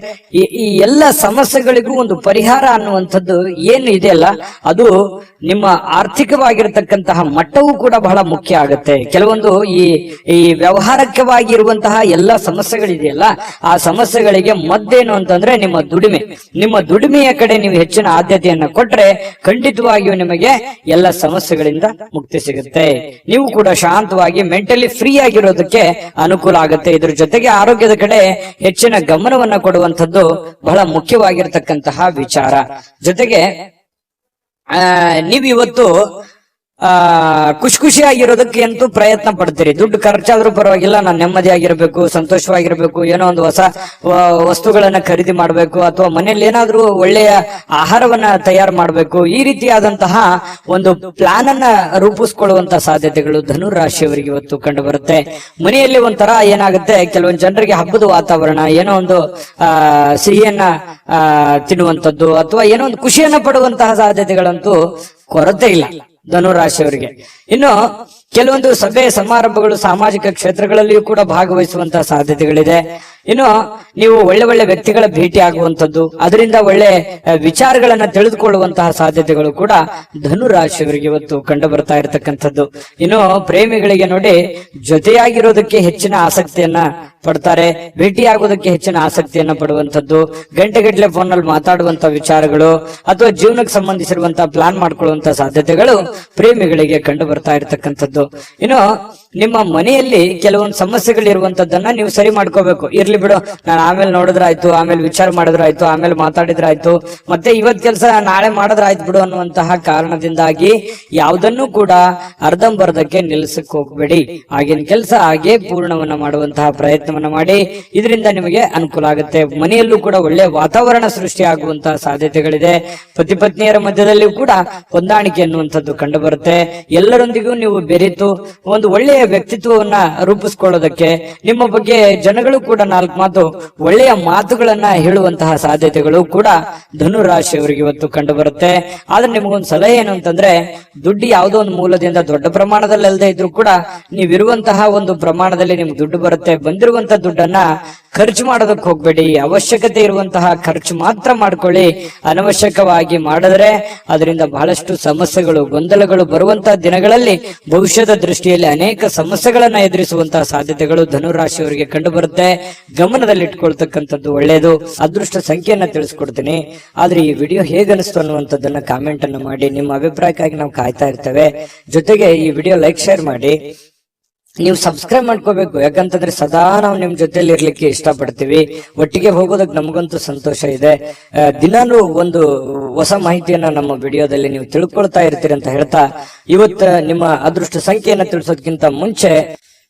ಈ ಎಲ್ಲ ಸಮಸ್ಯೆಗಳಿಗೂ ಒಂದು ಪರಿಹಾರ ಅನ್ನುವಂಥದ್ದು ಏನು ಇದೆಯಲ್ಲ, ಅದು ನಿಮ್ಮ ಆರ್ಥಿಕವಾಗಿರತಕ್ಕಂತಹ ಮಟ್ಟವೂ ಕೂಡ ಬಹಳ ಮುಖ್ಯ ಆಗುತ್ತೆ. ಕೆಲವೊಂದು ಈ ವ್ಯವಹಾರಕವಾಗಿರುವಂತಹ ಎಲ್ಲ ಸಮಸ್ಯೆಗಳಿದೆಯಲ್ಲ, ಆ ಸಮಸ್ಯೆಗಳಿಗೆ ಮದ್ದೇನು ಅಂತಂದ್ರೆ ನಿಮ್ಮ ದುಡಿಮೆ. ನಿಮ್ಮ ದುಡಿಮೆಯ ಕಡೆ ನೀವು ಹೆಚ್ಚಿನ ಆದ್ಯತೆಯನ್ನ ಕೊಟ್ರೆ ಖಂಡಿತವಾಗಿಯೂ ನಿಮಗೆ ಎಲ್ಲ ಸಮಸ್ಯೆಗಳಿಂದ ಮುಕ್ತಿ ಸಿಗುತ್ತೆ. ನೀವು ಕೂಡ ಶಾಂತವಾಗಿ ಮೆಂಟಲಿ ಫ್ರೀ ಆಗಿರೋದಕ್ಕೆ ಅನುಕೂಲ ಆಗುತ್ತೆ. ಇದ್ರ ಜೊತೆಗೆ ಆರೋಗ್ಯದ ಕಡೆ ಹೆಚ್ಚಿನ ಗಮನವನ್ನ ಕೊಡುವಂಥದ್ದು ಬಹಳ ಮುಖ್ಯವಾಗಿರ್ತಕ್ಕಂತಹ ವಿಚಾರ. ಜೊತೆಗೆ ನೀವಿವತ್ತು ಖುಷಿಯಾಗಿರೋದಕ್ಕೆ ಅಂತೂ ಪ್ರಯತ್ನ ಪಡ್ತೀರಿ. ದುಡ್ಡು ಖರ್ಚಾದ್ರೂ ಪರವಾಗಿಲ್ಲ, ನಾನು ನೆಮ್ಮದಿಯಾಗಿರ್ಬೇಕು, ಸಂತೋಷವಾಗಿರ್ಬೇಕು, ಏನೋ ಒಂದು ಹೊಸ ವಸ್ತುಗಳನ್ನ ಖರೀದಿ ಮಾಡ್ಬೇಕು, ಅಥವಾ ಮನೆಯಲ್ಲಿ ಏನಾದ್ರೂ ಒಳ್ಳೆಯ ಆಹಾರವನ್ನ ತಯಾರು ಮಾಡ್ಬೇಕು. ಈ ರೀತಿಯಾದಂತಹ ಒಂದು ಪ್ಲಾನ್ ಅನ್ನ ರೂಪಿಸ್ಕೊಳ್ಳುವಂತ ಸಾಧ್ಯತೆಗಳು ಧನುರಾಶಿಯವರಿಗೆ ಇವತ್ತು ಕಂಡು ಬರುತ್ತೆ. ಮನೆಯಲ್ಲಿ ಒಂಥರ ಏನಾಗುತ್ತೆ, ಕೆಲವೊಂದು ಜನರಿಗೆ ಹಬ್ಬದ ವಾತಾವರಣ, ಏನೋ ಒಂದು ಸಿಹಿಯನ್ನ ತಿನ್ನುವಂಥದ್ದು ಅಥವಾ ಏನೋ ಒಂದು ಖುಷಿಯನ್ನ ಪಡುವಂತಹ ಸಾಧ್ಯತೆಗಳಂತೂ ಕೊರತೆ ಇಲ್ಲ ಧನುರಾಶಿಯವರಿಗೆ. ಇನ್ನು ಕೆಲವೊಂದು ಸಭೆ ಸಮಾರಂಭಗಳು ಸಾಮಾಜಿಕ ಕ್ಷೇತ್ರಗಳಲ್ಲಿಯೂ ಕೂಡ ಭಾಗವಹಿಸುವಂತಹ ಸಾಧ್ಯತೆಗಳಿದೆ. ಇನ್ನು ನೀವು ಒಳ್ಳೆ ವ್ಯಕ್ತಿಗಳ ಭೇಟಿ ಆಗುವಂಥದ್ದು, ಅದರಿಂದ ಒಳ್ಳೆ ವಿಚಾರಗಳನ್ನ ತಿಳಿದುಕೊಳ್ಳುವಂತಹ ಸಾಧ್ಯತೆಗಳು ಕೂಡ ಧನುರಾಶಿಯವರಿಗೆ ಇವತ್ತು ಕಂಡು ಬರ್ತಾ ಇರತಕ್ಕಂಥದ್ದು. ಇನ್ನು ಪ್ರೇಮಿಗಳಿಗೆ ನೋಡಿ, ಜೊತೆಯಾಗಿರೋದಕ್ಕೆ ಹೆಚ್ಚಿನ ಆಸಕ್ತಿಯನ್ನ ಪಡ್ತಾರೆ, ಭೇಟಿಯಾಗೋದಕ್ಕೆ ಹೆಚ್ಚಿನ ಆಸಕ್ತಿಯನ್ನ ಪಡುವಂಥದ್ದು, ಗಂಟೆಗಟ್ಟಲೆ ಫೋನ್ ನಲ್ಲಿ ಮಾತಾಡುವಂತ ವಿಚಾರಗಳು ಅಥವಾ ಜೀವನಕ್ಕೆ ಸಂಬಂಧಿಸಿರುವಂತಹ ಪ್ಲಾನ್ ಮಾಡ್ಕೊಳ್ಳುವಂತ ಸಾಧ್ಯತೆಗಳು ಪ್ರೇಮಿಗಳಿಗೆ ಕಂಡು ಬರ್ತಾ ಇರತಕ್ಕಂಥದ್ದು. ಇನ್ನು ನಿಮ್ಮ ಮನೆಯಲ್ಲಿ ಕೆಲವೊಂದು ಸಮಸ್ಯೆಗಳಿರುವಂತದ್ದನ್ನ ನೀವು ಸರಿ ಮಾಡ್ಕೋಬೇಕು. ಇರ್ಲಿ ಬಿಡು, ನಾನು ಆಮೇಲೆ ನೋಡಿದ್ರಾಯ್ತು, ಆಮೇಲೆ ವಿಚಾರ ಮಾಡಿದ್ರಾಯ್ತು, ಆಮೇಲೆ ಮಾತಾಡಿದ್ರಾಯ್ತು, ಮತ್ತೆ ಇವತ್ ಕೆಲಸ ನಾಳೆ ಮಾಡಿದ್ರಾಯ್ತು ಬಿಡು ಅನ್ನುವಂತಹ ಕಾರಣದಿಂದಾಗಿ ಯಾವುದನ್ನು ಕೂಡ ಅರ್ಧಂಬರ್ಧಕ್ಕೆ ನಿಲ್ಲಿಸಕ್ ಹೋಗ್ಬೇಡಿ. ಆಗಿನ ಕೆಲಸ ಹಾಗೆ ಪೂರ್ಣವನ್ನ ಮಾಡುವಂತಹ ಪ್ರಯತ್ನವನ್ನ ಮಾಡಿ. ಇದರಿಂದ ನಿಮಗೆ ಅನುಕೂಲ ಆಗುತ್ತೆ. ಮನೆಯಲ್ಲೂ ಕೂಡ ಒಳ್ಳೆ ವಾತಾವರಣ ಸೃಷ್ಟಿಯಾಗುವಂತಹ ಸಾಧ್ಯತೆಗಳಿದೆ. ಪತಿ ಪತ್ನಿಯರ ಮಧ್ಯದಲ್ಲಿಯೂ ಕೂಡ ಹೊಂದಾಣಿಕೆ ಅನ್ನುವಂಥದ್ದು ಕಂಡು ಬರುತ್ತೆ. ಎಲ್ಲರೊಂದಿಗೂ ನೀವು ಬೆರೆತು ಒಂದು ಒಳ್ಳೆಯ ವ್ಯಕ್ತಿತ್ವವನ್ನ ರೂಪಿಸ್ಕೊಳ್ಳೋದಕ್ಕೆ, ನಿಮ್ಮ ಬಗ್ಗೆ ಜನಗಳು ಕೂಡ 4 ಮಾತು ಒಳ್ಳೆಯ ಮಾತುಗಳನ್ನ ಹೇಳುವಂತಹ ಸಾಧ್ಯತೆಗಳು ಕೂಡ ಧನುರಾಶಿಯವರಿಗೆ ಇವತ್ತು ಕಂಡು ಬರುತ್ತೆ. ಆದ್ರೆ ನಿಮಗೊಂದು ಸಲಹೆ ಏನು ಅಂತಂದ್ರೆ, ದುಡ್ಡು ಯಾವುದೋ ಒಂದು ಮೂಲದಿಂದ ದೊಡ್ಡ ಪ್ರಮಾಣದಲ್ಲಿ ಅಲ್ಲದೆ ಇದ್ರೂ ಕೂಡ ನೀವಿರುವಂತಹ ಒಂದು ಪ್ರಮಾಣದಲ್ಲಿ ನಿಮ್ಗೆ ದುಡ್ಡು ಬರುತ್ತೆ. ಬಂದಿರುವಂತಹ ದುಡ್ಡನ್ನ ಖರ್ಚು ಮಾಡೋದಕ್ಕೆ ಹೋಗ್ಬೇಡಿ. ಅವಶ್ಯಕತೆ ಇರುವಂತಹ ಖರ್ಚು ಮಾತ್ರ ಮಾಡ್ಕೊಳ್ಳಿ. ಅನವಶ್ಯಕವಾಗಿ ಮಾಡಿದ್ರೆ ಅದರಿಂದ ಬಹಳಷ್ಟು ಸಮಸ್ಯೆಗಳು, ಗೊಂದಲಗಳು ಬರುವಂತಹ ದಿನಗಳಲ್ಲಿ ಭವಿಷ್ಯದ ದೃಷ್ಟಿಯಲ್ಲಿ ಅನೇಕ ಸಮಸ್ಯೆಗಳನ್ನ ಎದುರಿಸುವಂತಹ ಸಾಧ್ಯತೆಗಳು ಧನುರಾಶಿಯವರಿಗೆ ಕಂಡು ಬರುತ್ತೆ. ಗಮನದಲ್ಲಿಟ್ಕೊಳ್ತಕ್ಕಂಥದ್ದು ಒಳ್ಳೆಯದು. ಅದೃಷ್ಟ ಸಂಖ್ಯೆಯನ್ನ ತಿಳಿಸ್ಕೊಡ್ತೀನಿ. ಆದ್ರೆ ಈ ವಿಡಿಯೋ ಹೇಗನಿಸ್ತು ಅನ್ನುವಂಥದ್ದನ್ನ ಕಾಮೆಂಟ್ ಅನ್ನು ಮಾಡಿ. ನಿಮ್ಮ ಅಭಿಪ್ರಾಯಕ್ಕಾಗಿ ನಾವು ಕಾಯ್ತಾ ಇರ್ತೇವೆ. ಜೊತೆಗೆ ಈ ವಿಡಿಯೋ ಲೈಕ್, ಶೇರ್ ಮಾಡಿ. ನೀವು ಸಬ್ಸ್ಕ್ರೈಬ್ ಮಾಡ್ಕೋಬೇಕು, ಯಾಕಂತಂದ್ರೆ ಸದಾ ನಾವು ನಿಮ್ ಜೊತೆಲಿ ಇರ್ಲಿಕ್ಕೆ ಇಷ್ಟಪಡ್ತೀವಿ. ಒಟ್ಟಿಗೆ ಹೋಗೋದಕ್ಕೆ ನಮಗಂತೂ ಸಂತೋಷ ಇದೆ. ದಿನಾನು ಒಂದು ಹೊಸ ಮಾಹಿತಿಯನ್ನ ನಮ್ಮ ವಿಡಿಯೋದಲ್ಲಿ ನೀವು ತಿಳ್ಕೊಳ್ತಾ ಇರ್ತೀರಿ ಅಂತ ಹೇಳ್ತಾ, ಇವತ್ತು ನಿಮ್ಮ ಅದೃಷ್ಟ ಸಂಖ್ಯೆಯನ್ನ ತಿಳಿಸೋದಕ್ಕಿಂತ ಮುಂಚೆ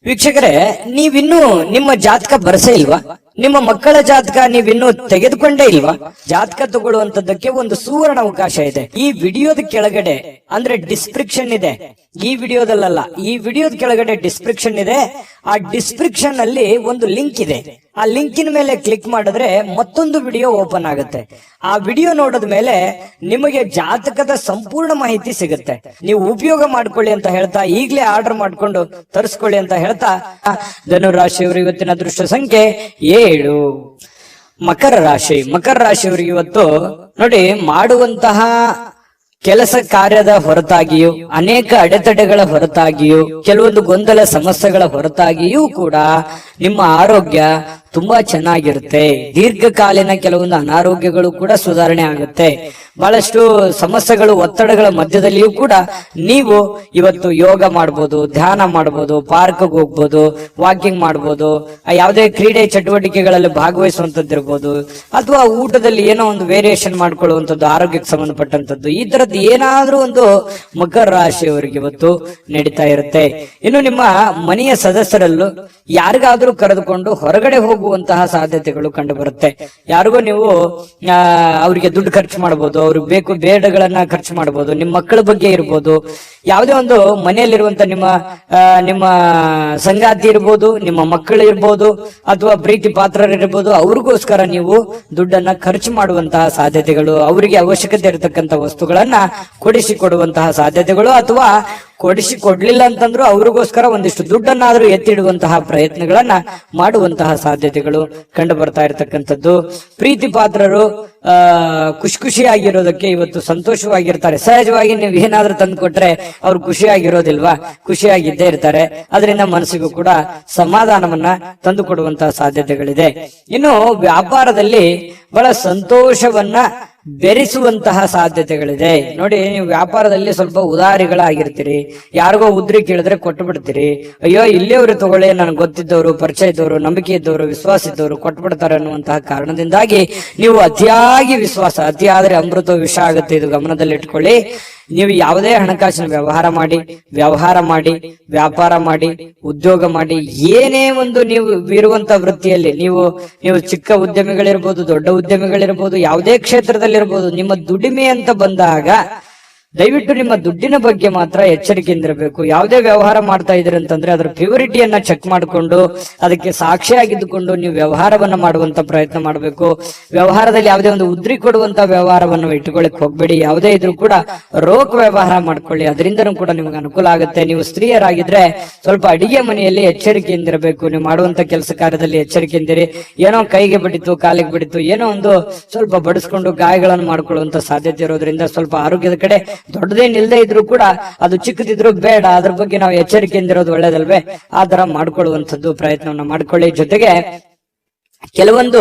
ವೀಕ್ಷಕರೇ, ನೀವಿನ್ನೂ ನಿಮ್ಮ ಜಾತಕ ಬರಸೇ ಇಲ್ವಾ? ನಿಮ್ಮ ಮಕ್ಕಳ ಜಾತಕ ನೀವಿನ್ನೂ ತೆಗೆದುಕೊಂಡೇ ಇಲ್ವಾ? ಜಾತಕ ತಗೊಳ್ಳುವಂತದ್ದಕ್ಕೆ ಒಂದು ಸುವರ್ಣ ಅವಕಾಶ ಇದೆ. ಈ ವಿಡಿಯೋದ ಕೆಳಗಡೆ ಅಂದ್ರೆ ಡಿಸ್ಕ್ರಿಪ್ಷನ್ ಇದೆ, ಈ ವಿಡಿಯೋದಲ್ಲ, ಈ ವಿಡಿಯೋದ ಕೆಳಗಡೆ ಡಿಸ್ಕ್ರಿಪ್ಷನ್ ಇದೆ. ಆ ಡಿಸ್ಕ್ರಿಪ್ಷನ್ ಅಲ್ಲಿ ಒಂದು ಲಿಂಕ್ ಇದೆ. ಆ ಲಿಂಕಿನ ಮೇಲೆ ಕ್ಲಿಕ್ ಮಾಡಿದ್ರೆ ಮತ್ತೊಂದು ವಿಡಿಯೋ ಓಪನ್ ಆಗುತ್ತೆ. ಆ ವಿಡಿಯೋ ನೋಡಿದ ಮೇಲೆ ನಿಮಗೆ ಜಾತಕದ ಸಂಪೂರ್ಣ ಮಾಹಿತಿ ಸಿಗುತ್ತೆ. ನೀವು ಉಪಯೋಗ ಮಾಡ್ಕೊಳ್ಳಿ ಅಂತ ಹೇಳ್ತಾ, ಈಗಲೇ ಆರ್ಡರ್ ಮಾಡ್ಕೊಂಡು ತರಿಸ್ಕೊಳ್ಳಿ ಅಂತ ಹೇಳ್ತಾ, ಧನುರಾಶಿಯವರು ಇವತ್ತಿನ ಅದೃಷ್ಟ ಸಂಖ್ಯೆ 7. ಮಕರ ರಾಶಿ. ಮಕರ ರಾಶಿಯವರಿಗೆ ಇವತ್ತು ನೋಡಿ, ಮಾಡುವಂತಹ ಕೆಲಸ ಕಾರ್ಯದ ಹೊರತಾಗಿಯೂ, ಅನೇಕ ಅಡೆತಡೆಗಳ ಹೊರತಾಗಿಯೂ, ಕೆಲವೊಂದು ಗೊಂದಲ ಸಮಸ್ಯೆಗಳ ಹೊರತಾಗಿಯೂ ಕೂಡ ನಿಮ್ಮ ಆರೋಗ್ಯ ತುಂಬಾ ಚೆನ್ನಾಗಿರುತ್ತೆ. ದೀರ್ಘಕಾಲೀನ ಕೆಲವೊಂದು ಅನಾರೋಗ್ಯಗಳು ಕೂಡ ಸುಧಾರಣೆ ಆಗುತ್ತೆ. ಬಹಳಷ್ಟು ಸಮಸ್ಯೆಗಳು, ಒತ್ತಡಗಳ ಮಧ್ಯದಲ್ಲಿಯೂ ಕೂಡ ನೀವು ಇವತ್ತು ಯೋಗ ಮಾಡ್ಬೋದು, ಧ್ಯಾನ ಮಾಡ್ಬೋದು, ಪಾರ್ಕ್ಗೆ ಹೋಗ್ಬೋದು, ವಾಕಿಂಗ್ ಮಾಡ್ಬೋದು, ಯಾವುದೇ ಕ್ರೀಡೆ ಚಟುವಟಿಕೆಗಳಲ್ಲಿ ಭಾಗವಹಿಸುವಂತದ್ದು ಇರ್ಬೋದು, ಅಥವಾ ಊಟದಲ್ಲಿ ಏನೋ ಒಂದು ವೇರಿಯೇಷನ್ ಮಾಡ್ಕೊಳ್ಳುವಂಥದ್ದು, ಆರೋಗ್ಯಕ್ಕೆ ಸಂಬಂಧಪಟ್ಟಂತದ್ದು, ಈ ತರದ್ದು ಏನಾದ್ರೂ ಒಂದು ಮಕರ ರಾಶಿಯವರಿಗೆ ಇವತ್ತು ನಡೀತಾ ಇರುತ್ತೆ. ಇನ್ನು ನಿಮ್ಮ ಮನೆಯ ಸದಸ್ಯರಲ್ಲೂ ಯಾರಿಗಾದ್ರೂ ಕರೆದುಕೊಂಡು ಹೊರಗಡೆ ಹೋಗುವಂತಹ ಸಾಧ್ಯತೆಗಳು ಕಂಡು ಬರುತ್ತೆ. ಯಾರಿಗೋ ನೀವು ಅವರಿಗೆ ದುಡ್ಡು ಖರ್ಚು ಮಾಡಬಹುದು, ಅವ್ರಿಗೆ ಬೇಕು ಬೇಡಗಳನ್ನ ಖರ್ಚು ಮಾಡಬಹುದು, ನಿಮ್ಮ ಮಕ್ಕಳ ಬಗ್ಗೆ ಇರ್ಬೋದು, ಯಾವುದೇ ಒಂದು ಮನೆಯಲ್ಲಿರುವಂತ ನಿಮ್ಮ ಸಂಗಾತಿ ಇರ್ಬೋದು, ನಿಮ್ಮ ಮಕ್ಕಳು ಇರ್ಬೋದು, ಅಥವಾ ಪ್ರೀತಿ ಪಾತ್ರರಿರ್ಬೋದು, ಅವ್ರಿಗೋಸ್ಕರ ನೀವು ದುಡ್ಡನ್ನ ಖರ್ಚು ಮಾಡುವಂತಹ ಸಾಧ್ಯತೆಗಳು, ಅವರಿಗೆ ಅವಶ್ಯಕತೆ ಇರತಕ್ಕಂತ ವಸ್ತುಗಳನ್ನ ಕೊಡಿಸಿಕೊಡುವಂತಹ ಸಾಧ್ಯತೆಗಳು, ಅಥವಾ ಕೊಡಿಸಿಕೊಡ್ಲಿಲ್ಲ ಅಂತಂದ್ರೂ ಅವ್ರಿಗೋಸ್ಕರ ಒಂದಿಷ್ಟು ದುಡ್ಡನ್ನಾದ್ರೂ ಎತ್ತಿಡುವಂತಹ ಪ್ರಯತ್ನಗಳನ್ನ ಮಾಡುವಂತಹ ಸಾಧ್ಯತೆಗಳು ಕಂಡು ಬರ್ತಾ ಇರತಕ್ಕಂಥದ್ದು. ಪ್ರೀತಿ ಪಾತ್ರರು ಖುಷಿಯಾಗಿರೋದಕ್ಕೆ ಇವತ್ತು ಸಂತೋಷವಾಗಿರ್ತಾರೆ. ಸಹಜವಾಗಿ ನೀವು ಏನಾದ್ರೂ ತಂದು ಕೊಟ್ರೆ ಅವ್ರು ಖುಷಿಯಾಗಿರೋದಿಲ್ವಾ? ಖುಷಿಯಾಗಿದ್ದೇ ಇರ್ತಾರೆ. ಅದರಿಂದ ಮನಸ್ಸಿಗೂ ಕೂಡ ಸಮಾಧಾನವನ್ನ ತಂದು ಕೊಡುವಂತಹ ಸಾಧ್ಯತೆಗಳಿದೆ. ಇನ್ನು ವ್ಯಾಪಾರದಲ್ಲಿ ಬಹಳ ಸಂತೋಷವನ್ನ ಬೆರೆಸುವಂತಹ ಸಾಧ್ಯತೆಗಳಿದೆ. ನೋಡಿ, ನೀವು ವ್ಯಾಪಾರದಲ್ಲಿ ಸ್ವಲ್ಪ ಉದಾರಿಗಳಾಗಿರ್ತೀರಿ. ಯಾರಿಗೋ ಉದ್ರಿ ಕೇಳಿದ್ರೆ ಕೊಟ್ಟು ಬಿಡ್ತೀರಿ. ಅಯ್ಯೋ, ಇಲ್ಲಿಯವರು ತಗೊಳ್ಳಿ, ನನಗೆ ಗೊತ್ತಿದ್ದವರು, ಪರಿಚಯ ಇದ್ದವರು, ನಂಬಿಕೆ ಇದ್ದವರು, ವಿಶ್ವಾಸ ಇದ್ದವರು ಕೊಟ್ಟು ಬಿಡ್ತಾರೆ ಅನ್ನುವಂತಹ ಕಾರಣದಿಂದಾಗಿ ನೀವು ಅತಿಯಾಗಿ ವಿಶ್ವಾಸ, ಅತಿಯಾದ್ರೆ ಅಮೃತ ವಿಷ ಆಗುತ್ತೆ. ಇದು ಗಮನದಲ್ಲಿಟ್ಕೊಳ್ಳಿ. ನೀವು ಯಾವುದೇ ಹಣಕಾಸಿನ ವ್ಯವಹಾರ ಮಾಡಿ, ವ್ಯಾಪಾರ ಮಾಡಿ, ಉದ್ಯೋಗ ಮಾಡಿ, ಏನೇ ಒಂದು ನೀವು ಇರುವಂತ ವೃತ್ತಿಯಲ್ಲಿ ನೀವು ಚಿಕ್ಕ ಉದ್ಯಮಿಗಳಿರ್ಬೋದು, ದೊಡ್ಡ ಉದ್ಯಮಿಗಳಿರ್ಬೋದು, ಯಾವುದೇ ಕ್ಷೇತ್ರದಲ್ಲಿರ್ಬೋದು, ನಿಮ್ಮ ದುಡಿಮೆ ಅಂತ ಬಂದಾಗ ದಯವಿಟ್ಟು ನಿಮ್ಮ ದುಡ್ಡಿನ ಬಗ್ಗೆ ಮಾತ್ರ ಎಚ್ಚರಿಕೆಯಿಂದಿರಬೇಕು. ಯಾವುದೇ ವ್ಯವಹಾರ ಮಾಡ್ತಾ ಇದ್ರಿ ಅಂತಂದ್ರೆ ಅದರ ಪ್ಯೂರಿಟಿಯನ್ನ ಚೆಕ್ ಮಾಡಿಕೊಂಡು ಅದಕ್ಕೆ ಸಾಕ್ಷಿಯಾಗಿದ್ದುಕೊಂಡು ನೀವು ವ್ಯವಹಾರವನ್ನ ಮಾಡುವಂತ ಪ್ರಯತ್ನ ಮಾಡಬೇಕು. ವ್ಯವಹಾರದಲ್ಲಿ ಯಾವುದೇ ಒಂದು ಉದ್ರಿ ಕೊಡುವಂತ ವ್ಯವಹಾರವನ್ನು ಇಟ್ಟುಕೊಳ್ಳಿಕ್ ಹೋಗ್ಬೇಡಿ. ಯಾವುದೇ ಇದ್ರೂ ಕೂಡ ರೋಕ್ ವ್ಯವಹಾರ ಮಾಡ್ಕೊಳ್ಳಿ, ಅದರಿಂದನೂ ಕೂಡ ನಿಮ್ಗೆ ಅನುಕೂಲ ಆಗುತ್ತೆ. ನೀವು ಸ್ತ್ರೀಯರಾಗಿದ್ರೆ ಸ್ವಲ್ಪ ಅಡಿಗೆ ಮನೆಯಲ್ಲಿ ಎಚ್ಚರಿಕೆಯಿಂದಿರಬೇಕು. ನೀವು ಮಾಡುವಂತ ಕೆಲಸ ಕಾರ್ಯದಲ್ಲಿ ಎಚ್ಚರಿಕೆಯಿಂದಿರಿ. ಏನೋ ಕೈಗೆ ಬಿಡಿತು, ಕಾಲಿಗೆ ಬಿಡಿತು, ಏನೋ ಒಂದು ಸ್ವಲ್ಪ ಬಡಿಸ್ಕೊಂಡು ಗಾಯಗಳನ್ನು ಮಾಡ್ಕೊಳ್ಳುವಂತ ಸಾಧ್ಯತೆ ಇರೋದ್ರಿಂದ ಸ್ವಲ್ಪ ಆರೋಗ್ಯದ ಕಡೆ ದೊಡ್ಡದೇನಿಲ್ಲದೆ ಇದ್ರೂ ಕೂಡ ಅದು ಚಿಕ್ಕದಿದ್ರು ಬೇಡ, ಅದ್ರ ಬಗ್ಗೆ ನಾವು ಎಚ್ಚರಿಕೆಯಿಂದಿರೋದು ಒಳ್ಳೇದಲ್ವೇ? ಆ ತರ ಮಾಡ್ಕೊಳ್ಳುವಂಥದ್ದು ಪ್ರಯತ್ನವನ್ನ ಮಾಡ್ಕೊಳ್ಳಿ. ಜೊತೆಗೆ ಕೆಲವೊಂದು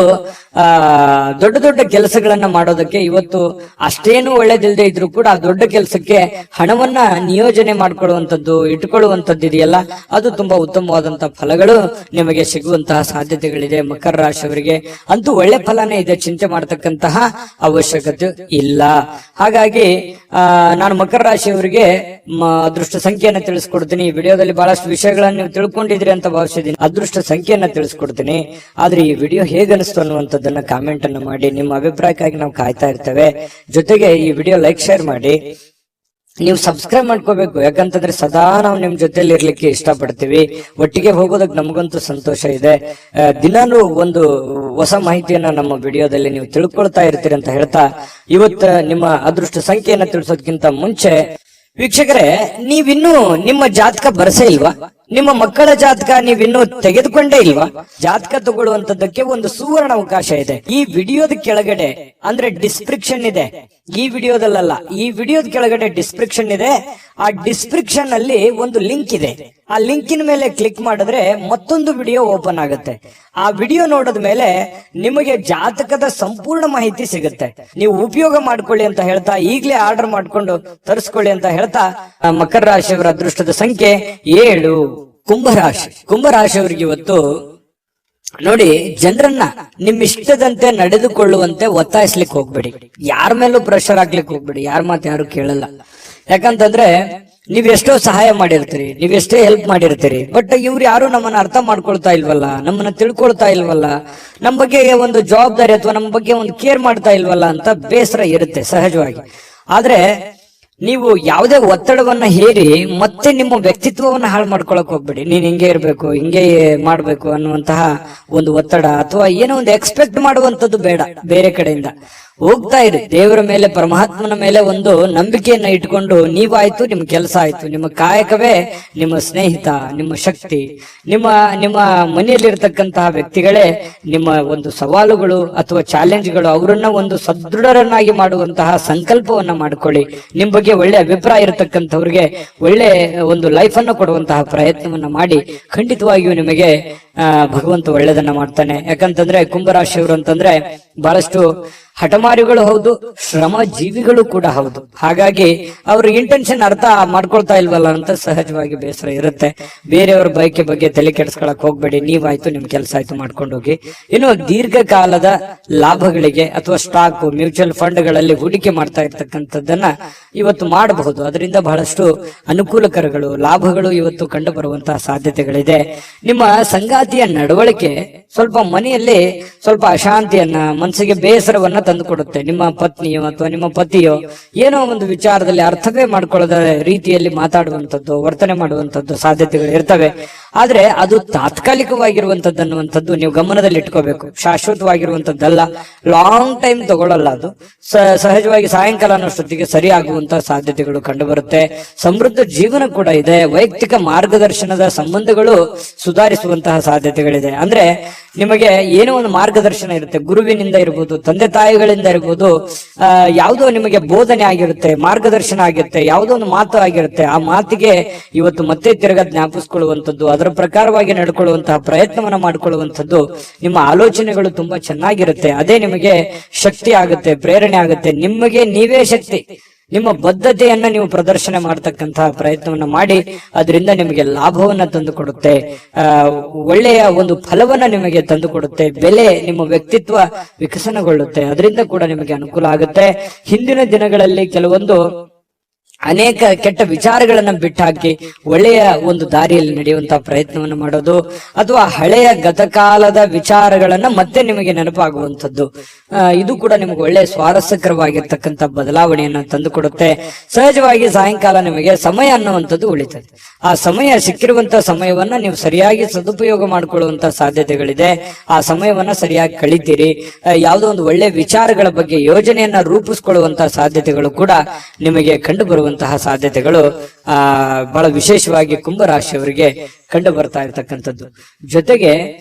ದೊಡ್ಡ ದೊಡ್ಡ ಕೆಲಸಗಳನ್ನ ಮಾಡೋದಕ್ಕೆ ಇವತ್ತು ಅಷ್ಟೇನು ಒಳ್ಳೇದಿಲ್ಲದೆ ಇದ್ರೂ ಕೂಡ ಆ ದೊಡ್ಡ ಕೆಲಸಕ್ಕೆ ಹಣವನ್ನ ನಿಯೋಜನೆ ಮಾಡ್ಕೊಳ್ಳುವಂಥದ್ದು, ಇಟ್ಕೊಳ್ಳುವಂಥದ್ದು ಇದೆಯಲ್ಲ, ಅದು ತುಂಬಾ ಉತ್ತಮವಾದಂತಹ ಫಲಗಳು ನಿಮಗೆ ಸಿಗುವಂತಹ ಸಾಧ್ಯತೆಗಳಿದೆ. ಮಕರ ರಾಶಿಯವರಿಗೆ ಅಂತೂ ಒಳ್ಳೆ ಫಲನೇ ಇದೆ, ಚಿಂತೆ ಮಾಡತಕ್ಕಂತಹ ಅವಶ್ಯಕತೆ ಇಲ್ಲ. ಹಾಗಾಗಿ ನಾನು ಮಕರ ರಾಶಿಯವರಿಗೆ ಅದೃಷ್ಟ ಸಂಖ್ಯೆಯನ್ನ ತಿಳಿಸ್ಕೊಡ್ತೀನಿ. ಈ ವಿಡಿಯೋದಲ್ಲಿ ಬಹಳಷ್ಟು ವಿಷಯಗಳನ್ನ ನೀವು ತಿಳ್ಕೊಂಡಿದ್ರಿ ಅಂತ ಭಾವಿಸಿದ್ದೀನಿ. ಅದೃಷ್ಟ ಸಂಖ್ಯೆಯನ್ನ ತಿಳಿಸ್ಕೊಡ್ತೀನಿ. ಆದ್ರೆ ಈ ವಿಡಿಯೋ ಹೇಗನಿಸ್ತು ಅನ್ನುವಂಥದ್ದನ್ನ ಕಾಮೆಂಟ್ ಅನ್ನು ಮಾಡಿ. ನಿಮ್ಮ ಅಭಿಪ್ರಾಯಕ್ಕಾಗಿ ನಾವು ಕಾಯ್ತಾ ಇರ್ತೇವೆ. ಜೊತೆಗೆ ಈ ವಿಡಿಯೋ ಲೈಕ್, ಶೇರ್ ಮಾಡಿ. ನೀವು ಸಬ್ಸ್ಕ್ರೈಬ್ ಮಾಡ್ಕೋಬೇಕು, ಯಾಕಂತಂದ್ರೆ ಸದಾ ನಾವು ನಿಮ್ ಜೊತೆಲಿ ಇರ್ಲಿಕ್ಕೆ ಇಷ್ಟಪಡ್ತೀವಿ. ಒಟ್ಟಿಗೆ ಹೋಗೋದಕ್ಕೆ ನಮಗಂತೂ ಸಂತೋಷ ಇದೆ. ದಿನಾನು ಒಂದು ಹೊಸ ಮಾಹಿತಿಯನ್ನ ನಮ್ಮ ವಿಡಿಯೋದಲ್ಲಿ ನೀವು ತಿಳ್ಕೊಳ್ತಾ ಇರ್ತೀರಿ ಅಂತ ಹೇಳ್ತಾ, ಇವತ್ತು ನಿಮ್ಮ ಅದೃಷ್ಟ ಸಂಖ್ಯೆಯನ್ನ ತಿಳಿಸೋದಕ್ಕಿಂತ ಮುಂಚೆ ವೀಕ್ಷಕರೇ, ನೀವಿನ್ನೂ ನಿಮ್ಮ ಜಾತಕ ಬರಸೇ ಇಲ್ವಾ? ನಿಮ್ಮ ಮಕ್ಕಳ ಜಾತಕ ನೀವಿನ್ನೂ ತೆಗೆದುಕೊಂಡೇ ಇಲ್ವಾ? ಜಾತಕ ತಗೊಳ್ಳುವಂತದ್ದಕ್ಕೆ ಒಂದು ಸುವರ್ಣ ಅವಕಾಶ ಇದೆ. ಈ ವಿಡಿಯೋದ ಕೆಳಗಡೆ ಅಂದ್ರೆ ಡಿಸ್ಕ್ರಿಪ್ಷನ್ ಇದೆ. ಈ ವಿಡಿಯೋದಲ್ಲ, ಈ ವಿಡಿಯೋದ ಕೆಳಗಡೆ ಡಿಸ್ಕ್ರಿಪ್ಷನ್ ಇದೆ. ಆ ಡಿಸ್ಕ್ರಿಪ್ಷನ್ ಅಲ್ಲಿ ಒಂದು ಲಿಂಕ್ ಇದೆ. ಆ ಲಿಂಕಿನ ಮೇಲೆ ಕ್ಲಿಕ್ ಮಾಡಿದ್ರೆ ಮತ್ತೊಂದು ವಿಡಿಯೋ ಓಪನ್ ಆಗುತ್ತೆ. ಆ ವಿಡಿಯೋ ನೋಡಿದ ಮೇಲೆ ನಿಮಗೆ ಜಾತಕದ ಸಂಪೂರ್ಣ ಮಾಹಿತಿ ಸಿಗುತ್ತೆ. ನೀವು ಉಪಯೋಗ ಮಾಡ್ಕೊಳ್ಳಿ ಅಂತ ಹೇಳ್ತಾ, ಈಗಲೇ ಆರ್ಡರ್ ಮಾಡ್ಕೊಂಡು ತರಿಸ್ಕೊಳ್ಳಿ ಅಂತ ಹೇಳ್ತಾ, ಮಕರ ರಾಶಿಯವರ ಅದೃಷ್ಟದ ಸಂಖ್ಯೆ 7. ಕುಂಭರಾಶಿಯವರಿಗೆ ಇವತ್ತು ನೋಡಿ, ಜನರನ್ನ ನಿಮ್ಮಿಷ್ಟದಂತೆ ನಡೆದುಕೊಳ್ಳುವಂತೆ ಒತ್ತಾಯಿಸ್ಲಿಕ್ಕೆ ಹೋಗ್ಬೇಡಿ. ಯಾರ ಮೇಲೂ ಪ್ರೆಷರ್ ಹಾಕ್ಲಿಕ್ಕೆ ಹೋಗ್ಬೇಡಿ. ಯಾರ ಮಾತು ಯಾರು ಕೇಳಲ್ಲ. ಯಾಕಂತಂದ್ರೆ ನೀವೆಷ್ಟೋ ಸಹಾಯ ಮಾಡಿರ್ತೀರಿ, ನೀವೆಷ್ಟೇ ಹೆಲ್ಪ್ ಮಾಡಿರ್ತೀರಿ, ಬಟ್ ಇವ್ರು ಯಾರು ನಮ್ಮನ್ನ ಅರ್ಥ ಮಾಡ್ಕೊಳ್ತಾ ಇಲ್ವಲ್ಲ, ನಮ್ಮನ್ನ ತಿಳ್ಕೊಳ್ತಾ ಇಲ್ವಲ್ಲ, ನಮ್ಮ ಬಗ್ಗೆ ಒಂದು ಜವಾಬ್ದಾರಿ ಅಥವಾ ನಮ್ಮ ಬಗ್ಗೆ ಒಂದು ಕೇರ್ ಮಾಡ್ತಾ ಇಲ್ವಲ್ಲ ಅಂತ ಬೇಸರ ಇರುತ್ತೆ ಸಹಜವಾಗಿ. ಆದ್ರೆ ನೀವು ಯಾವುದೇ ಒತ್ತಡವನ್ನ ಹೇರಿ ಮತ್ತೆ ನಿಮ್ಮ ವ್ಯಕ್ತಿತ್ವವನ್ನ ಹಾಳು ಮಾಡ್ಕೊಳಕ್ ಹೋಗ್ಬೇಡಿ. ನೀನ್ ಹಿಂಗೆ ಇರ್ಬೇಕು, ಹಿಂಗೆ ಮಾಡ್ಬೇಕು ಅನ್ನುವಂತಹ ಒಂದು ಒತ್ತಡ ಅಥವಾ ಏನೋ ಒಂದು ಎಕ್ಸ್ಪೆಕ್ಟ್ ಮಾಡುವಂತದ್ದು ಬೇಡ ಬೇರೆ ಕಡೆಯಿಂದ. ಹೋಗ್ತಾ ಇರಿ. ದೇವರ ಮೇಲೆ, ಪರಮಾತ್ಮನ ಮೇಲೆ ಒಂದು ನಂಬಿಕೆಯನ್ನ ಇಟ್ಕೊಂಡು ನೀವಾಯ್ತು, ನಿಮ್ಮ ಕೆಲಸ ಆಯ್ತು, ನಿಮ್ಮ ಕಾಯಕವೇ ನಿಮ್ಮ ಸ್ನೇಹಿತ, ನಿಮ್ಮ ಶಕ್ತಿ, ನಿಮ್ಮ ನಿಮ್ಮ ಮನೆಯಲ್ಲಿರ್ತಕ್ಕಂತಹ ವ್ಯಕ್ತಿಗಳೇ ನಿಮ್ಮ ಒಂದು ಸವಾಲುಗಳು ಅಥವಾ ಚಾಲೆಂಜ್ಗಳು. ಅವರನ್ನ ಒಂದು ಸದೃಢರನ್ನಾಗಿ ಮಾಡುವಂತಹ ಸಂಕಲ್ಪವನ್ನ ಮಾಡ್ಕೊಳ್ಳಿ. ನಿಮ್ ಬಗ್ಗೆ ಒಳ್ಳೆ ಅಭಿಪ್ರಾಯ ಇರತಕ್ಕಂಥವ್ರಿಗೆ ಒಳ್ಳೆ ಒಂದು ಲೈಫ್ ಅನ್ನು ಕೊಡುವಂತಹ ಪ್ರಯತ್ನವನ್ನ ಮಾಡಿ. ಖಂಡಿತವಾಗಿಯೂ ನಿಮಗೆ ಭಗವಂತ ಒಳ್ಳೆದನ್ನ ಮಾಡ್ತಾನೆ. ಯಾಕಂತಂದ್ರೆ ಕುಂಭರಾಶಿಯವರು ಅಂತಂದ್ರೆ ಬಹಳಷ್ಟು ಹಠಮಾರಿಗಳು ಹೌದು, ಶ್ರಮ ಜೀವಿಗಳು ಕೂಡ ಹೌದು. ಹಾಗಾಗಿ ಅವ್ರ ಇಂಟೆನ್ಷನ್ ಅರ್ಥ ಮಾಡ್ಕೊಳ್ತಾ ಇಲ್ವಲ್ಲ ಅಂತ ಸಹಜವಾಗಿ ಬೇಸರ ಇರುತ್ತೆ. ಬೇರೆಯವ್ರ ಬಯಕೆ ಬಗ್ಗೆ ತಲೆ ಕೆಡಿಸ್ಕೊಳಕ್ ಹೋಗ್ಬೇಡಿ. ನೀವಾಯ್ತು, ನಿಮ್ ಕೆಲಸ ಆಯ್ತು, ಮಾಡ್ಕೊಂಡು ಹೋಗಿ. ಇನ್ನು ದೀರ್ಘಕಾಲದ ಲಾಭಗಳಿಗೆ ಅಥವಾ ಸ್ಟಾಕ್, ಮ್ಯೂಚುವಲ್ ಫಂಡ್ಗಳಲ್ಲಿ ಹೂಡಿಕೆ ಮಾಡ್ತಾ ಇರ್ತಕ್ಕಂಥದ್ದನ್ನ ಇವತ್ತು ಮಾಡಬಹುದು. ಅದರಿಂದ ಬಹಳಷ್ಟು ಅನುಕೂಲಕರಗಳು, ಲಾಭಗಳು ಇವತ್ತು ಕಂಡು ಬರುವಂತಹ ಸಾಧ್ಯತೆಗಳಿದೆ. ನಿಮ್ಮ ಸಂಗಾತಿಯ ನಡವಳಿಕೆ ಸ್ವಲ್ಪ ಮನೆಯಲ್ಲಿ ಸ್ವಲ್ಪ ಅಶಾಂತಿಯನ್ನ, ಮನಸ್ಸಿಗೆ ಬೇಸರವನ್ನ ತಂದುಕೊಡುತ್ತೆ. ನಿಮ್ಮ ಪತ್ನಿಯೋ ಅಥವಾ ನಿಮ್ಮ ಪತಿಯೋ ಏನೋ ಒಂದು ವಿಚಾರದಲ್ಲಿ ಅರ್ಥವೇ ಮಾಡ್ಕೊಳ್ಳದ ರೀತಿಯಲ್ಲಿ ಮಾತಾಡುವಂಥದ್ದು, ವರ್ತನೆ ಮಾಡುವಂಥದ್ದು ಸಾಧ್ಯತೆಗಳು ಇರ್ತವೆ. ಆದ್ರೆ ಅದು ತಾತ್ಕಾಲಿಕವಾಗಿರುವಂತದ್ದು ಅನ್ನುವಂಥದ್ದು ನೀವು ಗಮನದಲ್ಲಿ ಇಟ್ಕೋಬೇಕು. ಶಾಶ್ವತವಾಗಿರುವಂತದ್ದಲ್ಲ, ಲಾಂಗ್ ಟೈಮ್ ತಗೊಳ್ಳಲ್ಲ. ಅದು ಸಹಜವಾಗಿ ಸಾಯಂಕಾಲ ಅನ್ನೋಷ್ಟೊತ್ತಿಗೆ ಸರಿ ಆಗುವಂತಹ ಸಾಧ್ಯತೆಗಳು ಕಂಡು ಬರುತ್ತೆ. ಸಮೃದ್ಧ ಜೀವನ ಕೂಡ ಇದೆ. ವೈಯಕ್ತಿಕ ಮಾರ್ಗದರ್ಶನದ ಸಂಬಂಧಗಳು ಸುಧಾರಿಸುವಂತಹ ಸಾಧ್ಯತೆಗಳಿದೆ. ಅಂದ್ರೆ ನಿಮಗೆ ಏನೋ ಒಂದು ಮಾರ್ಗದರ್ಶನ ಇರುತ್ತೆ, ಗುರುವಿನಿಂದ ಇರ್ಬೋದು, ತಂದೆ ತಾಯಿಗಳಿಂದ ಇರ್ಬೋದು, ಯಾವುದೋ ನಿಮಗೆ ಬೋಧನೆ ಆಗಿರುತ್ತೆ, ಮಾರ್ಗದರ್ಶನ ಆಗಿರುತ್ತೆ, ಯಾವುದೋ ಒಂದು ಮಾತು ಆಗಿರುತ್ತೆ. ಆ ಮಾತಿಗೆ ಇವತ್ತು ಮತ್ತೆ ತಿರುಗ ಜ್ಞಾಪಿಸ್ಕೊಳ್ಳುವಂಥದ್ದು, ಅದರ ಪ್ರಕಾರವಾಗಿ ನಡ್ಕೊಳ್ಳುವಂತಹ ಪ್ರಯತ್ನವನ್ನ ಮಾಡಿಕೊಳ್ಳುವಂಥದ್ದು, ನಿಮ್ಮ ಆಲೋಚನೆಗಳು ತುಂಬಾ ಚೆನ್ನಾಗಿರುತ್ತೆ. ಅದೇ ನಿಮಗೆ ಶಕ್ತಿ ಆಗುತ್ತೆ, ಪ್ರೇರಣೆ ಆಗುತ್ತೆ. ನಿಮಗೆ ನೀವೇ ಶಕ್ತಿ. ನಿಮ್ಮ ಬದ್ಧತೆಯನ್ನ ನೀವು ಪ್ರದರ್ಶನ ಮಾಡತಕ್ಕಂತಹ ಪ್ರಯತ್ನವನ್ನ ಮಾಡಿ. ಅದರಿಂದ ನಿಮಗೆ ಲಾಭವನ್ನ ತಂದು ಕೊಡುತ್ತೆ, ಒಳ್ಳೆಯ ಒಂದು ಫಲವನ್ನ ನಿಮಗೆ ತಂದು ಕೊಡುತ್ತೆ. ಬೆಲೆ, ನಿಮ್ಮ ವ್ಯಕ್ತಿತ್ವ ವಿಕಸನಗೊಳ್ಳುತ್ತೆ. ಅದರಿಂದ ಕೂಡ ನಿಮಗೆ ಅನುಕೂಲ ಆಗುತ್ತೆ. ಹಿಂದಿನ ದಿನಗಳಲ್ಲಿ ಕೆಲವೊಂದು ಅನೇಕ ಕೆಟ್ಟ ವಿಚಾರಗಳನ್ನ ಬಿಟ್ಟಾಕಿ ಒಳ್ಳೆಯ ಒಂದು ದಾರಿಯಲ್ಲಿ ನಡೆಯುವಂತಹ ಪ್ರಯತ್ನವನ್ನು ಮಾಡೋದು, ಅಥವಾ ಹಳೆಯ ಗತಕಾಲದ ವಿಚಾರಗಳನ್ನ ಮತ್ತೆ ನಿಮಗೆ ನೆನಪಾಗುವಂಥದ್ದು, ಇದು ಕೂಡ ನಿಮಗೆ ಒಳ್ಳೆಯ ಸ್ವಾರಸ್ಯಕರವಾಗಿರ್ತಕ್ಕಂಥ ಬದಲಾವಣೆಯನ್ನ ತಂದುಕೊಡುತ್ತೆ. ಸಹಜವಾಗಿ ಸಾಯಂಕಾಲ ನಿಮಗೆ ಸಮಯ ಅನ್ನುವಂಥದ್ದು ಉಳಿತದೆ. ಆ ಸಮಯ, ಸಿಕ್ಕಿರುವಂತಹ ಸಮಯವನ್ನ ನೀವು ಸರಿಯಾಗಿ ಸದುಪಯೋಗ ಮಾಡಿಕೊಳ್ಳುವಂತಹ ಸಾಧ್ಯತೆಗಳಿದೆ. ಆ ಸಮಯವನ್ನ ಸರಿಯಾಗಿ ಕಳಿತೀರಿ. ಯಾವುದೋ ಒಂದು ಒಳ್ಳೆಯ ವಿಚಾರಗಳ ಬಗ್ಗೆ ಯೋಜನೆಯನ್ನ ರೂಪಿಸಿಕೊಳ್ಳುವಂತಹ ಸಾಧ್ಯತೆಗಳು ಕೂಡ ನಿಮಗೆ ಕಂಡು ಬರುವಂತಹ ಸಾಧ್ಯತೆಗಳು ಬಹಳ ವಿಶೇಷವಾಗಿ ಕುಂಭರಾಶಿಯವರಿಗೆ ಕಂಡು ಬರ್ತಾ ಇರತಕ್ಕಂಥದ್ದು. ಜೊತೆಗೆ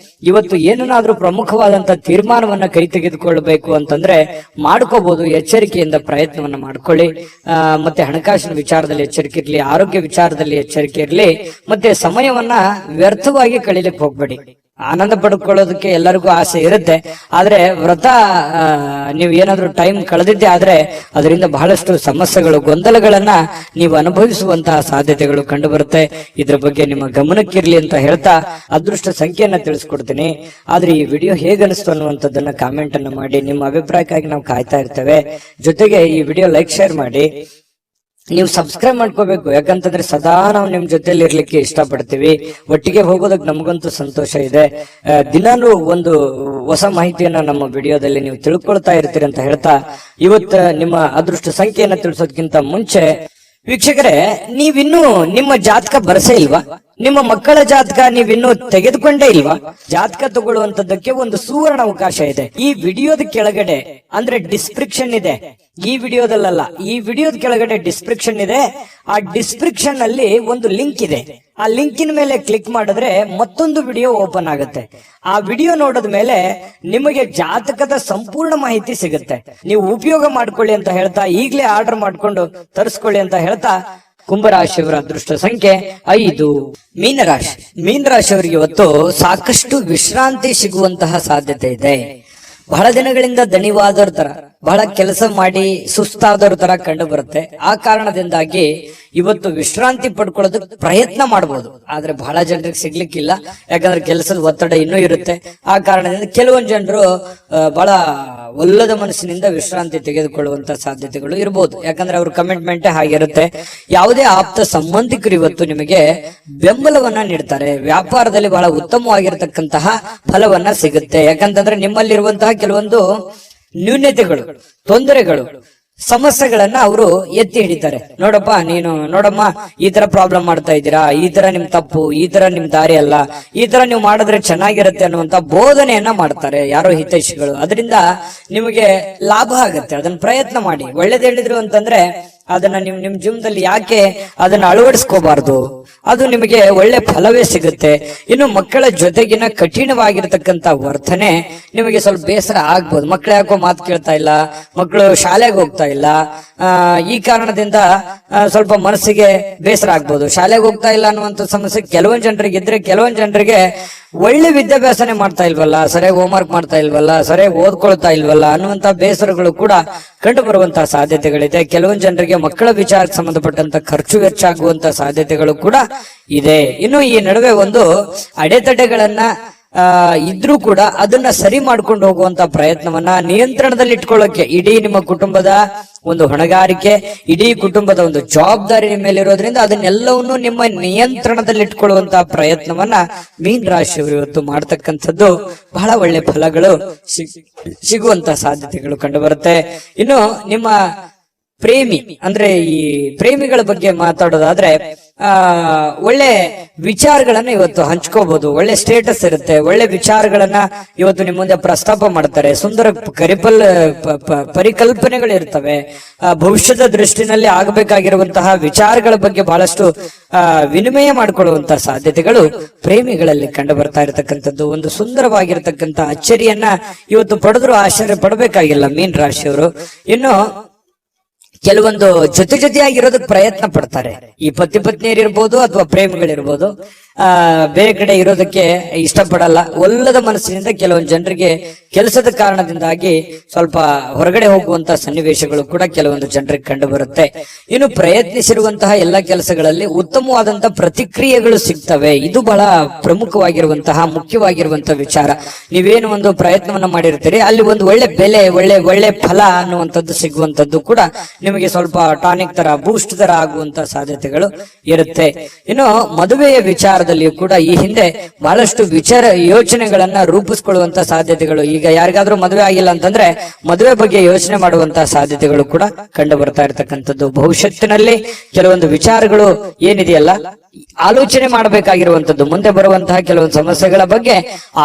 ಇವತ್ತು ಏನನ್ನಾದ್ರೂ ಪ್ರಮುಖವಾದಂತಹ ತೀರ್ಮಾನವನ್ನ ಕೈ ತೆಗೆದುಕೊಳ್ಳಬೇಕು ಅಂತಂದ್ರೆ ಮಾಡ್ಕೋಬಹುದು. ಎಚ್ಚರಿಕೆಯಿಂದ ಪ್ರಯತ್ನವನ್ನ ಮಾಡ್ಕೊಳ್ಳಿ. ಮತ್ತೆ ಹಣಕಾಸಿನ ವಿಚಾರದಲ್ಲಿ ಎಚ್ಚರಿಕೆ ಇರ್ಲಿ, ಆರೋಗ್ಯ ವಿಚಾರದಲ್ಲಿ ಎಚ್ಚರಿಕೆ ಇರ್ಲಿ. ಮತ್ತೆ ಸಮಯವನ್ನ ವ್ಯರ್ಥವಾಗಿ ಕಳೀಲಿಕ್ಕೆ ಹೋಗ್ಬೇಡಿ. ಆನಂದ ಪಡ್ಕೊಳ್ಳೋದಕ್ಕೆ ಎಲ್ಲರಿಗೂ ಆಸೆ ಇರುತ್ತೆ. ಆದ್ರೆ ವ್ರತ ನೀವು ಏನಾದ್ರೂ ಟೈಮ್ ಕಳೆದಿದ್ದೆ ಆದ್ರೆ ಅದರಿಂದ ಬಹಳಷ್ಟು ಸಮಸ್ಯೆಗಳು, ಗೊಂದಲಗಳನ್ನ ನೀವು ಅನುಭವಿಸುವಂತಹ ಸಾಧ್ಯತೆಗಳು ಕಂಡು ಬರುತ್ತೆ. ಇದ್ರ ಬಗ್ಗೆ ನಿಮ್ಮ ಗಮನಕ್ಕಿರ್ಲಿ ಅಂತ ಹೇಳ್ತಾ ಅದೃಷ್ಟ ಸಂಖ್ಯೆಯನ್ನ ತಿಳಿಸ್ಕೊಡ್ತೀನಿ. ಆದ್ರೆ ಈ ವಿಡಿಯೋ ಹೇಗನಿಸ್ತು ಅನ್ನುವಂಥದ್ದನ್ನ ಕಾಮೆಂಟ್ ಅನ್ನ ಮಾಡಿ. ನಿಮ್ಮ ಅಭಿಪ್ರಾಯಕ್ಕಾಗಿ ನಾವು ಕಾಯ್ತಾ ಇರ್ತೇವೆ. ಜೊತೆಗೆ ಈ ವಿಡಿಯೋ ಲೈಕ್, ಶೇರ್ ಮಾಡಿ. ನೀವು ಸಬ್ಸ್ಕ್ರೈಬ್ ಮಾಡ್ಕೋಬೇಕು. ಯಾಕಂತಂದ್ರೆ ಸದಾ ನಾವು ನಿಮ್ ಜೊತೆಲಿ ಇರ್ಲಿಕ್ಕೆ ಇಷ್ಟಪಡ್ತೀವಿ. ಒಟ್ಟಿಗೆ ಹೋಗೋದಕ್ಕೆ ನಮಗಂತೂ ಸಂತೋಷ ಇದೆ. ದಿನಾನು ಒಂದು ಹೊಸ ಮಾಹಿತಿಯನ್ನ ನಮ್ಮ ವಿಡಿಯೋದಲ್ಲಿ ನೀವು ತಿಳ್ಕೊಳ್ತಾ ಇರ್ತೀರಿ ಅಂತ ಹೇಳ್ತಾ, ಇವತ್ತು ನಿಮ್ಮ ಅದೃಷ್ಟ ಸಂಖ್ಯೆಯನ್ನ ತಿಳಿಸೋದಕ್ಕಿಂತ ಮುಂಚೆ ವೀಕ್ಷಕರೇ, ನೀವಿನ್ನೂ ನಿಮ್ಮ ಜಾತಕ ಬರಸೇ ಇಲ್ವಾ? ನಿಮ್ಮ ಮಕ್ಕಳ ಜಾತಕ ನೀವಿನ್ನೂ ತೆಗೆದುಕೊಂಡೇ ಇಲ್ವಾ? ಜಾತಕ ತಗೊಳ್ಳುವಂತದ್ದಕ್ಕೆ ಒಂದು ಸುವರ್ಣ ಅವಕಾಶ ಇದೆ. ಈ ವಿಡಿಯೋದ ಕೆಳಗಡೆ ಅಂದ್ರೆ ಡಿಸ್ಕ್ರಿಪ್ಷನ್ ಇದೆ. ಈ ವಿಡಿಯೋದಲ್ಲ, ಈ ವಿಡಿಯೋದ ಕೆಳಗಡೆ ಡಿಸ್ಕ್ರಿಪ್ಷನ್ ಇದೆ. ಆ ಡಿಸ್ಕ್ರಿಪ್ಷನ್ ಅಲ್ಲಿ ಒಂದು ಲಿಂಕ್ ಇದೆ. ಆ ಲಿಂಕಿನ ಮೇಲೆ ಕ್ಲಿಕ್ ಮಾಡಿದ್ರೆ ಮತ್ತೊಂದು ವಿಡಿಯೋ ಓಪನ್ ಆಗುತ್ತೆ. ಆ ವಿಡಿಯೋ ನೋಡಿದ ಮೇಲೆ ನಿಮಗೆ ಜಾತಕದ ಸಂಪೂರ್ಣ ಮಾಹಿತಿ ಸಿಗುತ್ತೆ. ನೀವು ಉಪಯೋಗ ಮಾಡ್ಕೊಳ್ಳಿ ಅಂತ ಹೇಳ್ತಾ, ಈಗಲೇ ಆರ್ಡರ್ ಮಾಡ್ಕೊಂಡು ತರಿಸ್ಕೊಳ್ಳಿ ಅಂತ ಹೇಳ್ತಾ, ಕುಂಭರಾಶಿಯವರ ಅದೃಷ್ಟ ಸಂಖ್ಯೆ 5. ಮೀನರಾಶಿ. ಮೀನರಾಶಿಯವರಿಗೆ ಇವತ್ತು ಸಾಕಷ್ಟು ವಿಶ್ರಾಂತಿ ಸಿಗುವಂತಹ ಸಾಧ್ಯತೆ ಇದೆ. ಬಹಳ ದಿನಗಳಿಂದ ದಣಿವಾದವ್ರ ತರ, ಬಹಳ ಕೆಲಸ ಮಾಡಿ ಸುಸ್ತಾದವ್ರ ತರ ಕಂಡು ಬರುತ್ತೆ. ಆ ಕಾರಣದಿಂದಾಗಿ ಇವತ್ತು ವಿಶ್ರಾಂತಿ ಪಡ್ಕೊಳ್ಳೋದಕ್ಕೆ ಪ್ರಯತ್ನ ಮಾಡಬಹುದು. ಆದ್ರೆ ಬಹಳ ಜನರಿಗೆ ಸಿಗ್ಲಿಕ್ಕಿಲ್ಲ. ಯಾಕಂದ್ರೆ ಕೆಲಸದ ಒತ್ತಡ ಇನ್ನೂ ಇರುತ್ತೆ. ಆ ಕಾರಣದಿಂದ ಕೆಲವೊಂದು ಜನರು ಬಹಳ ಒಲ್ಲದ ಮನಸ್ಸಿನಿಂದ ವಿಶ್ರಾಂತಿ ತೆಗೆದುಕೊಳ್ಳುವಂತ ಸಾಧ್ಯತೆಗಳು ಇರಬಹುದು. ಯಾಕಂದ್ರೆ ಅವ್ರ ಕಮಿಟ್ಮೆಂಟ್ ಹಾಗಿರುತ್ತೆ. ಯಾವುದೇ ಆಪ್ತ ಸಂಬಂಧಿಕರು ಇವತ್ತು ನಿಮಗೆ ಬೆಂಬಲವನ್ನ ನೀಡ್ತಾರೆ. ವ್ಯಾಪಾರದಲ್ಲಿ ಬಹಳ ಉತ್ತಮವಾಗಿರತಕ್ಕಂತಹ ಫಲವನ್ನ ಸಿಗುತ್ತೆ. ಯಾಕಂತಂದ್ರೆ ನಿಮ್ಮಲ್ಲಿರುವಂತಹ ಕೆಲವೊಂದು ನ್ಯೂನ್ಯತೆಗಳು, ತೊಂದರೆಗಳು ಸಮಸ್ಯೆಗಳನ್ನ ಅವರು ಎತ್ತಿ ಹಿಡಿತಾರೆ. ನೋಡಪ್ಪ ನೀನು ನೋಡಮ್ಮ, ಈ ತರ ಪ್ರಾಬ್ಲಮ್ ಮಾಡ್ತಾ ಇದ್ದೀರಾ, ಈ ತರ ನಿಮ್ ತಪ್ಪು, ಈ ತರ ನಿಮ್ ದಾರಿ ಅಲ್ಲ, ಈ ತರ ನೀವು ಮಾಡಿದ್ರೆ ಚೆನ್ನಾಗಿರುತ್ತೆ ಅನ್ನುವಂತ ಬೋಧನೆಯನ್ನ ಮಾಡ್ತಾರೆ ಯಾರೋ ಹಿತೈಷಿಗಳು. ಅದರಿಂದ ನಿಮಗೆ ಲಾಭ ಆಗುತ್ತೆ. ಅದನ್ನ ಪ್ರಯತ್ನ ಮಾಡಿ. ಒಳ್ಳೇದ್ ಹೇಳಿದ್ರು ಅಂತಂದ್ರೆ ಅದನ್ನ ನಿಮ್ ಜೀವನದಲ್ಲಿ ಯಾಕೆ ಅದನ್ನ ಅಳವಡಿಸ್ಕೋಬಾರ್ದು? ಅದು ನಿಮಗೆ ಒಳ್ಳೆ ಫಲವೇ ಸಿಗುತ್ತೆ. ಇನ್ನು ಮಕ್ಕಳ ಜೊತೆಗಿನ ಕಠಿಣವಾಗಿರ್ತಕ್ಕಂಥ ವರ್ತನೆ ನಿಮಗೆ ಸ್ವಲ್ಪ ಬೇಸರ ಆಗ್ಬೋದು. ಮಕ್ಕಳು ಯಾಕೋ ಮಾತು ಕೇಳ್ತಾ ಇಲ್ಲ, ಮಕ್ಕಳು ಶಾಲೆಗೆ ಹೋಗ್ತಾ ಇಲ್ಲ, ಈ ಕಾರಣದಿಂದ ಸ್ವಲ್ಪ ಮನಸ್ಸಿಗೆ ಬೇಸರ ಆಗ್ಬೋದು. ಶಾಲೆಗೆ ಹೋಗ್ತಾ ಇಲ್ಲ ಅನ್ನುವಂಥ ಸಮಸ್ಯೆ ಕೆಲವೊಂದು ಜನರಿಗೆ ಇದ್ರೆ, ಕೆಲವೊಂದು ಜನರಿಗೆ ಒಳ್ಳೆ ವಿದ್ಯಾಭ್ಯಾಸನೆ ಮಾಡ್ತಾ ಇಲ್ವಲ್ಲ, ಸರಿಯಾಗಿ ಹೋಮ್ವರ್ಕ್ ಮಾಡ್ತಾ ಇಲ್ವಲ್ಲ, ಸರಿಯಾಗಿ ಓದ್ಕೊಳ್ತಾ ಇಲ್ವಲ್ಲ ಅನ್ನುವಂತ ಬೇಸರಗಳು ಕೂಡ ಕಂಡು ಬರುವಂತಹ ಸಾಧ್ಯತೆಗಳಿದೆ. ಕೆಲವೊಂದು ಜನರಿಗೆ ಮಕ್ಕಳ ವಿಚಾರಕ್ಕೆ ಸಂಬಂಧಪಟ್ಟಂತ ಖರ್ಚು ವೆಚ್ಚ ಆಗುವಂತ ಸಾಧ್ಯತೆಗಳು ಕೂಡ ಇದೆ. ಇನ್ನು ಈ ನಡುವೆ ಒಂದು ಅಡೆತಡೆಗಳನ್ನ ಇದ್ರೂ ಕೂಡ ಅದನ್ನ ಸರಿ ಮಾಡ್ಕೊಂಡು ಹೋಗುವಂತ ಪ್ರಯತ್ನವನ್ನ ನಿಯಂತ್ರಣದಲ್ಲಿ ಇಟ್ಕೊಳ್ಳೋಕೆ ಇಡೀ ನಿಮ್ಮ ಕುಟುಂಬದ ಒಂದು ಹೊಣೆಗಾರಿಕೆ, ಇಡೀ ಕುಟುಂಬದ ಒಂದು ಜವಾಬ್ದಾರಿ ನಿಮ್ಮ ಮೇಲೆ ಇರೋದ್ರಿಂದ ಅದನ್ನೆಲ್ಲವನ್ನು ನಿಮ್ಮ ನಿಯಂತ್ರಣದಲ್ಲಿ ಇಟ್ಕೊಳ್ಳುವಂತಹ ಪ್ರಯತ್ನವನ್ನ ಮೀನ್ ರಾಶಿಯವರು ಇವತ್ತು ಮಾಡ್ತಕ್ಕಂಥದ್ದು ಬಹಳ ಒಳ್ಳೆ ಫಲಗಳು ಸಿಗುವಂತ ಸಾಧ್ಯತೆಗಳು ಕಂಡು ಬರುತ್ತೆ. ಇನ್ನು ನಿಮ್ಮ ಪ್ರೇಮಿ ಅಂದ್ರೆ ಈ ಪ್ರೇಮಿಗಳ ಬಗ್ಗೆ ಮಾತಾಡೋದಾದ್ರೆ ಒಳ್ಳೆ ವಿಚಾರಗಳನ್ನ ಇವತ್ತು ಹಂಚ್ಕೋಬಹುದು. ಒಳ್ಳೆ ಸ್ಟೇಟಸ್ ಇರುತ್ತೆ, ಒಳ್ಳೆ ವಿಚಾರಗಳನ್ನ ಇವತ್ತು ನಿಮ್ಮ ಮುಂದೆ ಪ್ರಸ್ತಾಪ ಮಾಡ್ತಾರೆ. ಸುಂದರ ಪರಿಕಲ್ಪನೆಗಳು ಇರ್ತವೆ. ಭವಿಷ್ಯದ ದೃಷ್ಟಿನಲ್ಲಿ ಆಗಬೇಕಾಗಿರುವಂತಹ ವಿಚಾರಗಳ ಬಗ್ಗೆ ಬಹಳಷ್ಟು ವಿನಿಮಯ ಮಾಡಿಕೊಳ್ಳುವಂತಹ ಸಾಧ್ಯತೆಗಳು ಪ್ರೇಮಿಗಳಲ್ಲಿ ಕಂಡು ಬರ್ತಾ ಇರತಕ್ಕಂಥದ್ದು. ಒಂದು ಸುಂದರವಾಗಿರ್ತಕ್ಕಂಥ ಅಚ್ಚರಿಯನ್ನ ಇವತ್ತು ಪಡೆದ್ರು ಆಶ್ಚರ್ಯ ಪಡಬೇಕಾಗಿಲ್ಲ ಮೀನ್ ರಾಶಿಯವರು. ಇನ್ನು ಕೆಲವೊಂದು ಜೊತೆಯಾಗಿರೋದಕ್ಕೆ ಪ್ರಯತ್ನ ಪಡ್ತಾರೆ. ಈ ಪತಿ ಪತ್ನಿಯರಿರ್ಬೋದು ಅಥವಾ ಪ್ರೇಮಿಗಳಿರ್ಬೋದು, ಬೇರೆ ಕಡೆ ಇರೋದಕ್ಕೆ ಇಷ್ಟಪಡಲ್ಲ. ಒಲ್ಲದ ಮನಸ್ಸಿನಿಂದ ಕೆಲವೊಂದು ಜನರಿಗೆ ಕೆಲಸದ ಕಾರಣದಿಂದಾಗಿ ಸ್ವಲ್ಪ ಹೊರಗಡೆ ಹೋಗುವಂತ ಸನ್ನಿವೇಶಗಳು ಕೂಡ ಕೆಲವೊಂದು ಜನರಿಗೆ ಕಂಡು ಬರುತ್ತೆ. ಇನ್ನು ಪ್ರಯತ್ನಿಸಿರುವಂತಹ ಎಲ್ಲ ಕೆಲಸಗಳಲ್ಲಿ ಉತ್ತಮವಾದಂತಹ ಪ್ರತಿಕ್ರಿಯೆಗಳು ಸಿಗ್ತವೆ. ಇದು ಬಹಳ ಪ್ರಮುಖವಾಗಿರುವಂತಹ ಮುಖ್ಯವಾಗಿರುವಂತಹ ವಿಚಾರ. ನೀವೇನು ಒಂದು ಪ್ರಯತ್ನವನ್ನ ಮಾಡಿರ್ತೀರಿ, ಅಲ್ಲಿ ಒಂದು ಒಳ್ಳೆ ಬೆಲೆ, ಒಳ್ಳೆ ಫಲ ಅನ್ನುವಂಥದ್ದು ಸಿಗುವಂತದ್ದು ಕೂಡ ನಿಮಗೆ ಸ್ವಲ್ಪ ಟಾನಿಕ್ ತರ, ಬೂಸ್ಟ್ ತರ ಆಗುವಂತ ಸಾಧ್ಯತೆಗಳು ಇರುತ್ತೆ. ಇನ್ನು ಮದುವೆಯ ವಿಚಾರದಲ್ಲಿಯೂ ಕೂಡ ಈ ಹಿಂದೆ ಬಹಳಷ್ಟು ಯೋಚನೆಗಳನ್ನ ರೂಪಿಸ್ಕೊಳ್ಳುವಂತ ಸಾಧ್ಯತೆಗಳು, ಈಗ ಯಾರಿಗಾದ್ರೂ ಮದುವೆ ಆಗಿಲ್ಲ ಅಂತಂದ್ರೆ ಮದುವೆ ಬಗ್ಗೆ ಯೋಚನೆ ಮಾಡುವಂತಹ ಸಾಧ್ಯತೆಗಳು ಕೂಡ ಕಂಡು ಬರ್ತಾ ಇರತಕ್ಕಂಥದ್ದು. ಭವಿಷ್ಯತ್ತಿನಲ್ಲಿ ಕೆಲವೊಂದು ವಿಚಾರಗಳು ಏನಿದೆಯಲ್ಲ, ಆಲೋಚನೆ ಮಾಡಬೇಕಾಗಿರುವಂತದ್ದು, ಮುಂದೆ ಬರುವಂತಹ ಕೆಲವೊಂದು ಸಮಸ್ಯೆಗಳ ಬಗ್ಗೆ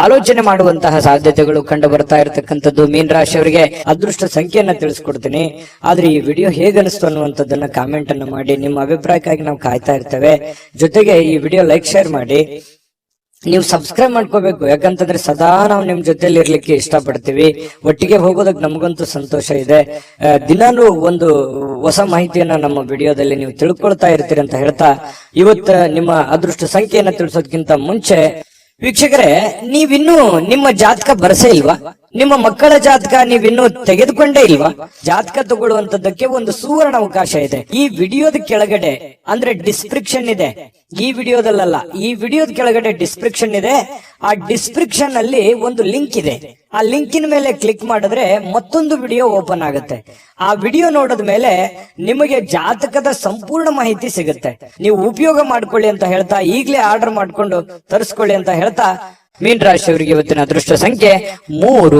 ಆಲೋಚನೆ ಮಾಡುವಂತಹ ಸಾಧ್ಯತೆಗಳು ಕಂಡು ಬರ್ತಾ ಇರತಕ್ಕಂಥದ್ದು. ಮೀನ್ ರಾಶಿಯವರಿಗೆ ಅದೃಷ್ಟ ಸಂಖ್ಯೆಯನ್ನ ತಿಳಿಸ್ಕೊಡ್ತೀನಿ. ಆದ್ರೆ ಈ ವಿಡಿಯೋ ಹೇಗನಿಸ್ತು ಅನ್ನುವಂಥದ್ದನ್ನ ಕಾಮೆಂಟ್ ಅನ್ನು ಮಾಡಿ. ನಿಮ್ಮ ಅಭಿಪ್ರಾಯಕ್ಕಾಗಿ ನಾವು ಕಾಯ್ತಾ ಇರ್ತೇವೆ. ಜೊತೆಗೆ ಈ ವಿಡಿಯೋ ಲೈಕ್, ಶೇರ್ ಮಾಡಿ. ನೀವು ಸಬ್ಸ್ಕ್ರೈಬ್ ಮಾಡ್ಕೋಬೇಕು, ಯಾಕಂತಂದ್ರೆ ಸದಾ ನಾವು ನಿಮ್ ಜೊತೆಲಿ ಇರ್ಲಿಕ್ಕೆ ಇಷ್ಟಪಡ್ತೀವಿ. ಒಟ್ಟಿಗೆ ಹೋಗೋದಕ್ಕೆ ನಮಗಂತೂ ಸಂತೋಷ ಇದೆ. ದಿನಾನು ಒಂದು ಹೊಸ ಮಾಹಿತಿಯನ್ನ ನಮ್ಮ ವಿಡಿಯೋದಲ್ಲಿ ನೀವು ತಿಳ್ಕೊಳ್ತಾ ಇರ್ತೀರಿ ಅಂತ ಹೇಳ್ತಾ, ಇವತ್ತು ನಿಮ್ಮ ಅದೃಷ್ಟ ಸಂಖ್ಯೆಯನ್ನ ತಿಳಿಸೋದಕ್ಕಿಂತ ಮುಂಚೆ ವೀಕ್ಷಕರೇ, ನೀವಿನ್ನೂ ನಿಮ್ಮ ಜಾತಕ ಬರಸೇ ಇಲ್ವಾ? ನಿಮ್ಮ ಮಕ್ಕಳ ಜಾತಕ ನೀವಿನ್ನೂ ತೆಗೆದುಕೊಂಡೇ ಇಲ್ವಾ? ಜಾತಕ ತಗೊಳ್ಳುವಂತದ್ದಕ್ಕೆ ಒಂದು ಸುವರ್ಣ ಅವಕಾಶ ಇದೆ. ಈ ವಿಡಿಯೋದ ಕೆಳಗಡೆ ಅಂದ್ರೆ ಡಿಸ್ಕ್ರಿಪ್ಷನ್ ಇದೆ. ಈ ವಿಡಿಯೋದಲ್ಲ, ಈ ವಿಡಿಯೋದ ಕೆಳಗಡೆ ಡಿಸ್ಕ್ರಿಪ್ಷನ್ ಇದೆ. ಆ ಡಿಸ್ಕ್ರಿಪ್ಷನ್ ಅಲ್ಲಿ ಒಂದು ಲಿಂಕ್ ಇದೆ. ಆ ಲಿಂಕಿನ ಮೇಲೆ ಕ್ಲಿಕ್ ಮಾಡಿದ್ರೆ ಮತ್ತೊಂದು ವಿಡಿಯೋ ಓಪನ್ ಆಗುತ್ತೆ. ಆ ವಿಡಿಯೋ ನೋಡಿದ ಮೇಲೆ ನಿಮಗೆ ಜಾತಕದ ಸಂಪೂರ್ಣ ಮಾಹಿತಿ ಸಿಗುತ್ತೆ. ನೀವು ಉಪಯೋಗ ಮಾಡ್ಕೊಳ್ಳಿ ಅಂತ ಹೇಳ್ತಾ, ಈಗಲೇ ಆರ್ಡರ್ ಮಾಡ್ಕೊಂಡು ತರಿಸ್ಕೊಳ್ಳಿ ಅಂತ ಹೇಳ್ತಾ, ಮೀನ್ ರಾಶಿಯವರಿಗೆ ಇವತ್ತಿನ ಅದೃಷ್ಟ ಸಂಖ್ಯೆ 3.